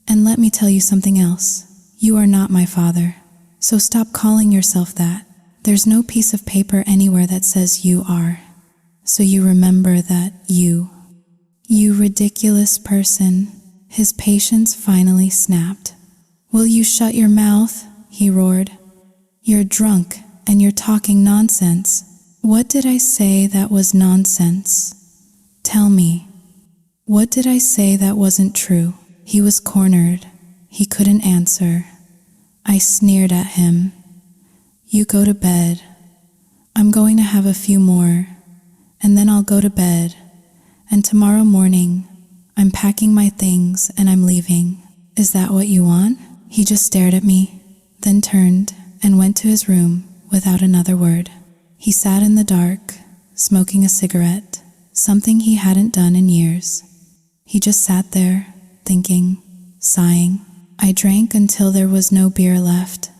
Speaker 1: And let me tell you something else. You are not my father, so stop calling yourself that. There's no piece of paper anywhere that says you are. So you remember that you ridiculous person. His patience finally snapped. Will you shut your mouth? He roared. You're drunk and you're talking nonsense. What did I say that was nonsense? Tell me. What did I say that wasn't true? He was cornered. He couldn't answer. I sneered at him. You go to bed. I'm going to have a few more, and then I'll go to bed. And tomorrow morning, I'm packing my things and I'm leaving. Is that what you want? He just stared at me, then turned and went to his room without another word. He sat in the dark, smoking a cigarette, something he hadn't done in years. He just sat there, thinking, sighing. I drank until there was no beer left.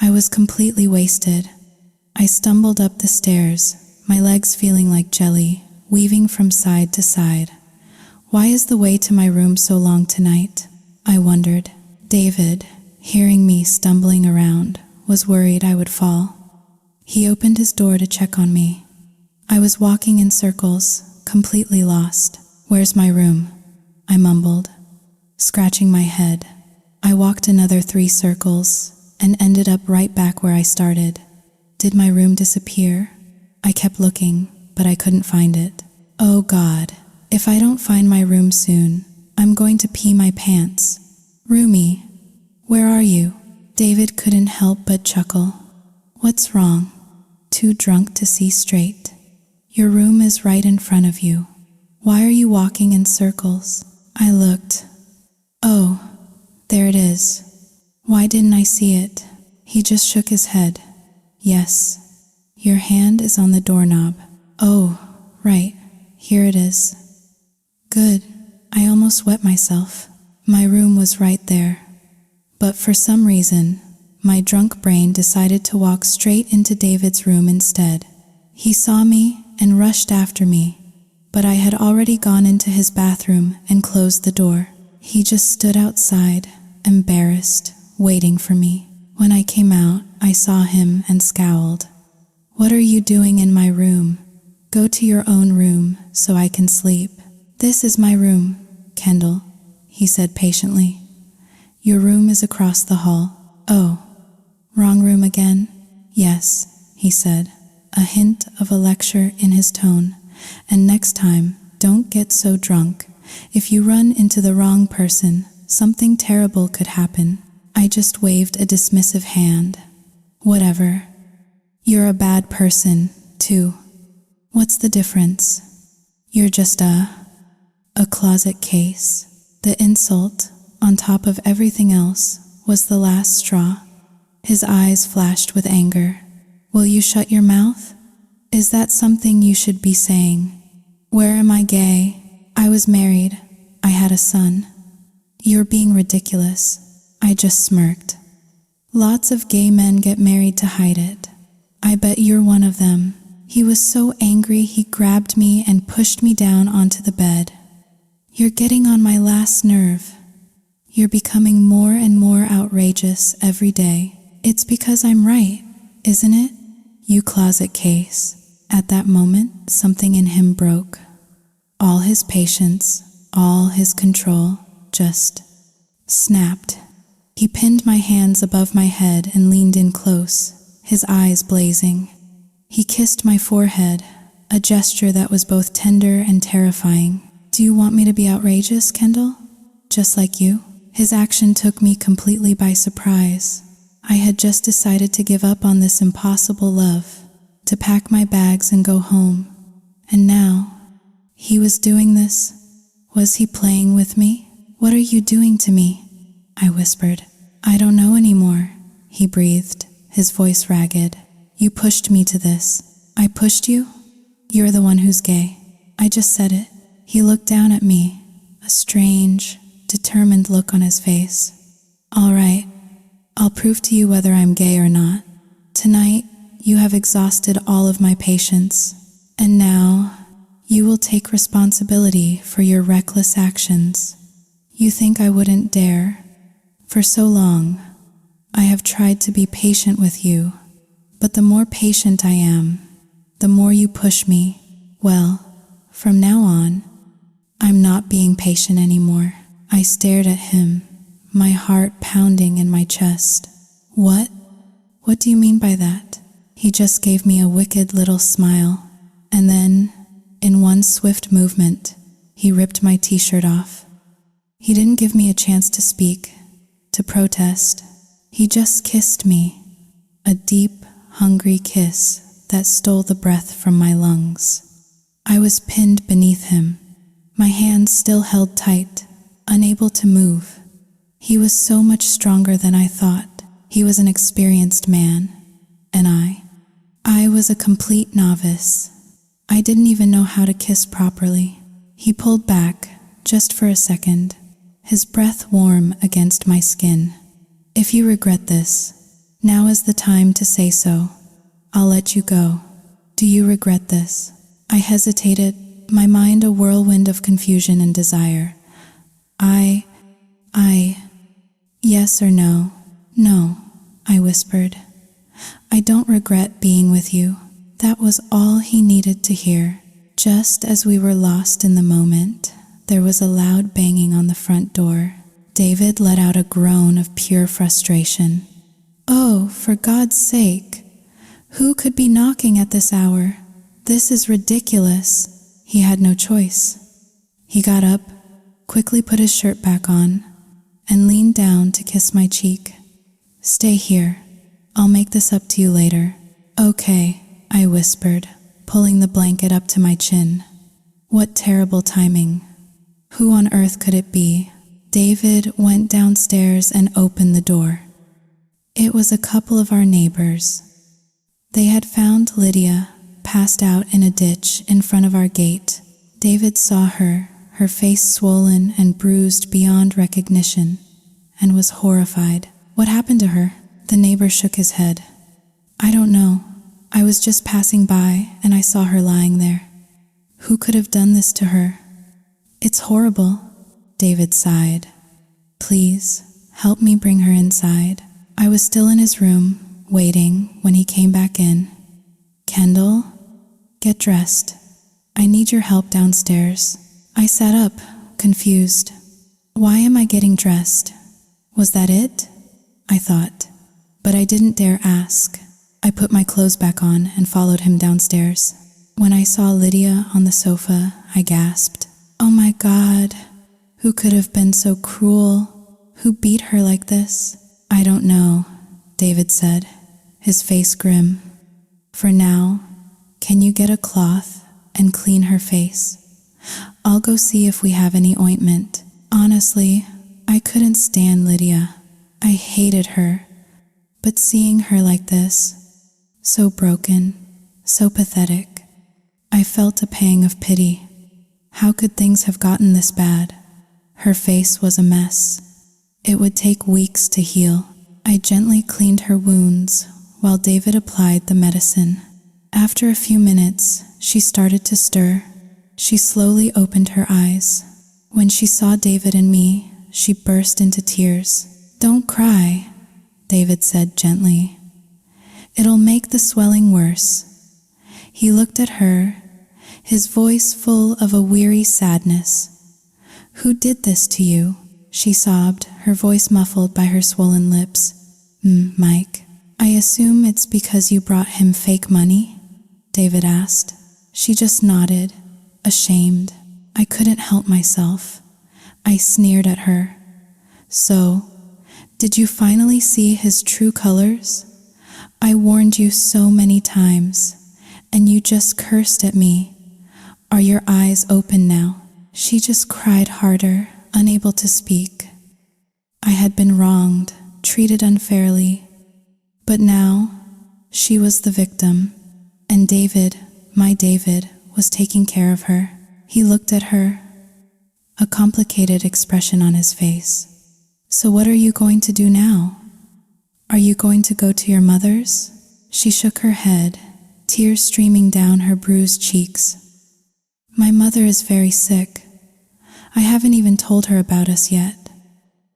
Speaker 1: I was completely wasted. I stumbled up the stairs, my legs feeling like jelly, weaving from side to side. Why is the way to my room so long tonight? I wondered. David, hearing me stumbling around, was worried I would fall. He opened his door to check on me. I was walking in circles, completely lost. Where's my room? I mumbled, scratching my head. I walked another 3 circles and ended up right back where I started. Did my room disappear? I kept looking, but I couldn't find it. Oh God, if I don't find my room soon, I'm going to pee my pants. Roomie, where are you? David couldn't help but chuckle. What's wrong? Too drunk to see straight. Your room is right in front of you. Why are you walking in circles? I looked. Oh, there it is. Why didn't I see it? He just shook his head. Yes, your hand is on the doorknob. Oh, right, here it is. Good, I almost wet myself. My room was right there. But for some reason, my drunk brain decided to walk straight into David's room instead. He saw me and rushed after me, but I had already gone into his bathroom and closed the door. He just stood outside, embarrassed, waiting for me. When I came out, I saw him and scowled. What are you doing in my room? Go to your own room so I can sleep. This is my room, Kendall, he said patiently. Your room is across the hall. Oh, wrong room again? Yes, he said, a hint of a lecture in his tone. And next time, don't get so drunk. If you run into the wrong person, something terrible could happen. I just waved a dismissive hand. Whatever. You're a bad person, too. What's the difference? You're just a closet case. The insult, on top of everything else, was the last straw. His eyes flashed with anger. Will you shut your mouth? Is that something you should be saying? Where am I gay? I was married. I had a son. You're being ridiculous. I just smirked. Lots of gay men get married to hide it. I bet you're one of them. He was so angry he grabbed me and pushed me down onto the bed. You're getting on my last nerve. You're becoming more and more outrageous every day. It's because I'm right, isn't it? You closet case. At that moment, something in him broke. All his patience, all his control, just snapped. He pinned my hands above my head and leaned in close, his eyes blazing. He kissed my forehead, a gesture that was both tender and terrifying. Do you want me to be outrageous, Kendall? Just like you? His action took me completely by surprise. I had just decided to give up on this impossible love, to pack my bags and go home. And now, he was doing this. Was he playing with me? What are you doing to me? I whispered. I don't know anymore, he breathed, his voice ragged. You pushed me to this. I pushed you? You're the one who's gay. I just said it. He looked down at me, a strange, determined look on his face. All right, I'll prove to you whether I'm gay or not. Tonight, you have exhausted all of my patience, and now you will take responsibility for your reckless actions. You think I wouldn't dare? For so long, I have tried to be patient with you, but the more patient I am, the more you push me. Well, from now on, I'm not being patient anymore. I stared at him, my heart pounding in my chest. What? What do you mean by that? He just gave me a wicked little smile, and then, in one swift movement, he ripped my t-shirt off. He didn't give me a chance to speak, to protest. He just kissed me, a deep, hungry kiss that stole the breath from my lungs. I was pinned beneath him, my hands still held tight, unable to move. He was so much stronger than I thought. He was an experienced man, and I was a complete novice. I didn't even know how to kiss properly. He pulled back, just for a second, his breath warm against my skin. If you regret this, now is the time to say so. I'll let you go. Do you regret this? I hesitated, my mind a whirlwind of confusion and desire. Yes or no? No, I whispered. I don't regret being with you. That was all he needed to hear. Just as we were lost in the moment, there was a loud banging on the front door. David let out a groan of pure frustration. Oh, for God's sake! Who could be knocking at this hour? This is ridiculous. He had no choice. He got up, quickly put his shirt back on, and leaned down to kiss my cheek. Stay here. I'll make this up to you later. Okay, I whispered, pulling the blanket up to my chin. What terrible timing. Who on earth could it be? David went downstairs and opened the door. It was a couple of our neighbors. They had found Lydia, passed out in a ditch in front of our gate. David saw her, her face swollen and bruised beyond recognition, and was horrified. What happened to her? The neighbor shook his head. I don't know. I was just passing by and I saw her lying there. Who could have done this to her? It's horrible, David sighed. Please, help me bring her inside. I was still in his room, waiting, when he came back in. Kendall, get dressed. I need your help downstairs. I sat up, confused. Why am I getting dressed? Was that it? I thought, but I didn't dare ask. I put my clothes back on and followed him downstairs. When I saw Lydia on the sofa, I gasped. Oh my God, who could have been so cruel? Who beat her like this? I don't know, David said, his face grim. For now, can you get a cloth and clean her face? I'll go see if we have any ointment. Honestly, I couldn't stand Lydia. I hated her. But seeing her like this, so broken, so pathetic, I felt a pang of pity. How could things have gotten this bad? Her face was a mess. It would take weeks to heal. I gently cleaned her wounds while David applied the medicine. After a few minutes, she started to stir. She slowly opened her eyes. When she saw David and me, she burst into tears. "Don't cry," David said gently. "It'll make the swelling worse." He looked at her, his voice full of a weary sadness. "Who did this to you?" she sobbed, her voice muffled by her swollen lips. Mike. "I assume it's because you brought him fake money?" David asked. She just nodded, ashamed. I couldn't help myself. I sneered at her. "So, did you finally see his true colors? I warned you so many times, and you just cursed at me. Are your eyes open now?" She just cried harder, unable to speak. I had been wronged, treated unfairly. But now, she was the victim, and David, my David, was taking care of her. He looked at her, a complicated expression on his face. "So what are you going to do now? Are you going to go to your mother's?" She shook her head, tears streaming down her bruised cheeks. "My mother is very sick. I haven't even told her about us yet.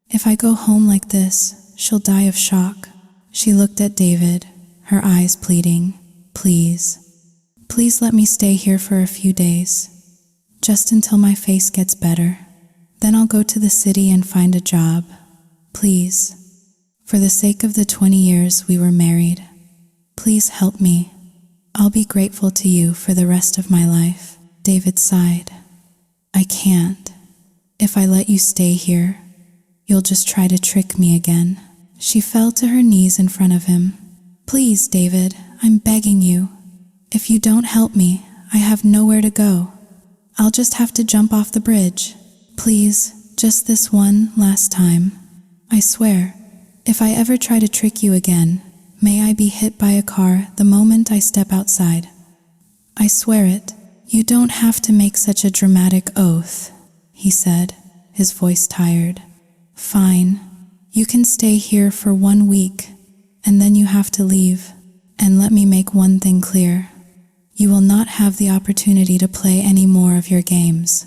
Speaker 1: If I go home like this, she'll die of shock." She looked at David, her eyes pleading. Please let me stay here for a few days, just until my face gets better. Then I'll go to the city and find a job. Please, for the sake of the 20 years we were married, please help me. I'll be grateful to you for the rest of my life." David sighed. "I can't. If I let you stay here, you'll just try to trick me again." She fell to her knees in front of him. "Please, David, I'm begging you. If you don't help me, I have nowhere to go. I'll just have to jump off the bridge. Please, just this one last time. I swear, if I ever try to trick you again, may I be hit by a car the moment I step outside. I swear it." "You don't have to make such a dramatic oath," he said, his voice tired. "Fine. You can stay here for 1 week, and then you have to leave. And let me make one thing clear. You will not have the opportunity to play any more of your games.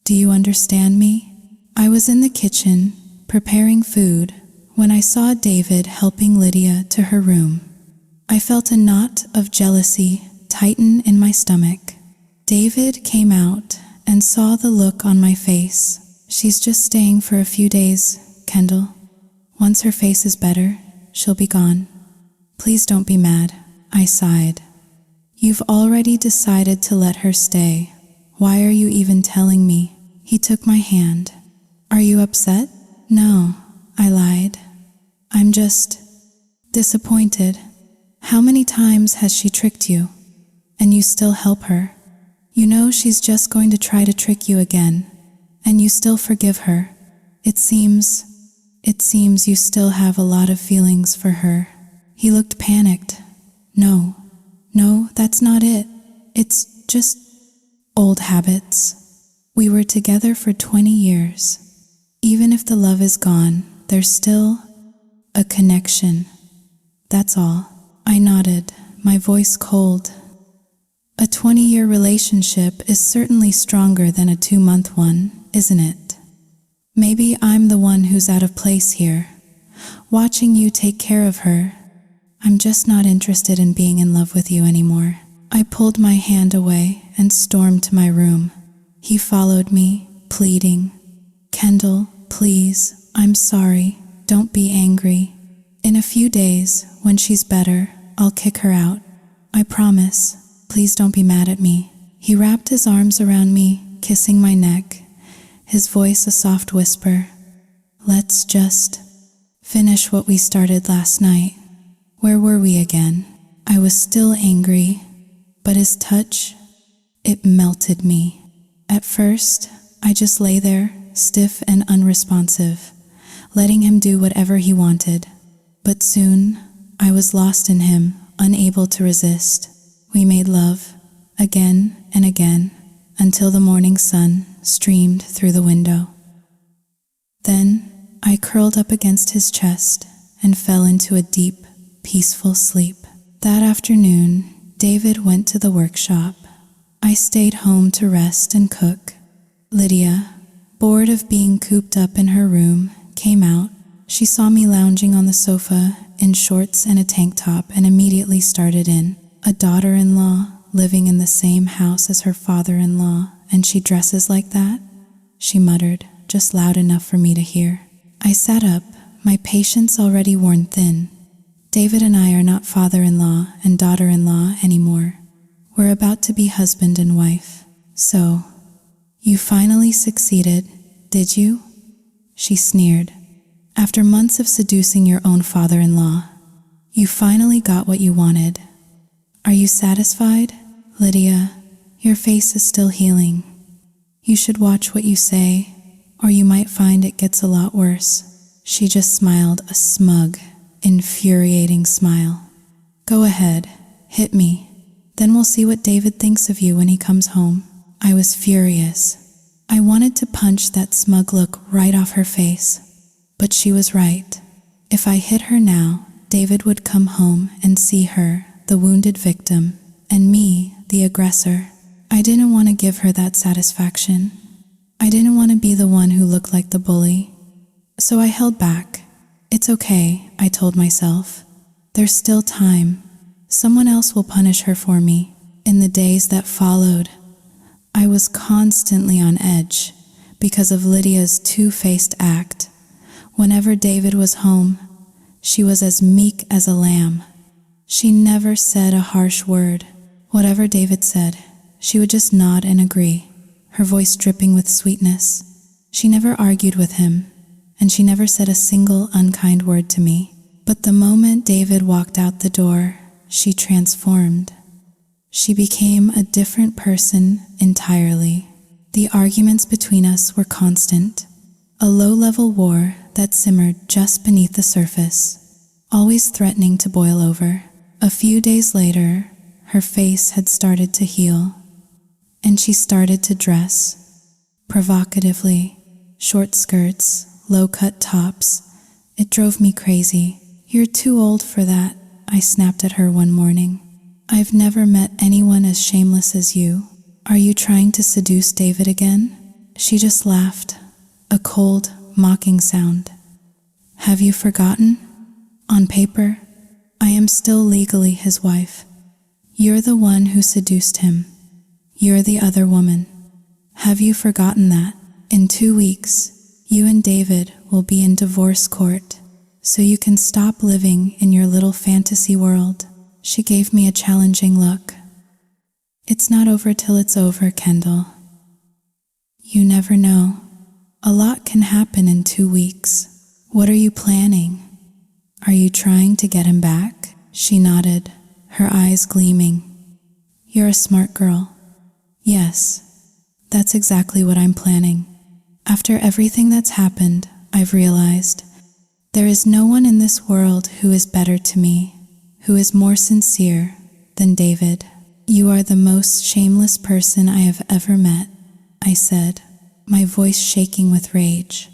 Speaker 1: Do you understand me?" I was in the kitchen, preparing food, when I saw David helping Lydia to her room. I felt a knot of jealousy tighten in my stomach. David came out and saw the look on my face. "She's just staying for a few days, Kendall. Once her face is better, she'll be gone. Please don't be mad." I sighed. "You've already decided to let her stay. Why are you even telling me?" He took my hand. "Are you upset?" "No," I lied. "I'm just disappointed. How many times has she tricked you? And you still help her? You know she's just going to try to trick you again, and you still forgive her. It seems you still have a lot of feelings for her." He looked panicked. No, that's not it. It's just old habits. We were together for 20 years. Even if the love is gone, there's still a connection. That's all." I nodded, my voice cold. "A 20-year relationship is certainly stronger than a 2-month one, isn't it? Maybe I'm the one who's out of place here, watching you take care of her. I'm just not interested in being in love with you anymore." I pulled my hand away and stormed to my room. He followed me, pleading. "Kendall, please, I'm sorry. Don't be angry. In a few days, when she's better, I'll kick her out. I promise. Please don't be mad at me." He wrapped his arms around me, kissing my neck, his voice a soft whisper. "Let's just finish what we started last night." Where were we again? I was still angry, but his touch, it melted me. At first, I just lay there, stiff and unresponsive, letting him do whatever he wanted. But soon, I was lost in him, unable to resist. We made love, again and again, until the morning sun streamed through the window. Then, I curled up against his chest and fell into a deep, peaceful sleep. That afternoon, David went to the workshop. I stayed home to rest and cook. Lydia, bored of being cooped up in her room, came out. She saw me lounging on the sofa in shorts and a tank top and immediately started in. A daughter-in-law living in the same house as her father-in-law, and she dresses like that? She muttered, just loud enough for me to hear. I sat up, my patience already worn thin. David and I are not father-in-law and daughter-in-law anymore. We're about to be husband and wife. So, you finally succeeded, did you? She sneered. After months of seducing your own father-in-law, you finally got what you wanted. Are you satisfied? Lydia, your face is still healing. You should watch what you say, or you might find it gets a lot worse. She just smiled a smug, infuriating smile. Go ahead, hit me. Then we'll see what David thinks of you when he comes home. I was furious. I wanted to punch that smug look right off her face. But she was right. If I hit her now, David would come home and see her, the wounded victim, and me, the aggressor. I didn't want to give her that satisfaction. I didn't want to be the one who looked like the bully. So I held back. It's okay, I told myself. There's still time. Someone else will punish her for me. In the days that followed, I was constantly on edge because of Lydia's two-faced act. Whenever David was home, she was as meek as a lamb. She never said a harsh word. Whatever David said, she would just nod and agree, her voice dripping with sweetness. She never argued with him, and she never said a single unkind word to me. But the moment David walked out the door, she transformed. She became a different person entirely. The arguments between us were constant, a low-level war that simmered just beneath the surface, always threatening to boil over. A few days later, her face had started to heal, and she started to dress provocatively, short skirts, low-cut tops. It drove me crazy. You're too old for that, I snapped at her one morning. I've never met anyone as shameless as you. Are you trying to seduce David again? She just laughed, a cold, mocking sound. Have you forgotten? On paper, I am still legally his wife. You're the one who seduced him. You're the other woman. Have you forgotten that? In 2 weeks, you and David will be in divorce court, so you can stop living in your little fantasy world. She gave me a challenging look. It's not over till it's over, Kendall. You never know. A lot can happen in 2 weeks. What are you planning? Are you trying to get him back? She nodded, her eyes gleaming. You're a smart girl. Yes, that's exactly what I'm planning. After everything that's happened, I've realized there is no one in this world who is better to me, who is more sincere than David. You are the most shameless person I have ever met, I said, my voice shaking with rage.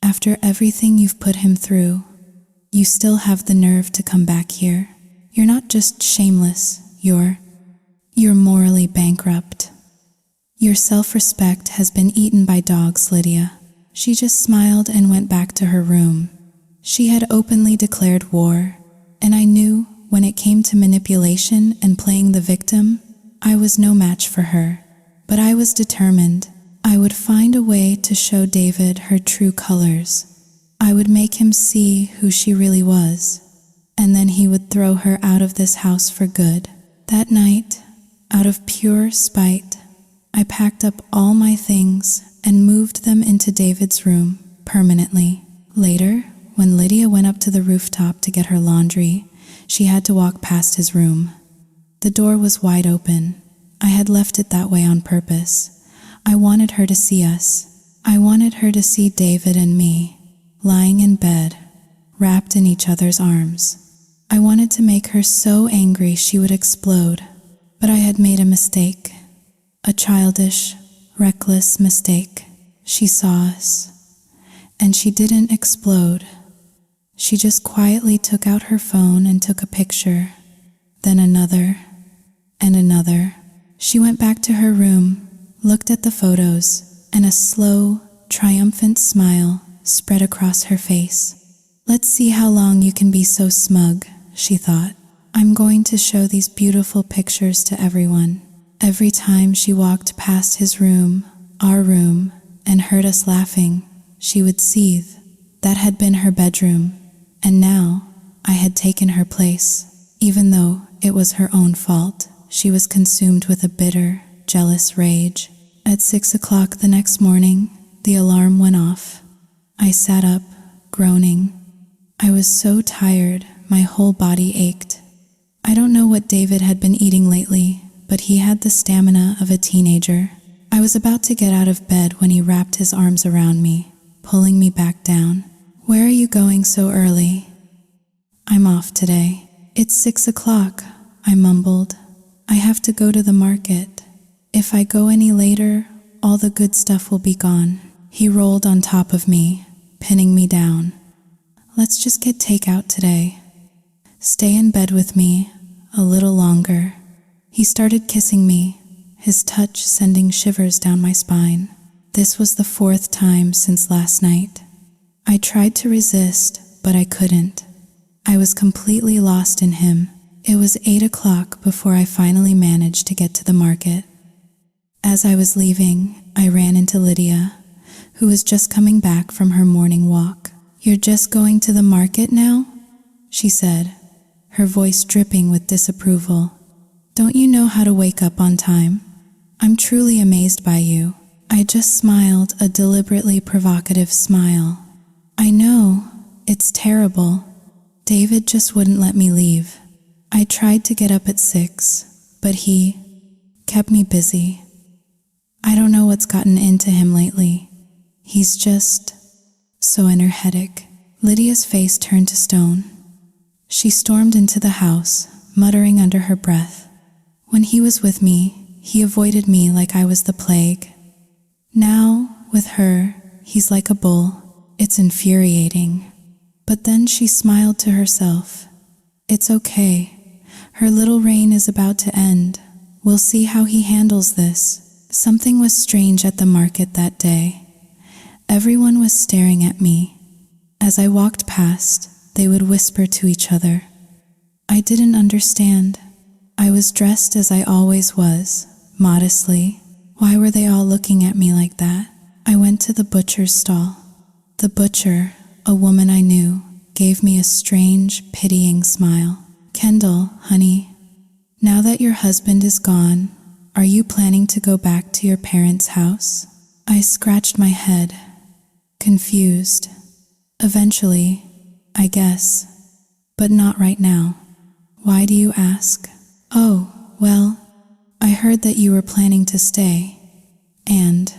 Speaker 1: After everything you've put him through, you still have the nerve to come back here. You're not just shameless, you're morally bankrupt. Your self-respect has been eaten by dogs, Lydia. She just smiled and went back to her room. She had openly declared war, and I knew when it came to manipulation and playing the victim, I was no match for her. But I was determined. I would find a way to show David her true colors. I would make him see who she really was, and then he would throw her out of this house for good. That night, out of pure spite, I packed up all my things and moved them into David's room permanently. Later, when Lydia went up to the rooftop to get her laundry, she had to walk past his room. The door was wide open. I had left it that way on purpose. I wanted her to see us. I wanted her to see David and me, lying in bed, wrapped in each other's arms. I wanted to make her so angry she would explode, but I had made a mistake. A childish, reckless mistake. She saw us, and she didn't explode. She just quietly took out her phone and took a picture, then another, and another. She went back to her room, looked at the photos, and a slow, triumphant smile spread across her face. Let's see how long you can be so smug, she thought. I'm going to show these beautiful pictures to everyone. Every time she walked past his room, our room, and heard us laughing, she would seethe. That had been her bedroom, and now I had taken her place. Even though it was her own fault, she was consumed with a bitter, jealous rage. At 6 o'clock the next morning, the alarm went off. I sat up, groaning. I was so tired, my whole body ached. I don't know what David had been eating lately, but he had the stamina of a teenager. I was about to get out of bed when he wrapped his arms around me, pulling me back down. Where are you going so early? I'm off today. It's 6 o'clock, I mumbled. I have to go to the market. If I go any later, all the good stuff will be gone. He rolled on top of me, pinning me down. Let's just get takeout today. Stay in bed with me a little longer. He started kissing me, his touch sending shivers down my spine. This was the 4th time since last night. I tried to resist, but I couldn't. I was completely lost in him. It was 8 o'clock before I finally managed to get to the market. As I was leaving, I ran into Lydia, who was just coming back from her morning walk. You're just going to the market now? She said, her voice dripping with disapproval. Don't you know how to wake up on time? I'm truly amazed by you. I just smiled a deliberately provocative smile. I know, it's terrible. David just wouldn't let me leave. I tried to get up at 6, but he kept me busy. I don't know what's gotten into him lately. He's just so energetic. Lydia's face turned to stone. She stormed into the house, muttering under her breath. When he was with me, he avoided me like I was the plague. Now, with her, he's like a bull. It's infuriating. But then she smiled to herself. It's okay. Her little reign is about to end. We'll see how he handles this. Something was strange at the market that day. Everyone was staring at me. As I walked past, they would whisper to each other. I didn't understand. I was dressed as I always was, modestly. Why were they all looking at me like that? I went to the butcher's stall. The butcher, a woman I knew, gave me a strange, pitying smile. Kendall, honey, now that your husband is gone, are you planning to go back to your parents' house? I scratched my head, confused. Eventually, I guess, but not right now. Why do you ask? Oh, well, I heard that you were planning to stay, and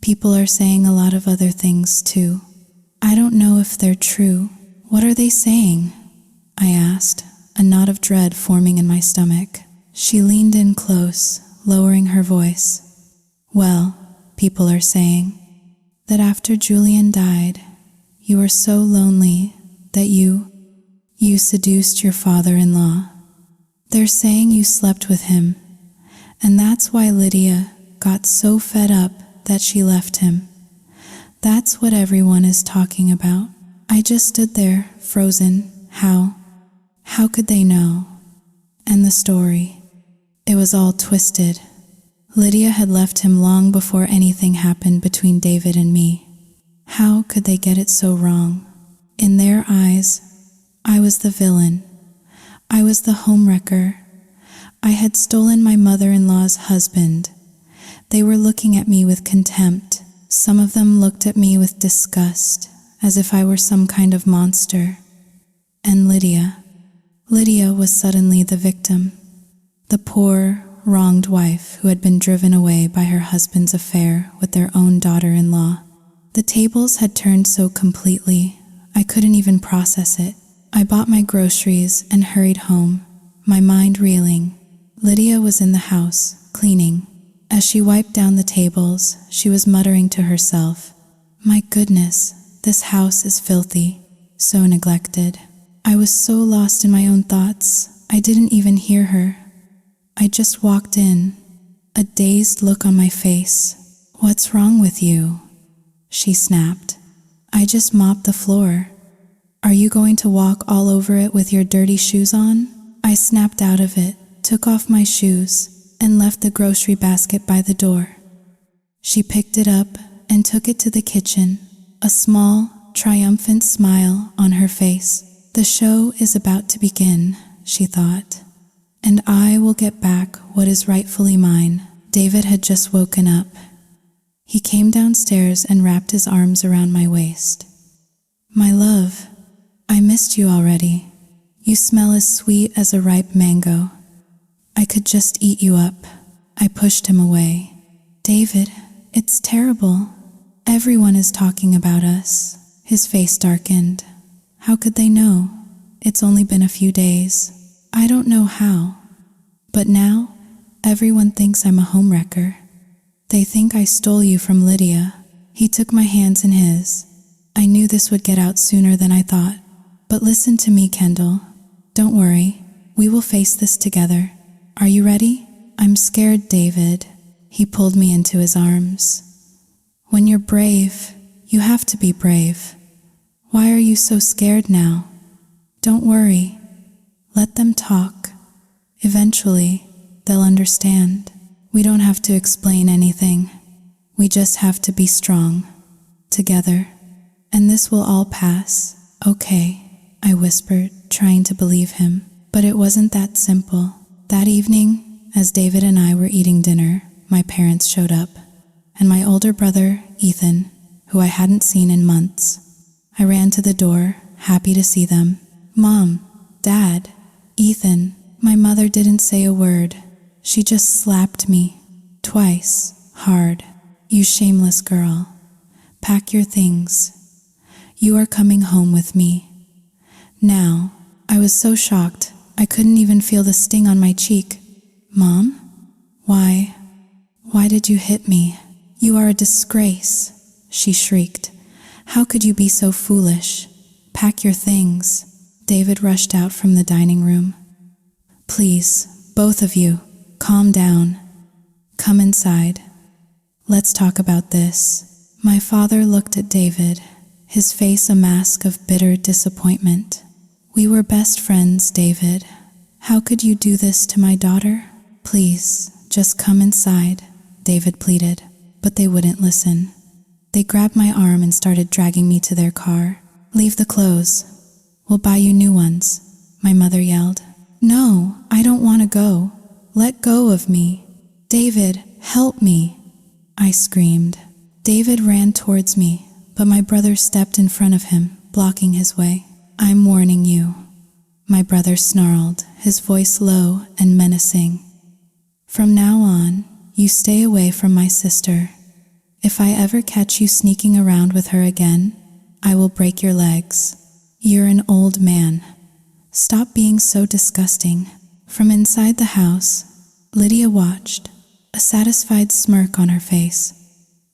Speaker 1: people are saying a lot of other things too. I don't know if they're true. What are they saying? I asked, a knot of dread forming in my stomach. She leaned in close, lowering her voice. Well, people are saying that after Julian died, you were so lonely that you seduced your father-in-law. They're saying you slept with him, and that's why Lydia got so fed up that she left him. That's what everyone is talking about. I just stood there, frozen. How could they know? And the story. It was all twisted. Lydia had left him long before anything happened between David and me. How could they get it so wrong? In their eyes, I was the villain. I was the homewrecker. I had stolen my mother-in-law's husband. They were looking at me with contempt. Some of them looked at me with disgust, as if I were some kind of monster. And Lydia was suddenly the victim. The poor, wronged wife who had been driven away by her husband's affair with their own daughter-in-law. The tables had turned so completely, I couldn't even process it. I bought my groceries and hurried home, my mind reeling. Lydia was in the house, cleaning. As she wiped down the tables, she was muttering to herself, "My goodness, this house is filthy, so neglected." I was so lost in my own thoughts, I didn't even hear her. I just walked in, a dazed look on my face. "What's wrong with you?" she snapped. "I just mopped the floor. Are you going to walk all over it with your dirty shoes on?" I snapped out of it, took off my shoes, and left the grocery basket by the door. She picked it up and took it to the kitchen, a small, triumphant smile on her face. "The show is about to begin," she thought, "and I will get back what is rightfully mine." David had just woken up. He came downstairs and wrapped his arms around my waist. "My love, I missed you already. You smell as sweet as a ripe mango. I could just eat you up." I pushed him away. "David, it's terrible. Everyone is talking about us." His face darkened. "How could they know? It's only been a few days. I don't know how. But now, everyone thinks I'm a homewrecker. They think I stole you from Lydia." He took my hands in his. "I knew this would get out sooner than I thought. But listen to me, Kendall. Don't worry. We will face this together. Are you ready?" "I'm scared, David." He pulled me into his arms. "When you're brave, you have to be brave. Why are you so scared now? Don't worry. Let them talk. Eventually, they'll understand. We don't have to explain anything. We just have to be strong, together. And this will all pass, okay?" I whispered, trying to believe him. But it wasn't that simple. That evening, as David and I were eating dinner, my parents showed up, and my older brother, Ethan, who I hadn't seen in months. I ran to the door, happy to see them. "Mom, Dad, Ethan." My mother didn't say a word. She just slapped me, twice, hard. "You shameless girl. Pack your things. You are coming home with me." Now, I was so shocked, I couldn't even feel the sting on my cheek. "Mom? Why did you hit me? You are a disgrace," she shrieked. "How could you be so foolish? Pack your things." David rushed out from the dining room. "Please, both of you, calm down. Come inside. Let's talk about this." My father looked at David, his face a mask of bitter disappointment. "We were best friends, David. How could you do this to my daughter? Please, just come inside," David pleaded, but they wouldn't listen. They grabbed my arm and started dragging me to their car. "Leave the clothes. We'll buy you new ones," my mother yelled. "No, I don't want to go. Let go of me. David, help me," I screamed. David ran towards me, but my brother stepped in front of him, blocking his way. "I'm warning you," my brother snarled, his voice low and menacing. "From now on, you stay away from my sister. If I ever catch you sneaking around with her again, I will break your legs. You're an old man. Stop being so disgusting." From inside the house, Lydia watched, a satisfied smirk on her face.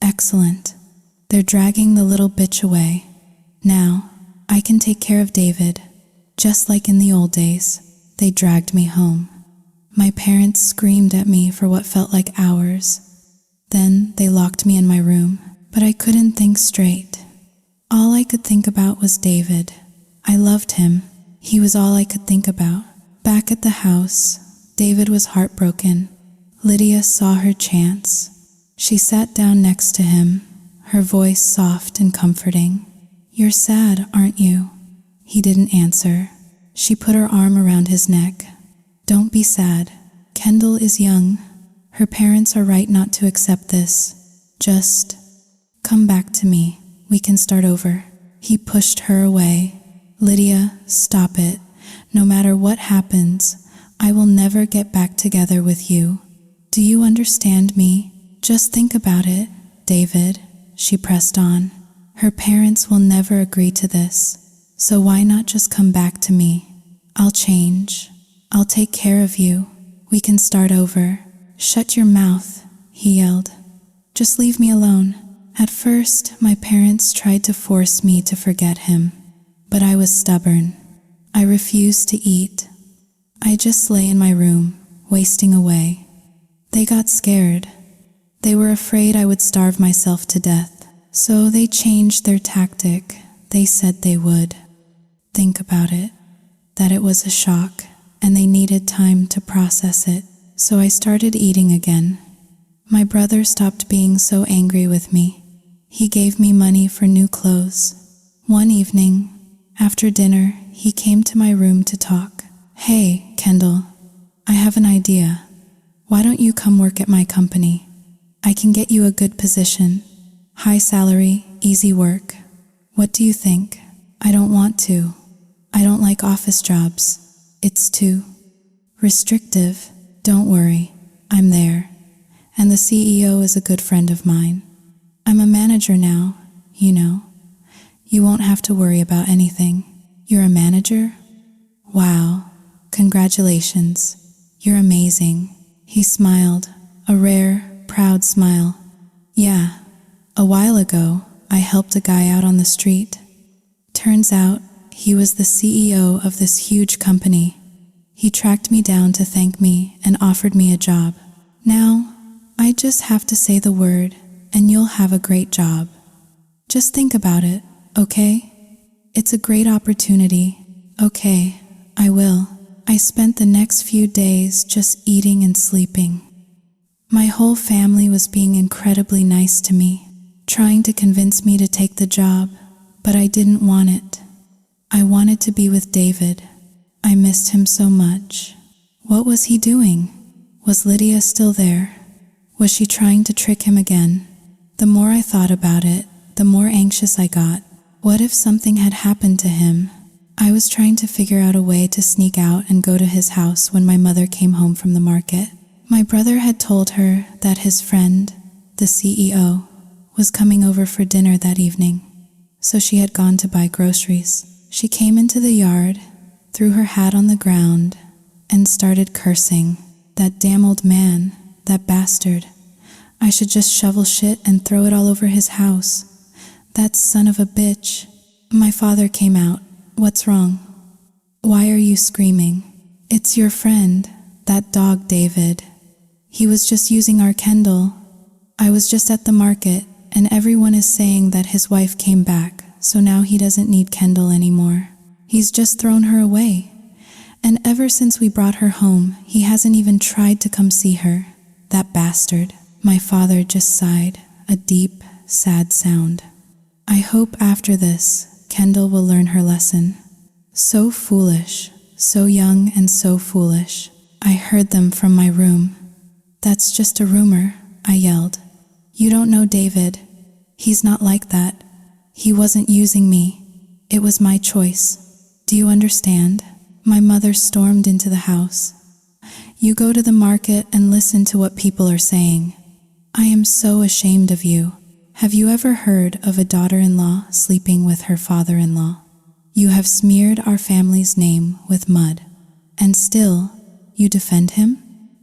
Speaker 1: "Excellent. They're dragging the little bitch away. Now, I can take care of David, just like in the old days." They dragged me home. My parents screamed at me for what felt like hours. Then they locked me in my room, but I couldn't think straight. All I could think about was David. I loved him. He was all I could think about. Back at the house, David was heartbroken. Lydia saw her chance. She sat down next to him, her voice soft and comforting. "You're sad, aren't you?" He didn't answer. She put her arm around his neck. "Don't be sad. Kendall is young. Her parents are right not to accept this. Just come back to me. We can start over." He pushed her away. "Lydia, stop it. No matter what happens, I will never get back together with you. Do you understand me? Just think about it, David, she pressed on. Her parents will never agree to this, so why not just come back to me? I'll change. I'll take care of you. We can start over. Shut your mouth, he yelled. Just leave me alone. At first, my parents tried to force me to forget him, but I was stubborn. I refused to eat. I just lay in my room, wasting away. They got scared. They were afraid I would starve myself to death, so they changed their tactic. They said they would. Think about it, that it was a shock, and they needed time to process it, so I started eating again. My brother stopped being so angry with me. He gave me money for new clothes. One evening, after dinner, he came to my room to talk. Hey, Kendall, I have an idea. Why don't you come work at my company? I can get you a good position. High salary, easy work. What do you think? I don't want to. I don't like office jobs. It's too restrictive. Don't worry, I'm there. And the CEO is a good friend of mine. I'm a manager now, you know. You won't have to worry about anything. You're a manager? Wow, congratulations. You're amazing. He smiled, a rare, proud smile. Yeah, a while ago, I helped a guy out on the street. Turns out, he was the CEO of this huge company. He tracked me down to thank me and offered me a job. Now, I just have to say the word, and you'll have a great job. Just think about it, okay? It's a great opportunity. Okay, I will. I spent the next few days just eating and sleeping. My whole family was being incredibly nice to me, trying to convince me to take the job, but I didn't want it. I wanted to be with David. I missed him so much. What was he doing? Was Lydia still there? Was she trying to trick him again? The more I thought about it, the more anxious I got. What if something had happened to him? I was trying to figure out a way to sneak out and go to his house when my mother came home from the market. My brother had told her that his friend, the CEO, was coming over for dinner that evening, so she had gone to buy groceries. She came into the yard, threw her hat on the ground, and started cursing. That damn old man, that bastard. I should just shovel shit and throw it all over his house. That son of a bitch. My father came out. What's wrong? Why are you screaming? It's your friend, that dog David. He was just using our Kendall. I was just at the market, and everyone is saying that his wife came back, so now he doesn't need Kendall anymore. He's just thrown her away. And ever since we brought her home, he hasn't even tried to come see her. That bastard. My father just sighed, a deep, sad sound. I hope after this, Kendall will learn her lesson. So foolish, so young and so foolish. I heard them from my room. That's just a rumor, I yelled. You don't know David. He's not like that. He wasn't using me. It was my choice. Do you understand? My mother stormed into the house. You go to the market and listen to what people are saying. I am so ashamed of you. Have you ever heard of a daughter-in-law sleeping with her father-in-law? You have smeared our family's name with mud. And still, you defend him?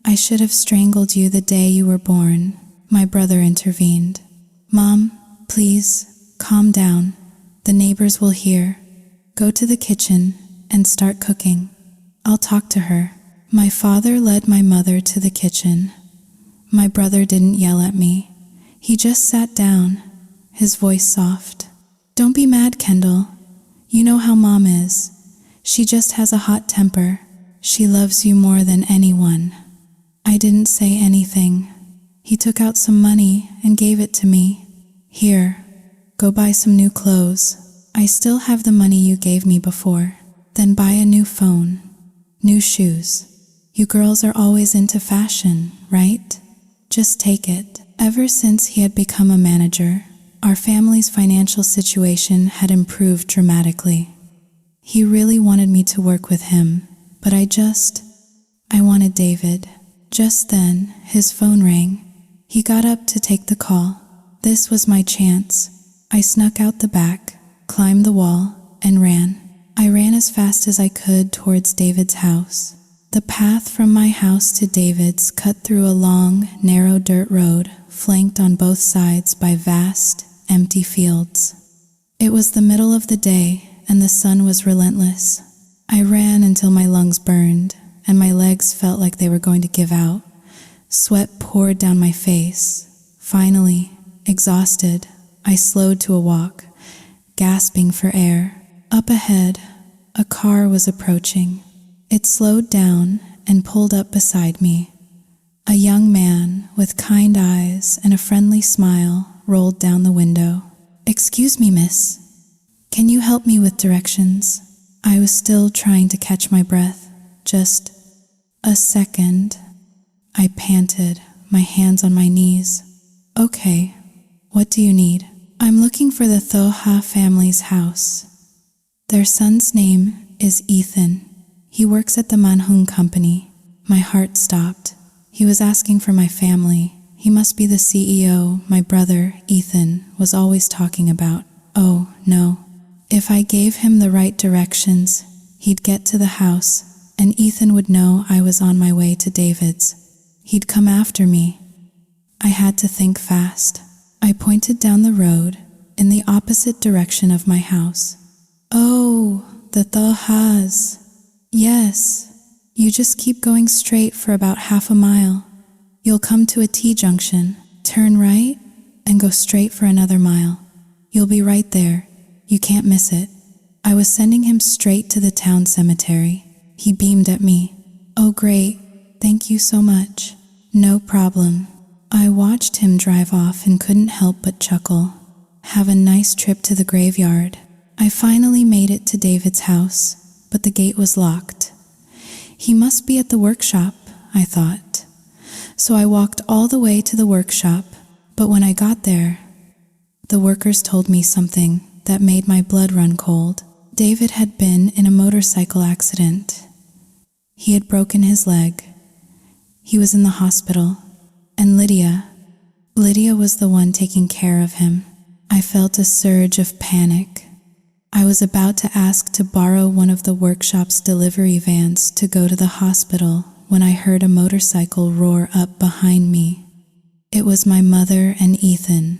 Speaker 1: I should have strangled you the day you were born. My brother intervened. Mom, please, calm down. The neighbors will hear. Go to the kitchen and start cooking. I'll talk to her. My father led my mother to the kitchen. My brother didn't yell at me. He just sat down, his voice soft. Don't be mad, Kendall. You know how Mom is. She just has a hot temper. She loves you more than anyone. I didn't say anything. He took out some money and gave it to me. Here, go buy some new clothes. I still have the money you gave me before. Then buy a new phone, new shoes. You girls are always into fashion, right? Just take it. Ever since he had become a manager, our family's financial situation had improved dramatically. He really wanted me to work with him, but I just I wanted David. Just then, his phone rang. He got up to take the call. This was my chance. I snuck out the back, climbed the wall, and ran. I ran as fast as I could towards David's house. The path from my house to David's cut through a long, narrow dirt road, flanked on both sides by vast, empty fields. It was the middle of the day, and the sun was relentless. I ran until my lungs burned, and my legs felt like they were going to give out. Sweat poured down my face. Finally, exhausted, I slowed to a walk, gasping for air. Up ahead, a car was approaching. It slowed down and pulled up beside me. A young man with kind eyes and a friendly smile rolled down the window. "Excuse me, miss. Can you help me with directions?" I was still trying to catch my breath. "Just a second." I panted, my hands on my knees. "Okay, what do you need?" "I'm looking for the Thoha family's house. Their son's name is Ethan. He works at the Manhung company." My heart stopped. He was asking for my family. He must be the CEO my brother, Ethan, was always talking about. Oh, no. If I gave him the right directions, he'd get to the house, and Ethan would know I was on my way to David's. He'd come after me. I had to think fast. I pointed down the road in the opposite direction of my house. "Oh, the Thohas. Yes, you just keep going straight for about half a mile. You'll come to a T-junction, turn right, and go straight for another mile. You'll be right there. You can't miss it." I was sending him straight to the town cemetery. He beamed at me. "Oh, great. Thank you so much." "No problem." I watched him drive off and couldn't help but chuckle. Have a nice trip to the graveyard. I finally made it to David's house, but the gate was locked. He must be at the workshop, I thought. So I walked all the way to the workshop, but when I got there, the workers told me something that made my blood run cold. David had been in a motorcycle accident. He had broken his leg. He was in the hospital, and Lydia was the one taking care of him. I felt a surge of panic. I was about to ask to borrow one of the workshop's delivery vans to go to the hospital when I heard a motorcycle roar up behind me. It was my mother and Ethan.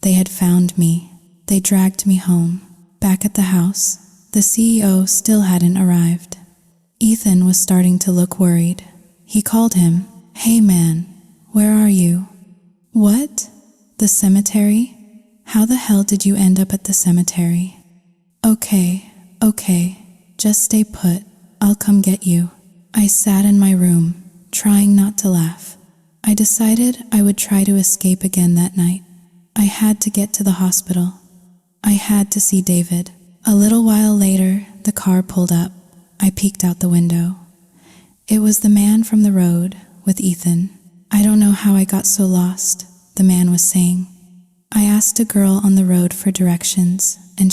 Speaker 1: They had found me. They dragged me home. Back at the house, the CEO still hadn't arrived. Ethan was starting to look worried. He called him. "Hey man, where are you?" "What? The cemetery? How the hell did you end up at the cemetery?" Okay, just stay put. I'll come get you." I sat in my room, trying not to laugh. I decided I would try to escape again that night. I had to get to the hospital. I had to see David. A little while later, the car pulled up. I peeked out the window. It was the man from the road with Ethan. "I don't know how I got so lost," the man was saying. I asked a girl on the road for directions, and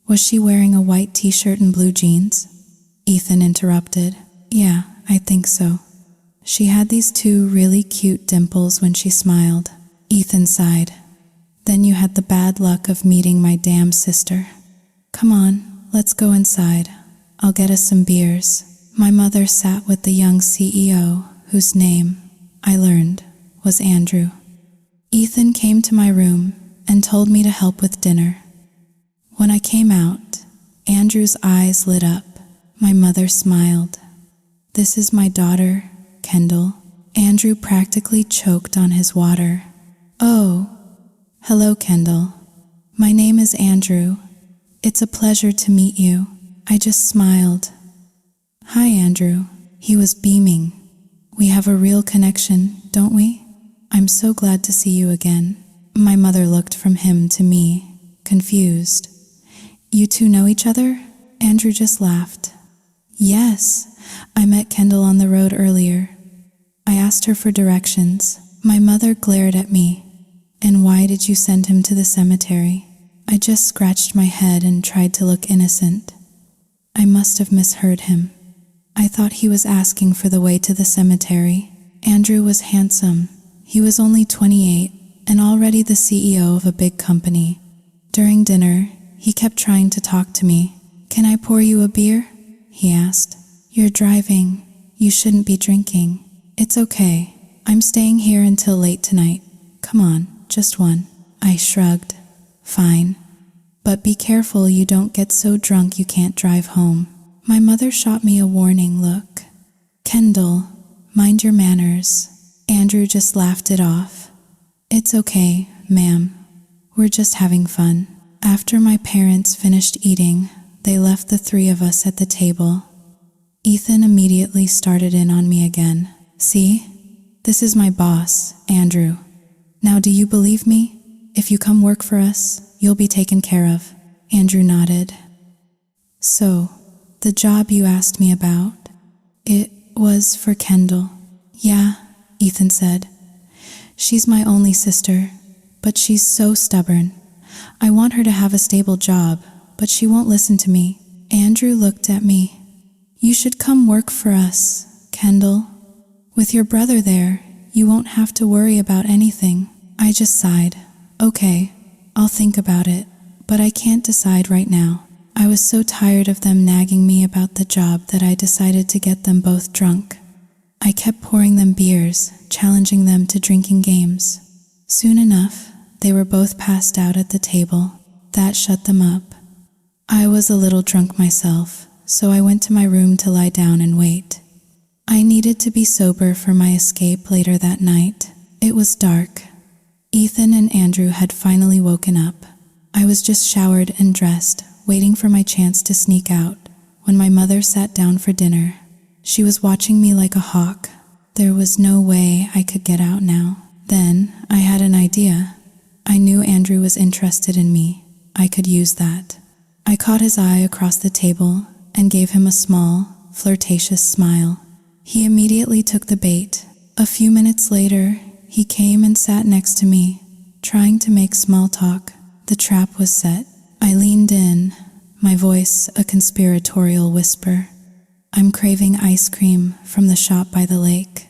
Speaker 1: was she wearing a white t-shirt and blue jeans? Ethan interrupted. "Yeah, I think so. She had these two really cute dimples when she smiled." Ethan sighed. "Then you had the bad luck of meeting my damn sister. Come on, let's go inside. I'll get us some beers." My mother sat with the young CEO, whose name, I learned, was Andrew. Ethan came to my room and told me to help with dinner. When I came out, Andrew's eyes lit up. My mother smiled. "This is my daughter, Kendall." Andrew practically choked on his water. "Oh, hello, Kendall. My name is Andrew. It's a pleasure to meet you." I just smiled. "Hi, Andrew." He was beaming. "We have a real connection, don't we? I'm so glad to see you again." My mother looked from him to me, confused. "You two know each other?" Andrew just laughed. "Yes, I met Kendall on the road earlier. I asked her for directions." My mother glared at me. "And why did you send him to the cemetery?" I just scratched my head and tried to look innocent. I must have misheard him. I thought he was asking for the way to the cemetery. Andrew was handsome. He was only 28 and already the CEO of a big company. During dinner, he kept trying to talk to me. "Can I pour you a beer?" he asked. "You're driving. You shouldn't be drinking." "It's okay. I'm staying here until late tonight. Come on, just one." I shrugged. "Fine. But be careful you don't get so drunk you can't drive home." My mother shot me a warning look. "Kendall, mind your manners." Andrew just laughed it off. "It's okay, ma'am. We're just having fun." After my parents finished eating, they left the three of us at the table. Ethan immediately started in on me again. "See? This is my boss, Andrew. Now do you believe me? If you come work for us, you'll be taken care of." Andrew nodded. "So, the job you asked me about, it was for Kendall." "Yeah," Ethan said. "She's my only sister, but she's so stubborn. I want her to have a stable job, but she won't listen to me." Andrew looked at me. "You should come work for us, Kendall. With your brother there, you won't have to worry about anything." I just sighed. "Okay, I'll think about it, but I can't decide right now." I was so tired of them nagging me about the job that I decided to get them both drunk. I kept pouring them beers, challenging them to drinking games. Soon enough, they were both passed out at the table. That shut them up. I was a little drunk myself, so I went to my room to lie down and wait. I needed to be sober for my escape later that night. It was dark. Ethan and Andrew had finally woken up. I was just showered and dressed, waiting for my chance to sneak out, when my mother sat down for dinner. She was watching me like a hawk. There was no way I could get out now. Then I had an idea. I knew Andrew was interested in me. I could use that. I caught his eye across the table and gave him a small, flirtatious smile. He immediately took the bait. A few minutes later, he came and sat next to me, trying to make small talk. The trap was set. I leaned in, my voice a conspiratorial whisper. "I'm craving ice cream from the shop by the lake."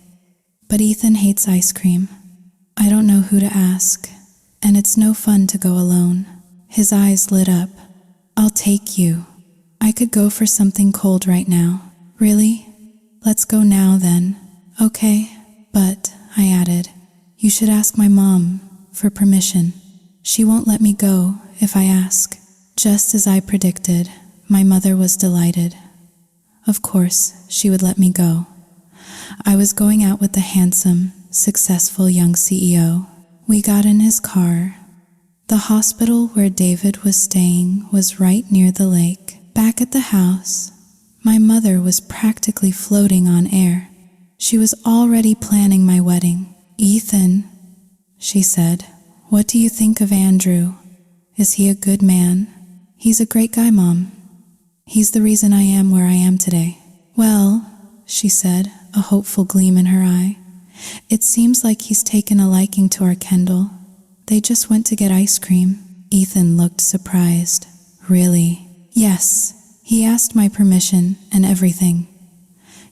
Speaker 1: But Ethan hates ice cream. I don't know who to ask, and it's no fun to go alone. His eyes lit up. "I'll take you. I could go for something cold right now." "Really? Let's go now then." "Okay, but," I added, "you should ask my mom for permission. She won't let me go if I ask." Just as I predicted, my mother was delighted. Of course, she would let me go. I was going out with the handsome, successful young CEO. We got in his car. The hospital where David was staying was right near the lake. Back at the house, my mother was practically floating on air. She was already planning my wedding. "Ethan," she said, "what do you think of Andrew? Is he a good man?" "He's a great guy, Mom. He's the reason I am where I am today." "Well," she said, a hopeful gleam in her eye, "it seems like he's taken a liking to our Kendall. They just went to get ice cream." Ethan looked surprised. "Really?" "Yes. He asked my permission and everything.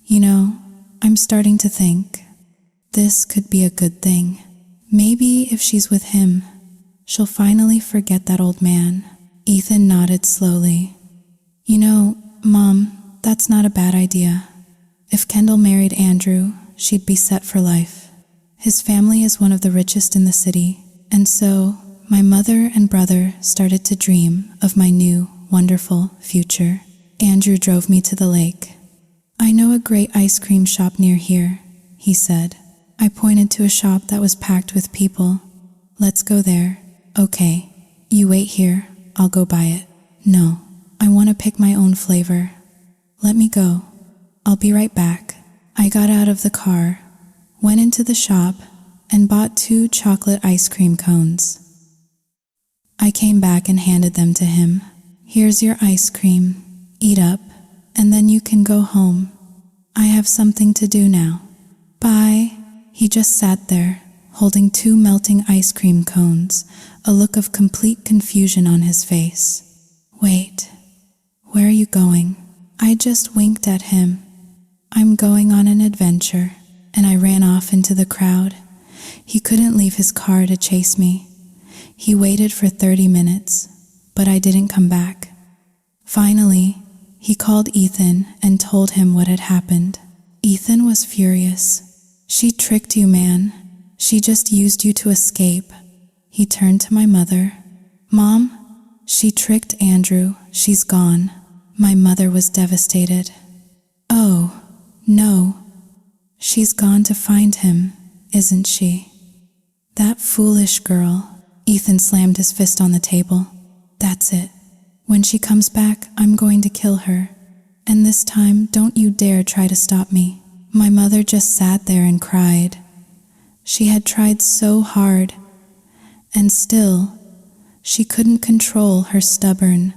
Speaker 1: You know, I'm starting to think this could be a good thing. Maybe if she's with him, she'll finally forget that old man." Ethan nodded slowly. "You know, Mom, that's not a bad idea. If Kendall married Andrew, she'd be set for life. His family is one of the richest in the city, and so my mother and brother started to dream of my new, wonderful future." Andrew drove me to the lake. "I know a great ice cream shop near here," he said. I pointed to a shop that was packed with people. "Let's go there." "Okay, you wait here. I'll go buy it." "No, I want to pick my own flavor." "Let me go. I'll be right back." I got out of the car, went into the shop, and bought 2 chocolate ice cream cones. I came back and handed them to him. "Here's your ice cream. Eat up, and then you can go home. I have something to do now." "Bye." He just sat there, holding 2 melting ice cream cones, a look of complete confusion on his face. "Wait, where are you going?" I just winked at him. I'm going on an adventure, and I ran off into the crowd. He couldn't leave his car to chase me. He waited for 30 minutes, but I didn't come back. Finally, he called Ethan and told him what had happened. Ethan was furious. She tricked you, man. She just used you to escape. He turned to my mother. Mom, she tricked Andrew. She's gone. My mother was devastated. Oh, no. She's gone to find him, isn't she? That foolish girl. Ethan slammed his fist on the table. That's it. When she comes back, I'm going to kill her. And this time, don't you dare try to stop me. My mother just sat there and cried. She had tried so hard, and still, she couldn't control her stubborn,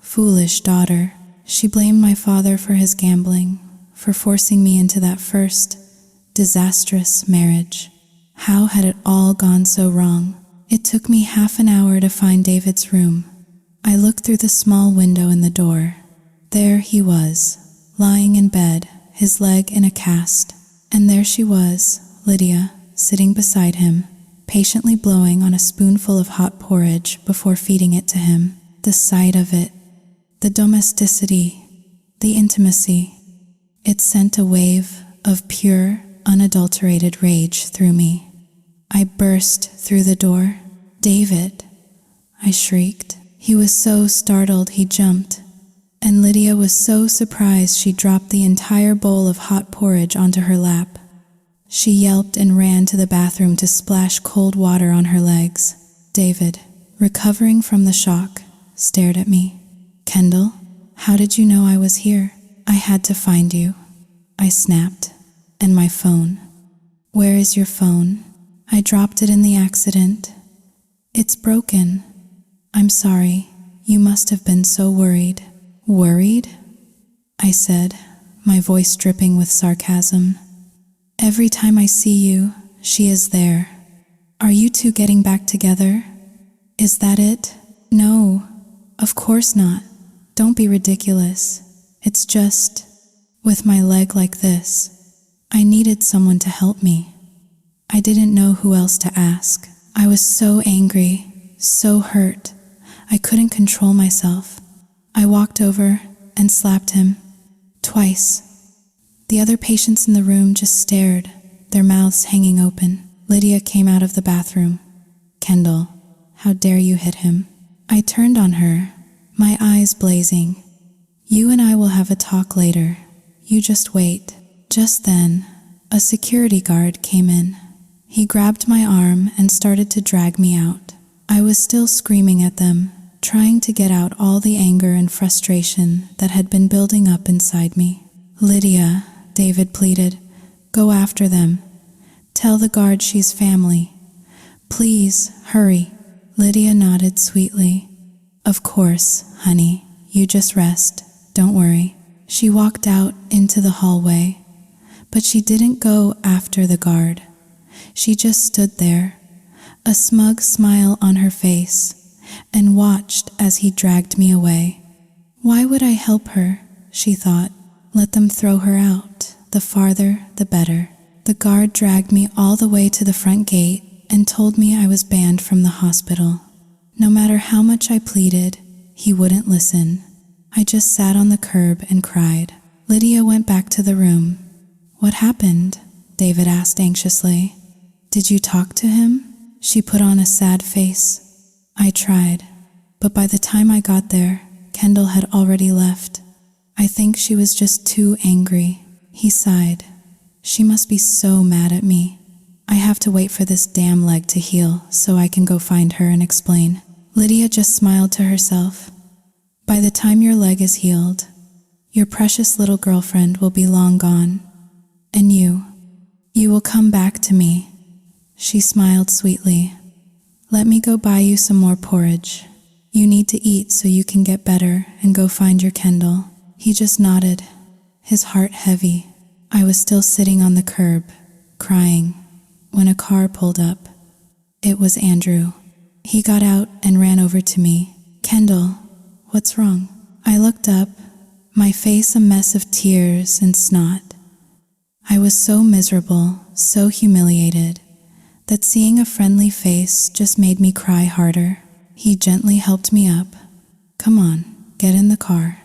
Speaker 1: foolish daughter. She blamed my father for his gambling, for forcing me into that first, disastrous marriage. How had it all gone so wrong? It took me half an hour to find David's room. I looked through the small window in the door. There he was, lying in bed, his leg in a cast. And there she was, Lydia, sitting beside him, patiently blowing on a spoonful of hot porridge before feeding it to him. The sight of it, the domesticity, the intimacy, it sent a wave of pure, unadulterated rage through me. I burst through the door. David, I shrieked. He was so startled he jumped, and Lydia was so surprised she dropped the entire bowl of hot porridge onto her lap. She yelped and ran to the bathroom to splash cold water on her legs. David, recovering from the shock, stared at me. Kendall, how did you know I was here? I had to find you. I snapped. And my phone. Where is your phone? I dropped it in the accident. It's broken. I'm sorry. You must have been so worried. Worried? I said, my voice dripping with sarcasm. Every time I see you, she is there. Are you two getting back together? Is that it? No, of course not. Don't be ridiculous. It's just, with my leg like this, I needed someone to help me. I didn't know who else to ask. I was so angry, so hurt. I couldn't control myself. I walked over and slapped him. Twice. The other patients in the room just stared, their mouths hanging open. Lydia came out of the bathroom. Kendall, how dare you hit him? I turned on her, my eyes blazing. You and I will have a talk later. You just wait. Just then, a security guard came in. He grabbed my arm and started to drag me out. I was still screaming at them, trying to get out all the anger and frustration that had been building up inside me. Lydia, David pleaded, go after them. Tell the guard she's family. Please, hurry. Lydia nodded sweetly. Of course, honey. You just rest. Don't worry. She walked out into the hallway, but she didn't go after the guard. She just stood there, a smug smile on her face, and watched as he dragged me away. Why would I help her? She thought. Let them throw her out. The farther, the better. The guard dragged me all the way to the front gate and told me I was banned from the hospital. No matter how much I pleaded, he wouldn't listen. I just sat on the curb and cried. Lydia went back to the room. What happened? David asked anxiously. Did you talk to him? She put on a sad face. I tried, but by the time I got there, Kendall had already left. I think she was just too angry. He sighed. She must be so mad at me. I have to wait for this damn leg to heal so I can go find her and explain. Lydia just smiled to herself. By the time your leg is healed, your precious little girlfriend will be long gone. And you will come back to me. She smiled sweetly. Let me go buy you some more porridge. You need to eat so you can get better and go find your Kendall. He just nodded, his heart heavy. I was still sitting on the curb, crying, when a car pulled up. It was Andrew. He got out and ran over to me. Kendall, what's wrong? I looked up, my face a mess of tears and snot. I was so miserable, so humiliated, that seeing a friendly face just made me cry harder. He gently helped me up. Come on, get in the car.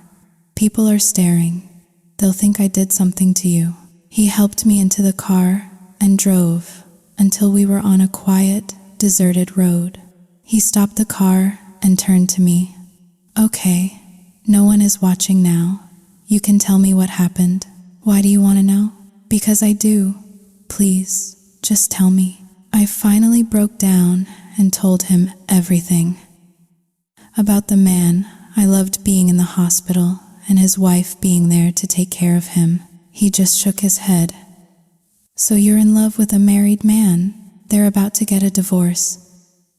Speaker 1: People are staring. They'll think I did something to you. He helped me into the car and drove until we were on a quiet, deserted road. He stopped the car and turned to me. Okay, no one is watching now. You can tell me what happened. Why do you want to know? Because I do. Please, just tell me. I finally broke down and told him everything. About the man I loved being in the hospital and his wife being there to take care of him. He just shook his head. So you're in love with a married man? They're about to get a divorce.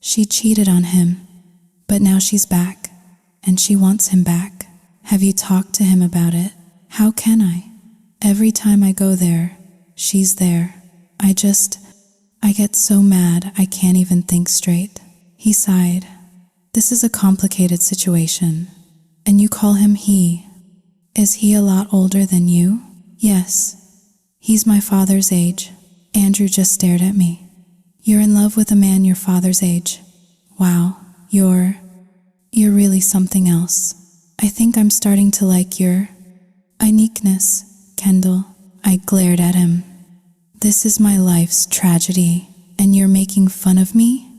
Speaker 1: She cheated on him, but now she's back, and she wants him back. Have you talked to him about it? How can I? Every time I go there, she's there. I get so mad I can't even think straight. He sighed. This is a complicated situation. And you call him he. Is he a lot older than you? Yes. He's my father's age. Andrew just stared at me. You're in love with a man your father's age. Wow, you're really something else. I think I'm starting to like your uniqueness, Kendall. I glared at him. This is my life's tragedy, and you're making fun of me?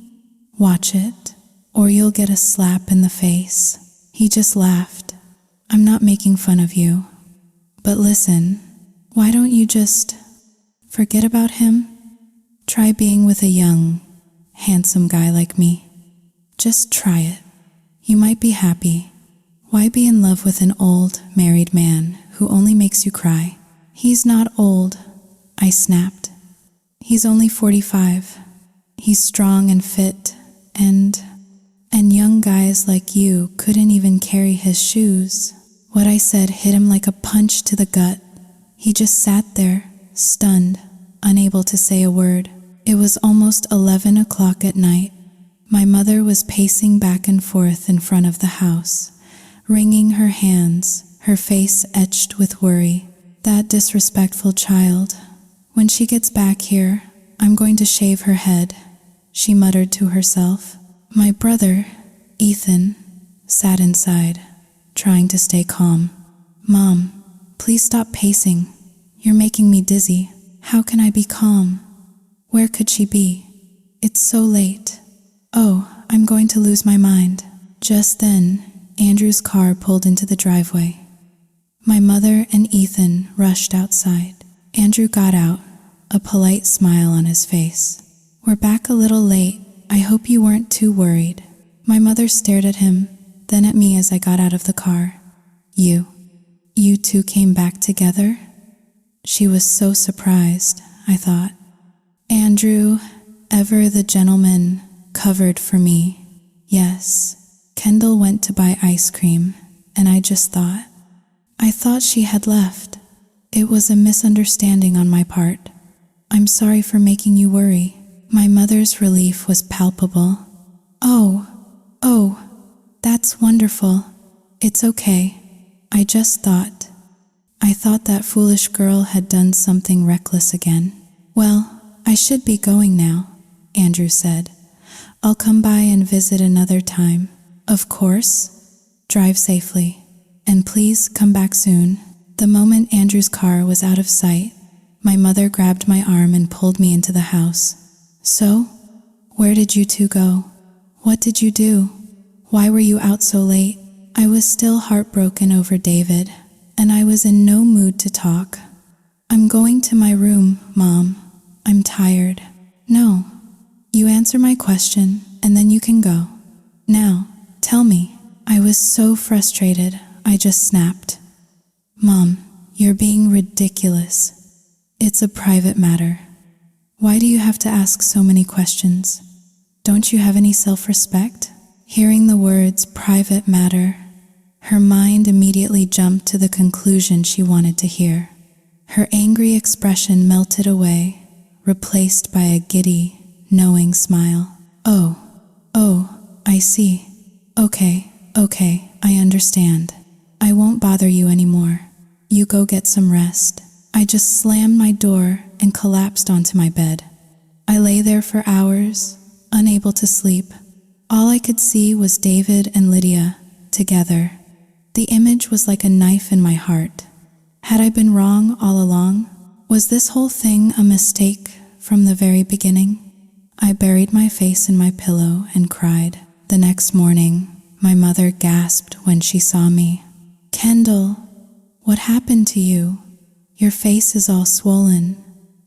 Speaker 1: Watch it, or you'll get a slap in the face. He just laughed. I'm not making fun of you. But listen, why don't you just forget about him? Try being with a young, handsome guy like me. Just try it. You might be happy. Why be in love with an old, married man who only makes you cry? He's not old, I snapped. He's only 45. He's strong and fit, and young guys like you couldn't even carry his shoes. What I said hit him like a punch to the gut. He just sat there, stunned, unable to say a word. It was almost 11 o'clock at night. My mother was pacing back and forth in front of the house, wringing her hands, her face etched with worry. That disrespectful child. When she gets back here, I'm going to shave her head, she muttered to herself. My brother, Ethan, sat inside, trying to stay calm. Mom, please stop pacing. You're making me dizzy. How can I be calm? Where could she be? It's so late. Oh, I'm going to lose my mind. Just then, Andrew's car pulled into the driveway. My mother and Ethan rushed outside. Andrew got out, a polite smile on his face. We're back a little late. I hope you weren't too worried. My mother stared at him, then at me as I got out of the car. You two came back together? She was so surprised, I thought. Andrew, ever the gentleman, covered for me. Yes, Kendall went to buy ice cream, and I thought she had left. It was a misunderstanding on my part. I'm sorry for making you worry. My mother's relief was palpable. Oh, that's wonderful. It's okay. I thought that foolish girl had done something reckless again. Well, I should be going now, Andrew said. I'll come by and visit another time. Of course. Drive safely. And please come back soon. The moment Andrew's car was out of sight, my mother grabbed my arm and pulled me into the house. So, where did you two go? What did you do? Why were you out so late? I was still heartbroken over David, and I was in no mood to talk. I'm going to my room, Mom. I'm tired. No. You answer my question, and then you can go. Now, tell me. I was so frustrated, I just snapped. Mom, you're being ridiculous. It's a private matter. Why do you have to ask so many questions? Don't you have any self-respect? Hearing the words private matter, her mind immediately jumped to the conclusion she wanted to hear. Her angry expression melted away, replaced by a giddy, knowing smile. Oh, I see. Okay, I understand. I won't bother you anymore. You go get some rest. I just slammed my door and collapsed onto my bed. I lay there for hours, unable to sleep. All I could see was David and Lydia together. The image was like a knife in my heart. Had I been wrong all along? Was this whole thing a mistake from the very beginning? I buried my face in my pillow and cried. The next morning, my mother gasped when she saw me. "Kendall, what happened to you? Your face is all swollen,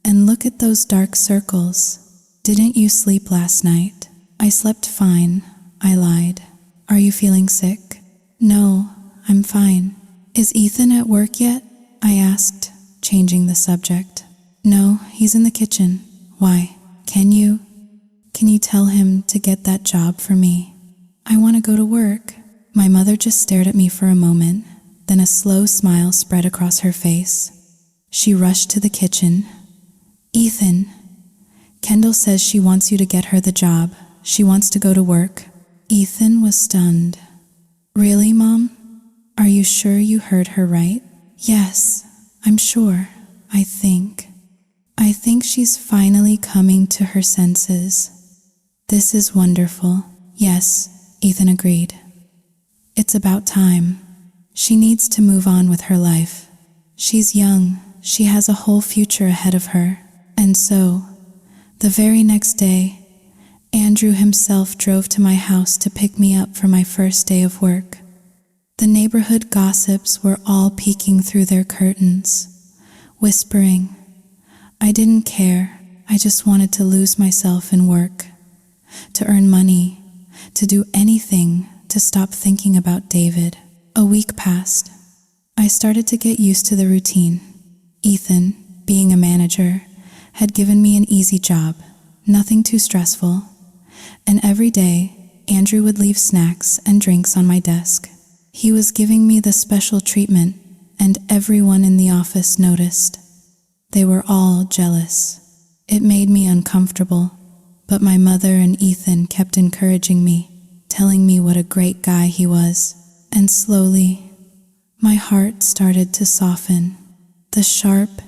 Speaker 1: and look at those dark circles. Didn't you sleep last night?" "I slept fine," I lied. "Are you feeling sick?" "No, I'm fine." "Is Ethan at work yet?" I asked, changing the subject. "No, he's in the kitchen." "Why? Can you tell him to get that job for me? I want to go to work." My mother just stared at me for a moment, then a slow smile spread across her face. She rushed to the kitchen. "Ethan, Kendall says she wants you to get her the job. She wants to go to work." Ethan was stunned. "Really, Mom? Are you sure you heard her right?" "Yes, I'm sure. I think she's finally coming to her senses." "This is wonderful." "Yes," Ethan agreed. "It's about time. She needs to move on with her life. She's young. She has a whole future ahead of her." And so, the very next day, Andrew himself drove to my house to pick me up for my first day of work. The neighborhood gossips were all peeking through their curtains, whispering. I didn't care. I just wanted to lose myself in work, to earn money, to do anything to stop thinking about David. A week passed. I started to get used to the routine. Ethan, being a manager, had given me an easy job, nothing too stressful. And every day, Andrew would leave snacks and drinks on my desk. He was giving me the special treatment, and everyone in the office noticed. They were all jealous. It made me uncomfortable, but my mother and Ethan kept encouraging me, telling me what a great guy he was. And slowly, my heart started to soften. The sharp,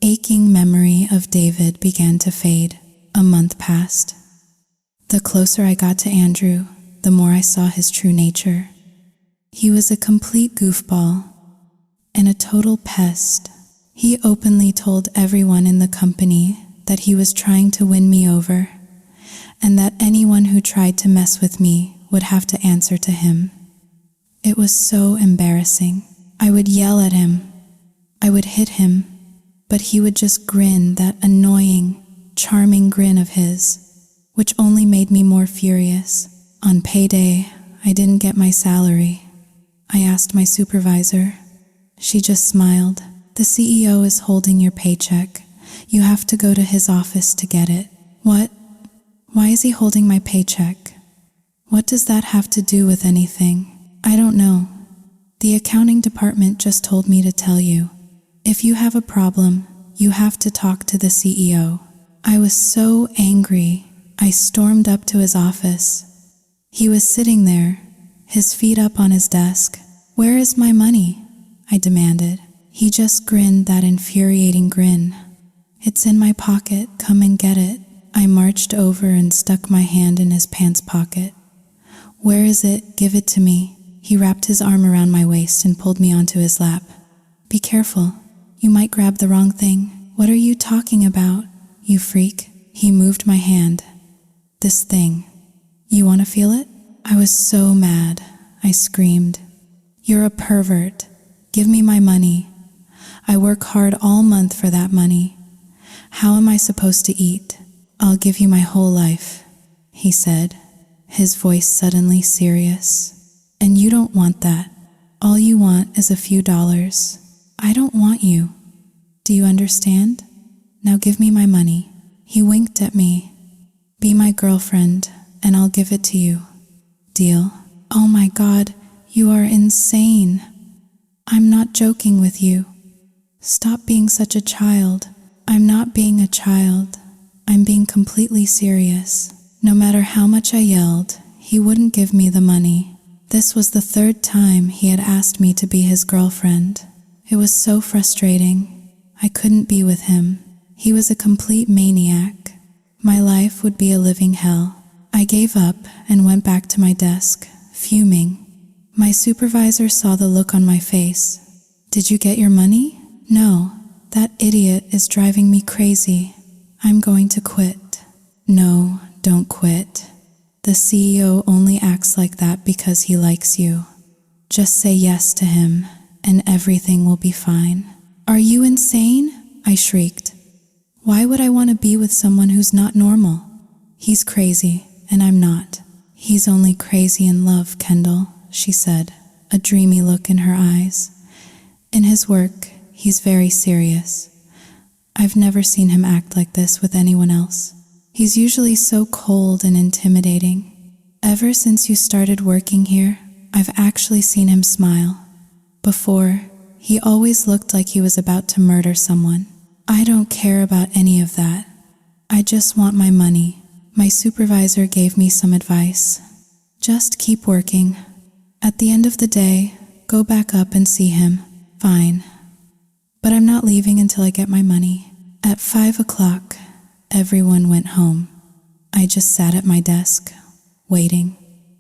Speaker 1: aching memory of David began to fade. A month passed. The closer I got to Andrew, the more I saw his true nature. He was a complete goofball and a total pest. He openly told everyone in the company that he was trying to win me over, and that anyone who tried to mess with me would have to answer to him. It was so embarrassing. I would yell at him. I would hit him, but he would just grin, that annoying, charming grin of his, which only made me more furious. On payday, I didn't get my salary. I asked my supervisor. She just smiled. "The CEO is holding your paycheck. You have to go to his office to get it." "What? Why is he holding my paycheck? What does that have to do with anything?" "I don't know. The accounting department just told me to tell you. If you have a problem, you have to talk to the CEO." I was so angry. I stormed up to his office. He was sitting there, his feet up on his desk. "Where is my money?" I demanded. He just grinned, that infuriating grin. "It's in my pocket. Come and get it." I marched over and stuck my hand in his pants pocket. "Where is it? Give it to me." He wrapped his arm around my waist and pulled me onto his lap. "Be careful. You might grab the wrong thing." "What are you talking about, you freak?" He moved my hand. "This thing. You want to feel it?" I was so mad. I screamed. "You're a pervert. Give me my money. I work hard all month for that money. How am I supposed to eat?" "I'll give you my whole life," he said, his voice suddenly serious. "And you don't want that. All you want is a few dollars. I don't want you. Do you understand? Now give me my money." He winked at me. "Be my girlfriend, and I'll give it to you. Deal?" "Oh my God, you are insane. I'm not joking with you. Stop being such a child." "I'm not being a child. I'm being completely serious." No matter how much I yelled, he wouldn't give me the money. This was the third time he had asked me to be his girlfriend. It was so frustrating. I couldn't be with him. He was a complete maniac. My life would be a living hell. I gave up and went back to my desk, fuming. My supervisor saw the look on my face. "Did you get your money?" "No, that idiot is driving me crazy. I'm going to quit." "No, don't quit. The CEO only acts like that because he likes you. Just say yes to him, and everything will be fine." "Are you insane?" I shrieked. "Why would I want to be with someone who's not normal?" "He's crazy, and I'm not." "He's only crazy in love, Kendall," she said, a dreamy look in her eyes. "In his work, he's very serious. I've never seen him act like this with anyone else. He's usually so cold and intimidating. Ever since you started working here, I've actually seen him smile. Before, he always looked like he was about to murder someone. I don't care about any of that. I just want my money." My supervisor gave me some advice. "Just keep working. At the end of the day, go back up and see him." "Fine. But I'm not leaving until I get my money." At 5 o'clock, everyone went home. I just sat at my desk, waiting.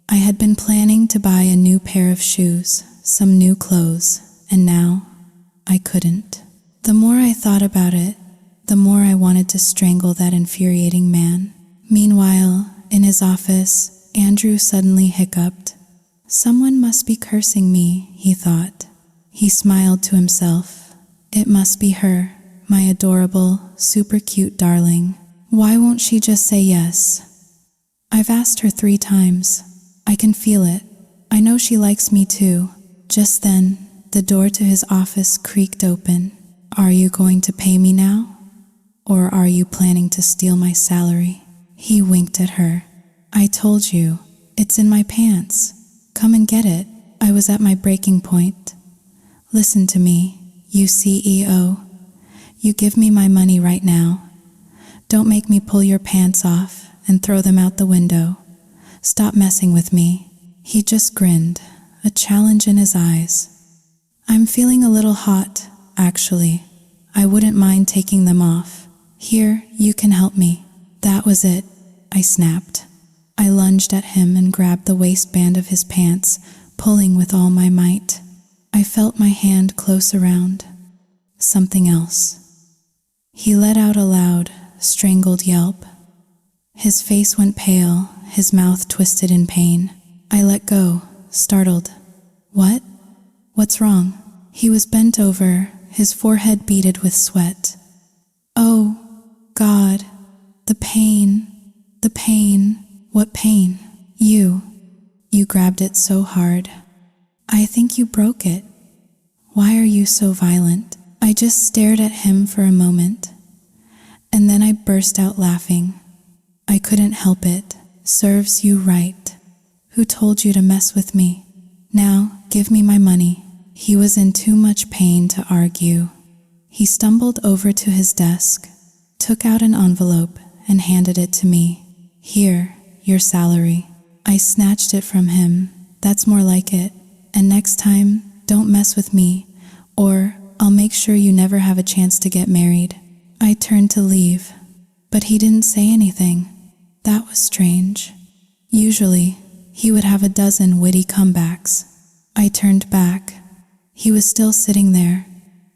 Speaker 1: I had been planning to buy a new pair of shoes, some new clothes, and now I couldn't. The more I thought about it, the more I wanted to strangle that infuriating man. Meanwhile, in his office, Andrew suddenly hiccuped. "Someone must be cursing me," he thought. He smiled to himself. "It must be her, my adorable, super cute darling. Why won't she just say yes? I've asked her 3 times. I can feel it. I know she likes me too." Just then, the door to his office creaked open. "Are you going to pay me now? Or are you planning to steal my salary?" He winked at her. "I told you, it's in my pants. Come and get it." I was at my breaking point. "Listen to me, you CEO. You give me my money right now. Don't make me pull your pants off and throw them out the window. Stop messing with me." He just grinned, a challenge in his eyes. "I'm feeling a little hot, actually. I wouldn't mind taking them off. Here, you can help me." That was it, I snapped. I lunged at him and grabbed the waistband of his pants, pulling with all my might. I felt my hand close around something else. He let out a loud, strangled yelp. His face went pale, his mouth twisted in pain. I let go, startled. "What? What's wrong?" He was bent over, his forehead beaded with sweat. "Oh, God, the pain, the pain." "What pain?" You grabbed it so hard. I think you broke it. Why are you so violent?" I just stared at him for a moment, and then I burst out laughing. I couldn't help it. "Serves you right. Who told you to mess with me? Now, give me my money." He was in too much pain to argue. He stumbled over to his desk, took out an envelope, and handed it to me. "Here, your salary." I snatched it from him. "That's more like it. And next time, don't mess with me, or I'll make sure you never have a chance to get married." I turned to leave, but he didn't say anything. That was strange. Usually, he would have a dozen witty comebacks. I turned back. He was still sitting there,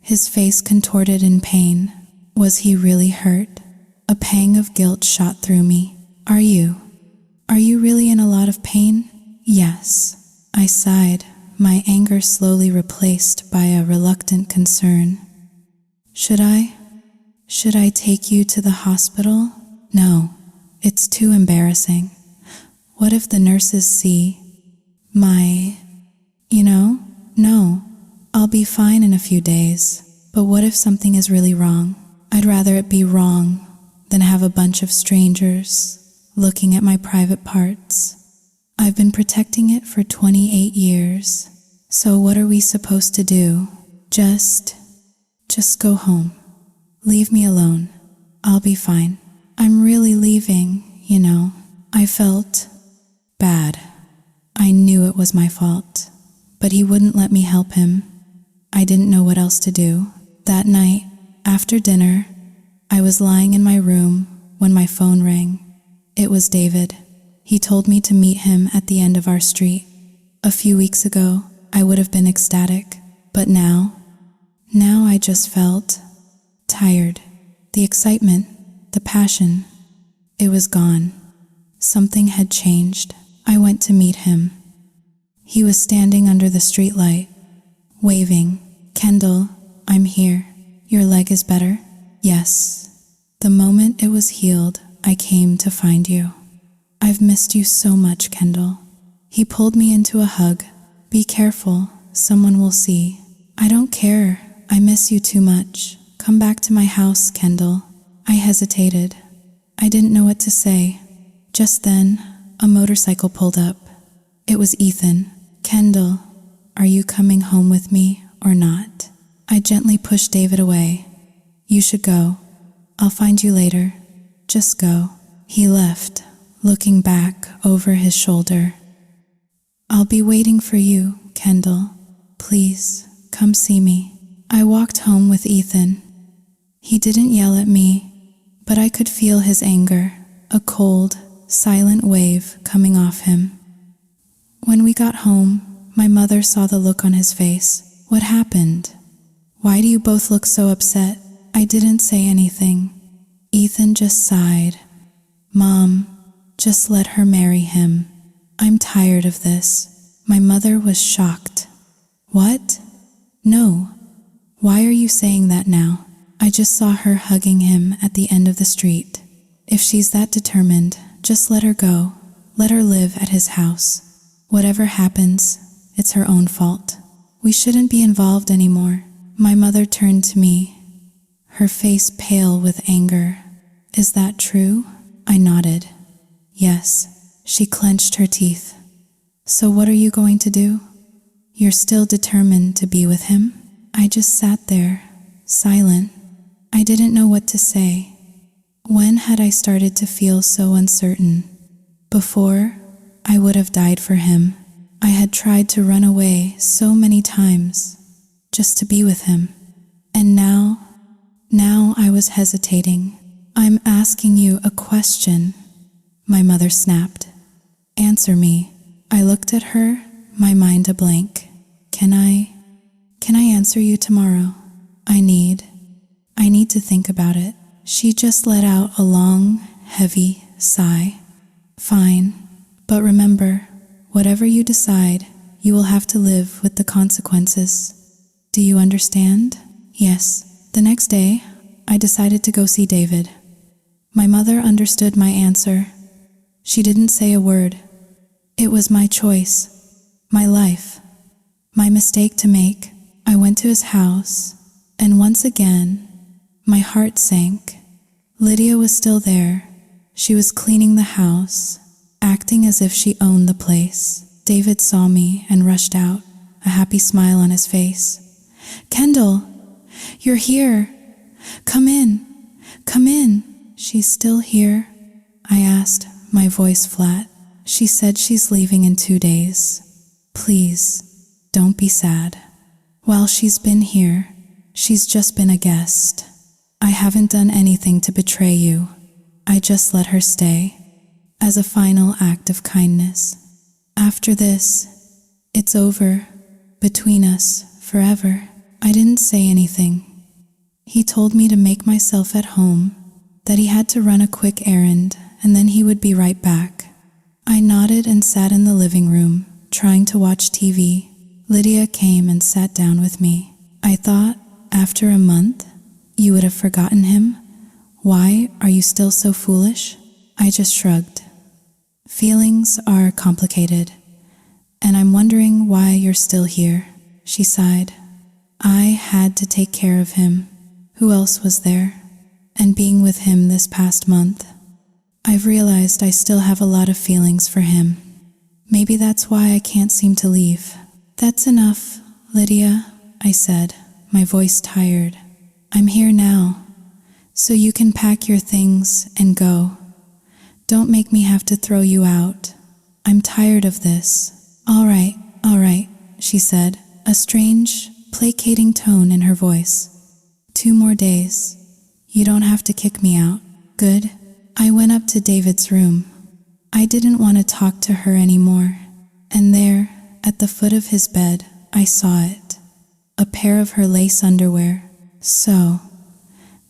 Speaker 1: his face contorted in pain. Was he really hurt? A pang of guilt shot through me. Are you really in a lot of pain?" "Yes." I sighed, my anger slowly replaced by a reluctant concern. Should I take you to the hospital?" "No, it's too embarrassing. What if the nurses see my, No, I'll be fine in a few days. But what if something is really wrong? I'd rather it be wrong than have a bunch of strangers looking at my private parts. I've been protecting it for 28 years. So what are we supposed to do? Just go home. Leave me alone. I'll be fine. I'm really leaving, I felt bad. I knew it was my fault, but he wouldn't let me help him. I didn't know what else to do. That night, After dinner, I was lying in my room when my phone rang. It was David. He told me to meet him at the end of our street. A few weeks ago, I would have been ecstatic, but now I just felt tired. The excitement, the passion, it was gone. Something had changed. I went to meet him. He was standing under the streetlight, waving. "Kendall, I'm here. Your leg is better?" "Yes." The moment it was healed, I came to find you. "I've missed you so much, Kendall." He pulled me into a hug. "Be careful, someone will see." "I don't care. I miss you too much. Come back to my house, Kendall." I hesitated. I didn't know what to say. Just then, a motorcycle pulled up. It was Ethan. "Kendall, are you coming home with me or not?" I gently pushed David away. "You should go. I'll find you later. Just go." He left, looking back over his shoulder. "I'll be waiting for you, Kendall. Please, come see me." I walked home with Ethan. He didn't yell at me, but I could feel his anger, a cold, silent wave coming off him. When we got home, my mother saw the look on his face. "What happened? Why do you both look so upset?" I didn't say anything. Ethan just sighed. "Mom, just let her marry him. I'm tired of this." My mother was shocked. "What? No. Why are you saying that now? I just saw her hugging him at the end of the street. If she's that determined, just let her go. Let her live at his house. Whatever happens, it's her own fault. We shouldn't be involved anymore." My mother turned to me, her face pale with anger. "Is that true?" I nodded. "Yes." She clenched her teeth. "So what are you going to do? You're still determined to be with him?" I just sat there, silent. I didn't know what to say. When had I started to feel so uncertain? Before, I would have died for him. I had tried to run away so many times, just to be with him. And now I was hesitating. "I'm asking you a question," my mother snapped. "Answer me." I looked at her, my mind a blank. Can I answer you tomorrow? I need to think about it." She just let out a long, heavy sigh. "Fine, but remember, whatever you decide, you will have to live with the consequences. Do you understand?" "Yes." The next day, I decided to go see David. My mother understood my answer. She didn't say a word. It was my choice, my life, my mistake to make. I went to his house, and once again, my heart sank. Lydia was still there. She was cleaning the house, acting as if she owned the place. David saw me and rushed out, a happy smile on his face. "Kendall, you're here. Come in. Come in." "She's still here?" I asked, my voice flat. "She said she's leaving in 2 days. Please, don't be sad. While she's been here, she's just been a guest. I haven't done anything to betray you. I just let her stay, as a final act of kindness. After this, it's over, between us, forever." I didn't say anything. He told me to make myself at home, that he had to run a quick errand, and then he would be right back. I nodded and sat in the living room, trying to watch TV. Lydia came and sat down with me. "I thought, after a month, you would have forgotten him. Why are you still so foolish?" I just shrugged. "Feelings are complicated, and I'm wondering why you're still here." She sighed. "I had to take care of him. Who else was there? And being with him this past month, I've realized I still have a lot of feelings for him. Maybe that's why I can't seem to leave." "That's enough, Lydia," I said, my voice tired. "I'm here now, so you can pack your things and go. Don't make me have to throw you out. I'm tired of this." All right, she said, a strange, placating tone in her voice. 2 more days. You don't have to kick me out. Good. I went up to David's room. I didn't want to talk to her anymore. And there, at the foot of his bed, I saw it. A pair of her lace underwear. So,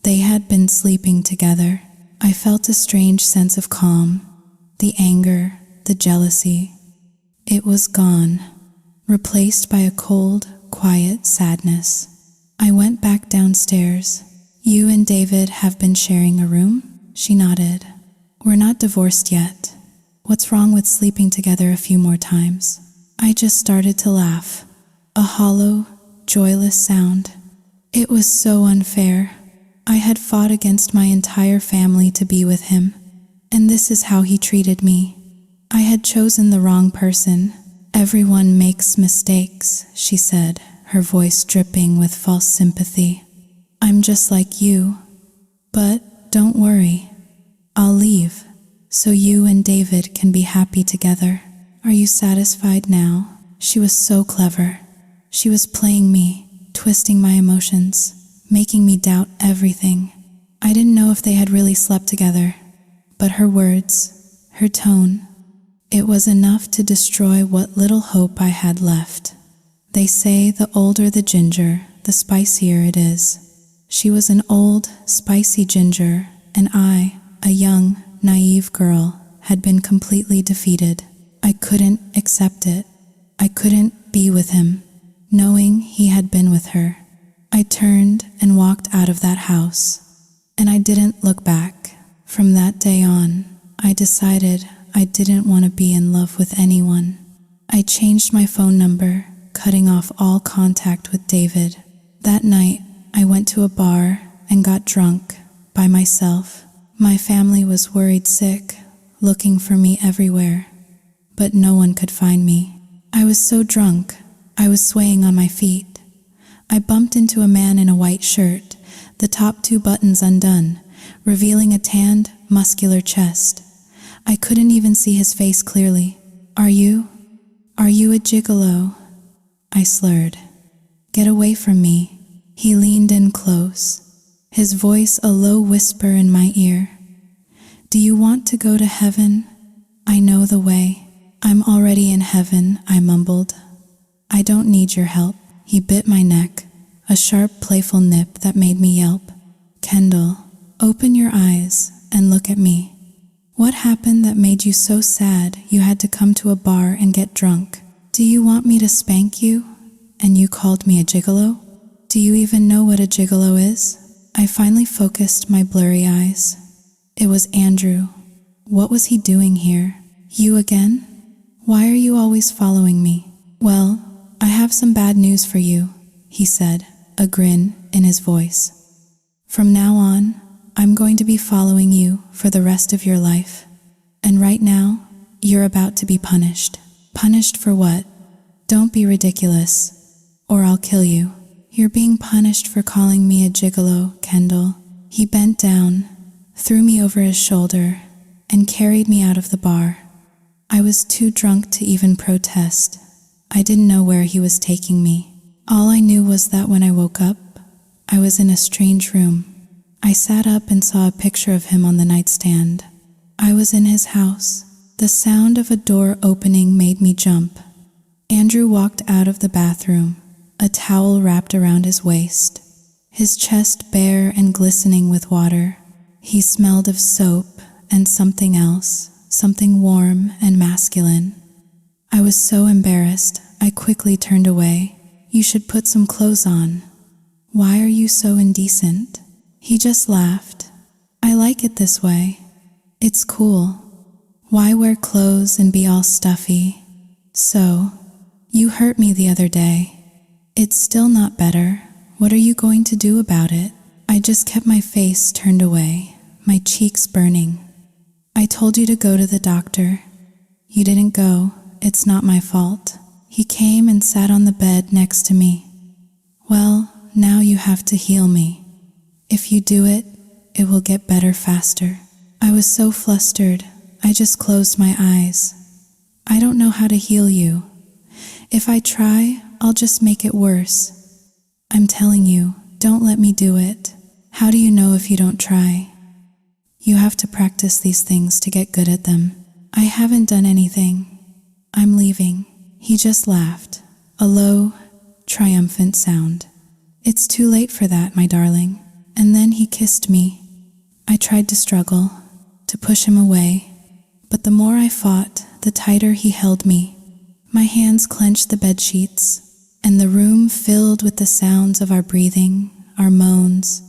Speaker 1: they had been sleeping together. I felt a strange sense of calm. The anger, the jealousy. It was gone, replaced by a cold, quiet sadness. I went back downstairs. You and David have been sharing a room? She nodded. We're not divorced yet. What's wrong with sleeping together a few more times? I just started to laugh. A hollow, joyless sound. It was so unfair. I had fought against my entire family to be with him, and this is how he treated me. I had chosen the wrong person. Everyone makes mistakes, she said, her voice dripping with false sympathy. I'm just like you. But don't worry. I'll leave, so you and David can be happy together. Are you satisfied now? She was so clever. She was playing me, twisting my emotions, making me doubt everything. I didn't know if they had really slept together, but her words, her tone, it was enough to destroy what little hope I had left. They say the older the ginger, the spicier it is. She was an old, spicy ginger, and I, a young, naive girl, had been completely defeated. I couldn't accept it. I couldn't be with him, knowing he had been with her. I turned and walked out of that house, and I didn't look back. From that day on, I decided I didn't want to be in love with anyone. I changed my phone number, cutting off all contact with David. That night, I went to a bar and got drunk by myself. My family was worried sick, looking for me everywhere, but no one could find me. I was so drunk, I was swaying on my feet. I bumped into a man in a white shirt, the top 2 buttons undone, revealing a tanned, muscular chest. I couldn't even see his face clearly. Are you a gigolo? I slurred. Get away from me. He leaned in close, his voice a low whisper in my ear. Do you want to go to heaven? I know the way. I'm already in heaven, I mumbled. I don't need your help. He bit my neck, a sharp, playful nip that made me yelp. Kendall, open your eyes and look at me. What happened that made you so sad you had to come to a bar and get drunk? Do you want me to spank you? And you called me a gigolo? Do you even know what a gigolo is? I finally focused my blurry eyes. It was Andrew. What was he doing here? You again? Why are you always following me? Well, I have some bad news for you, he said, a grin in his voice. From now on, I'm going to be following you for the rest of your life. And right now, you're about to be punished. Punished for what? Don't be ridiculous, or I'll kill you. You're being punished for calling me a gigolo, Kendall. He bent down, threw me over his shoulder, and carried me out of the bar. I was too drunk to even protest. I didn't know where he was taking me. All I knew was that when I woke up, I was in a strange room. I sat up and saw a picture of him on the nightstand. I was in his house. The sound of a door opening made me jump. Andrew walked out of the bathroom, a towel wrapped around his waist, his chest bare and glistening with water. He smelled of soap and something else, something warm and masculine. I was so embarrassed, I quickly turned away. You should put some clothes on. Why are you so indecent? He just laughed. I like it this way. It's cool. Why wear clothes and be all stuffy? So, you hurt me the other day. It's still not better. What are you going to do about it? I just kept my face turned away, my cheeks burning. I told you to go to the doctor. You didn't go. It's not my fault. He came and sat on the bed next to me. Well, now you have to heal me. If you do it, it will get better faster. I was so flustered, I just closed my eyes. I don't know how to heal you. If I try, I'll just make it worse. I'm telling you, Don't let me do it. How do you know if you don't try? You have to practice these things to get good at them. I haven't done anything. I'm leaving. He just laughed, a low, triumphant sound. It's too late for that, my darling. And then he kissed me. I tried to struggle, to push him away, but the more I fought, the tighter he held me. My hands clenched the bed sheets, and the room filled with the sounds of our breathing, our moans,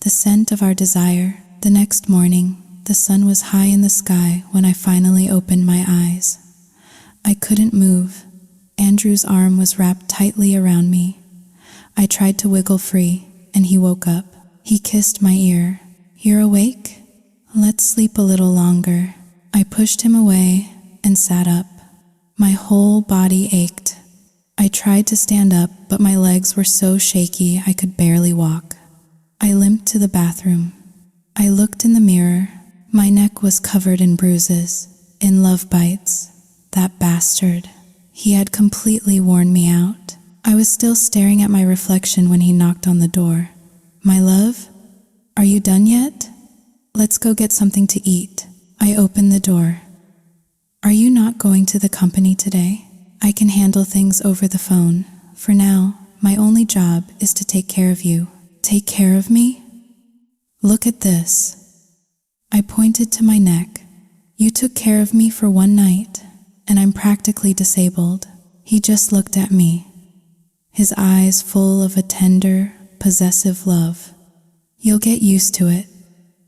Speaker 1: the scent of our desire. The next morning, the sun was high in the sky when I finally opened my eyes. I couldn't move. Andrew's arm was wrapped tightly around me. I tried to wiggle free, and he woke up. He kissed my ear. You're awake? Let's sleep a little longer. I pushed him away and sat up. My whole body ached. I tried to stand up, but my legs were so shaky I could barely walk. I limped to the bathroom. I looked in the mirror. My neck was covered in bruises, in love bites. That bastard. He had completely worn me out. I was still staring at my reflection when he knocked on the door. My love, are you done yet? Let's go get something to eat. I opened the door. Are you not going to the company today? I can handle things over the phone. For now, my only job is to take care of you. Take care of me? Look at this. I pointed to my neck. You took care of me for one night, and I'm practically disabled. He just looked at me, his eyes full of a tender, possessive love. You'll get used to it.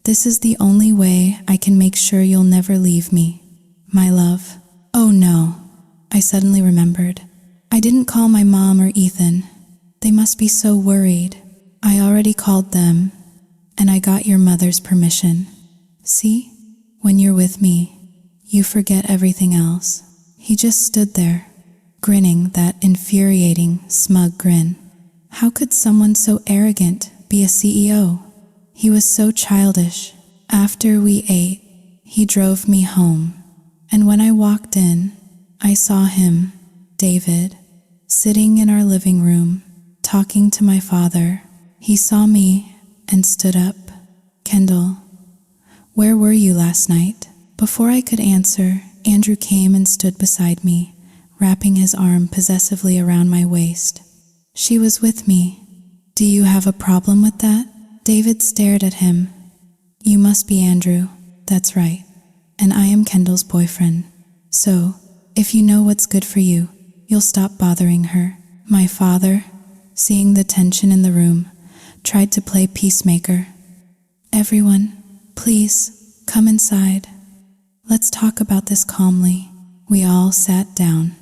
Speaker 1: This is the only way I can make sure you'll never leave me, my love. Oh no, I suddenly remembered. I didn't call my mom or Ethan. They must be so worried. I already called them, and I got your mother's permission. See, when you're with me, you forget everything else. He just stood there, grinning that infuriating, smug grin. How could someone so arrogant be a CEO? He was so childish. After we ate, he drove me home. And when I walked in, I saw him, David, sitting in our living room, talking to my father. He saw me and stood up. Kendall, where were you last night? Before I could answer, Andrew came and stood beside me, wrapping his arm possessively around my waist. She was with me. Do you have a problem with that? David stared at him. You must be Andrew. That's right. And I am Kendall's boyfriend. So, if you know what's good for you, you'll stop bothering her. My father, seeing the tension in the room, tried to play peacemaker. Everyone, please, come inside. Let's talk about this calmly. We all sat down.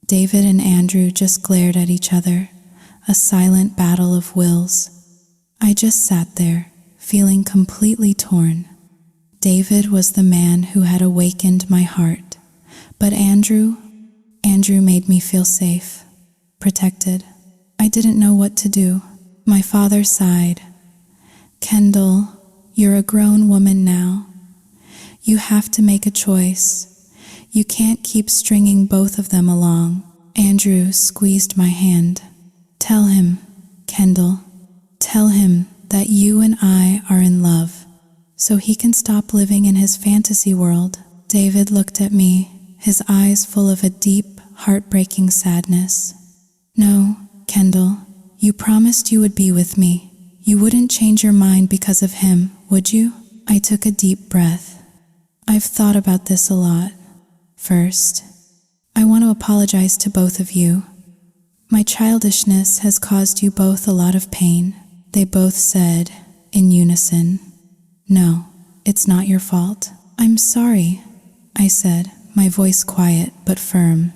Speaker 1: David and Andrew just glared at each other, a silent battle of wills. I just sat there, feeling completely torn. David was the man who had awakened my heart, but Andrew made me feel safe, protected. I didn't know what to do. My father sighed. Kendall, you're a grown woman now. You have to make a choice. You can't keep stringing both of them along. Andrew squeezed my hand. Tell him, Kendall, tell him that you and I are in love, so he can stop living in his fantasy world. David looked at me, his eyes full of a deep, heartbreaking sadness. No, Kendall, you promised you would be with me. You wouldn't change your mind because of him, would you? I took a deep breath. I've thought about this a lot. First, I want to apologize to both of you. My childishness has caused you both a lot of pain. They both said, in unison, No, it's not your fault. I'm sorry, I said, my voice quiet but firm.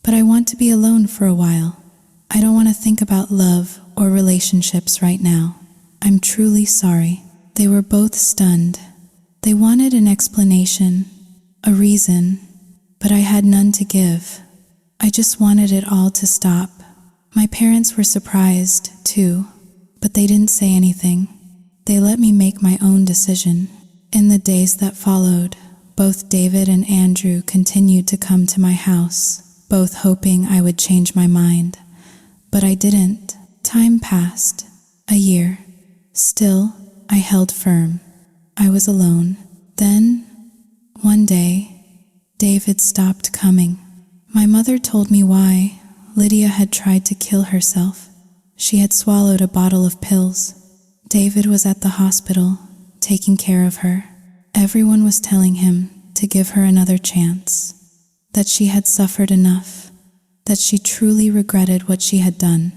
Speaker 1: But I want to be alone for a while. I don't want to think about love or relationships right now. I'm truly sorry. They were both stunned. They wanted an explanation, a reason, but I had none to give. I just wanted it all to stop. My parents were surprised, too, but they didn't say anything. They let me make my own decision. In the days that followed, both David and Andrew continued to come to my house, both hoping I would change my mind. But I didn't. Time passed. A year. Still, I held firm. I was alone. Then, one day, David stopped coming. My mother told me why. Lydia had tried to kill herself. She had swallowed a bottle of pills. David was at the hospital, taking care of her. Everyone was telling him to give her another chance, that she had suffered enough, that she truly regretted what she had done.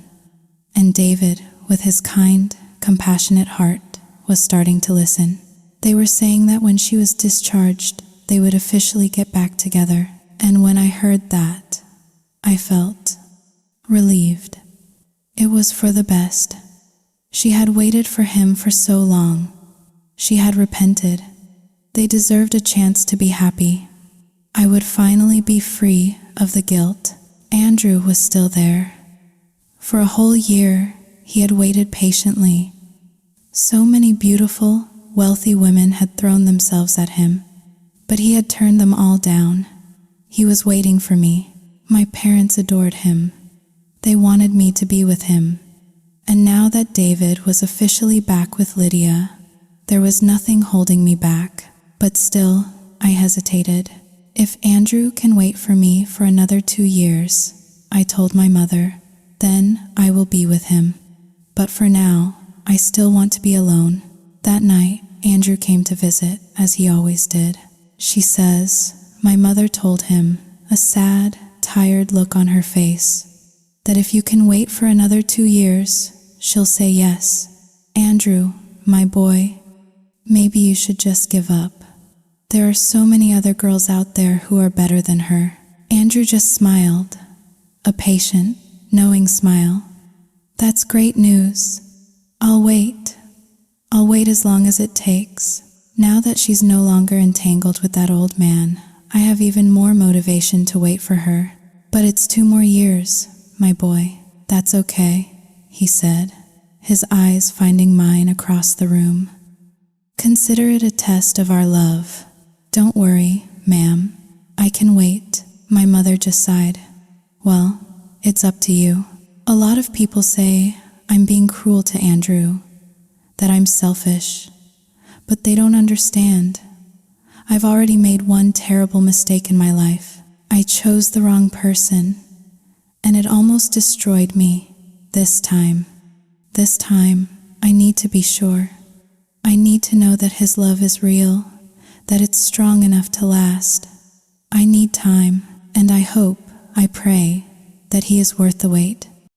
Speaker 1: And David, with his kind, compassionate heart, was starting to listen. They were saying that when she was discharged, they would officially get back together. And when I heard that, I felt relieved. It was for the best. She had waited for him for so long. She had repented. They deserved a chance to be happy. I would finally be free of the guilt. Andrew was still there. For a whole year, he had waited patiently. So many beautiful, wealthy women had thrown themselves at him, but he had turned them all down. He was waiting for me. My parents adored him. They wanted me to be with him. And now that David was officially back with Lydia, there was nothing holding me back. But still, I hesitated. If Andrew can wait for me for another 2 years, I told my mother, then I will be with him. But for now, I still want to be alone. That night, Andrew came to visit, as he always did. She says, my mother told him, a sad, tired look on her face, that if you can wait for another 2 years, she'll say yes. Andrew, my boy, maybe you should just give up. There are so many other girls out there who are better than her. Andrew just smiled, a patient, knowing smile. That's great news. I'll wait. I'll wait as long as it takes. Now that she's no longer entangled with that old man, I have even more motivation to wait for her. But it's 2 more years, my boy. That's okay, he said, his eyes finding mine across the room. Consider it a test of our love. Don't worry, ma'am. I can wait. My mother just sighed. Well, it's up to you. A lot of people say I'm being cruel to Andrew, that I'm selfish, but they don't understand. I've already made one terrible mistake in my life. I chose the wrong person, and it almost destroyed me. This time, I need to be sure. I need to know that his love is real, that it's strong enough to last. I need time, and I hope, I pray, that he is worth the wait.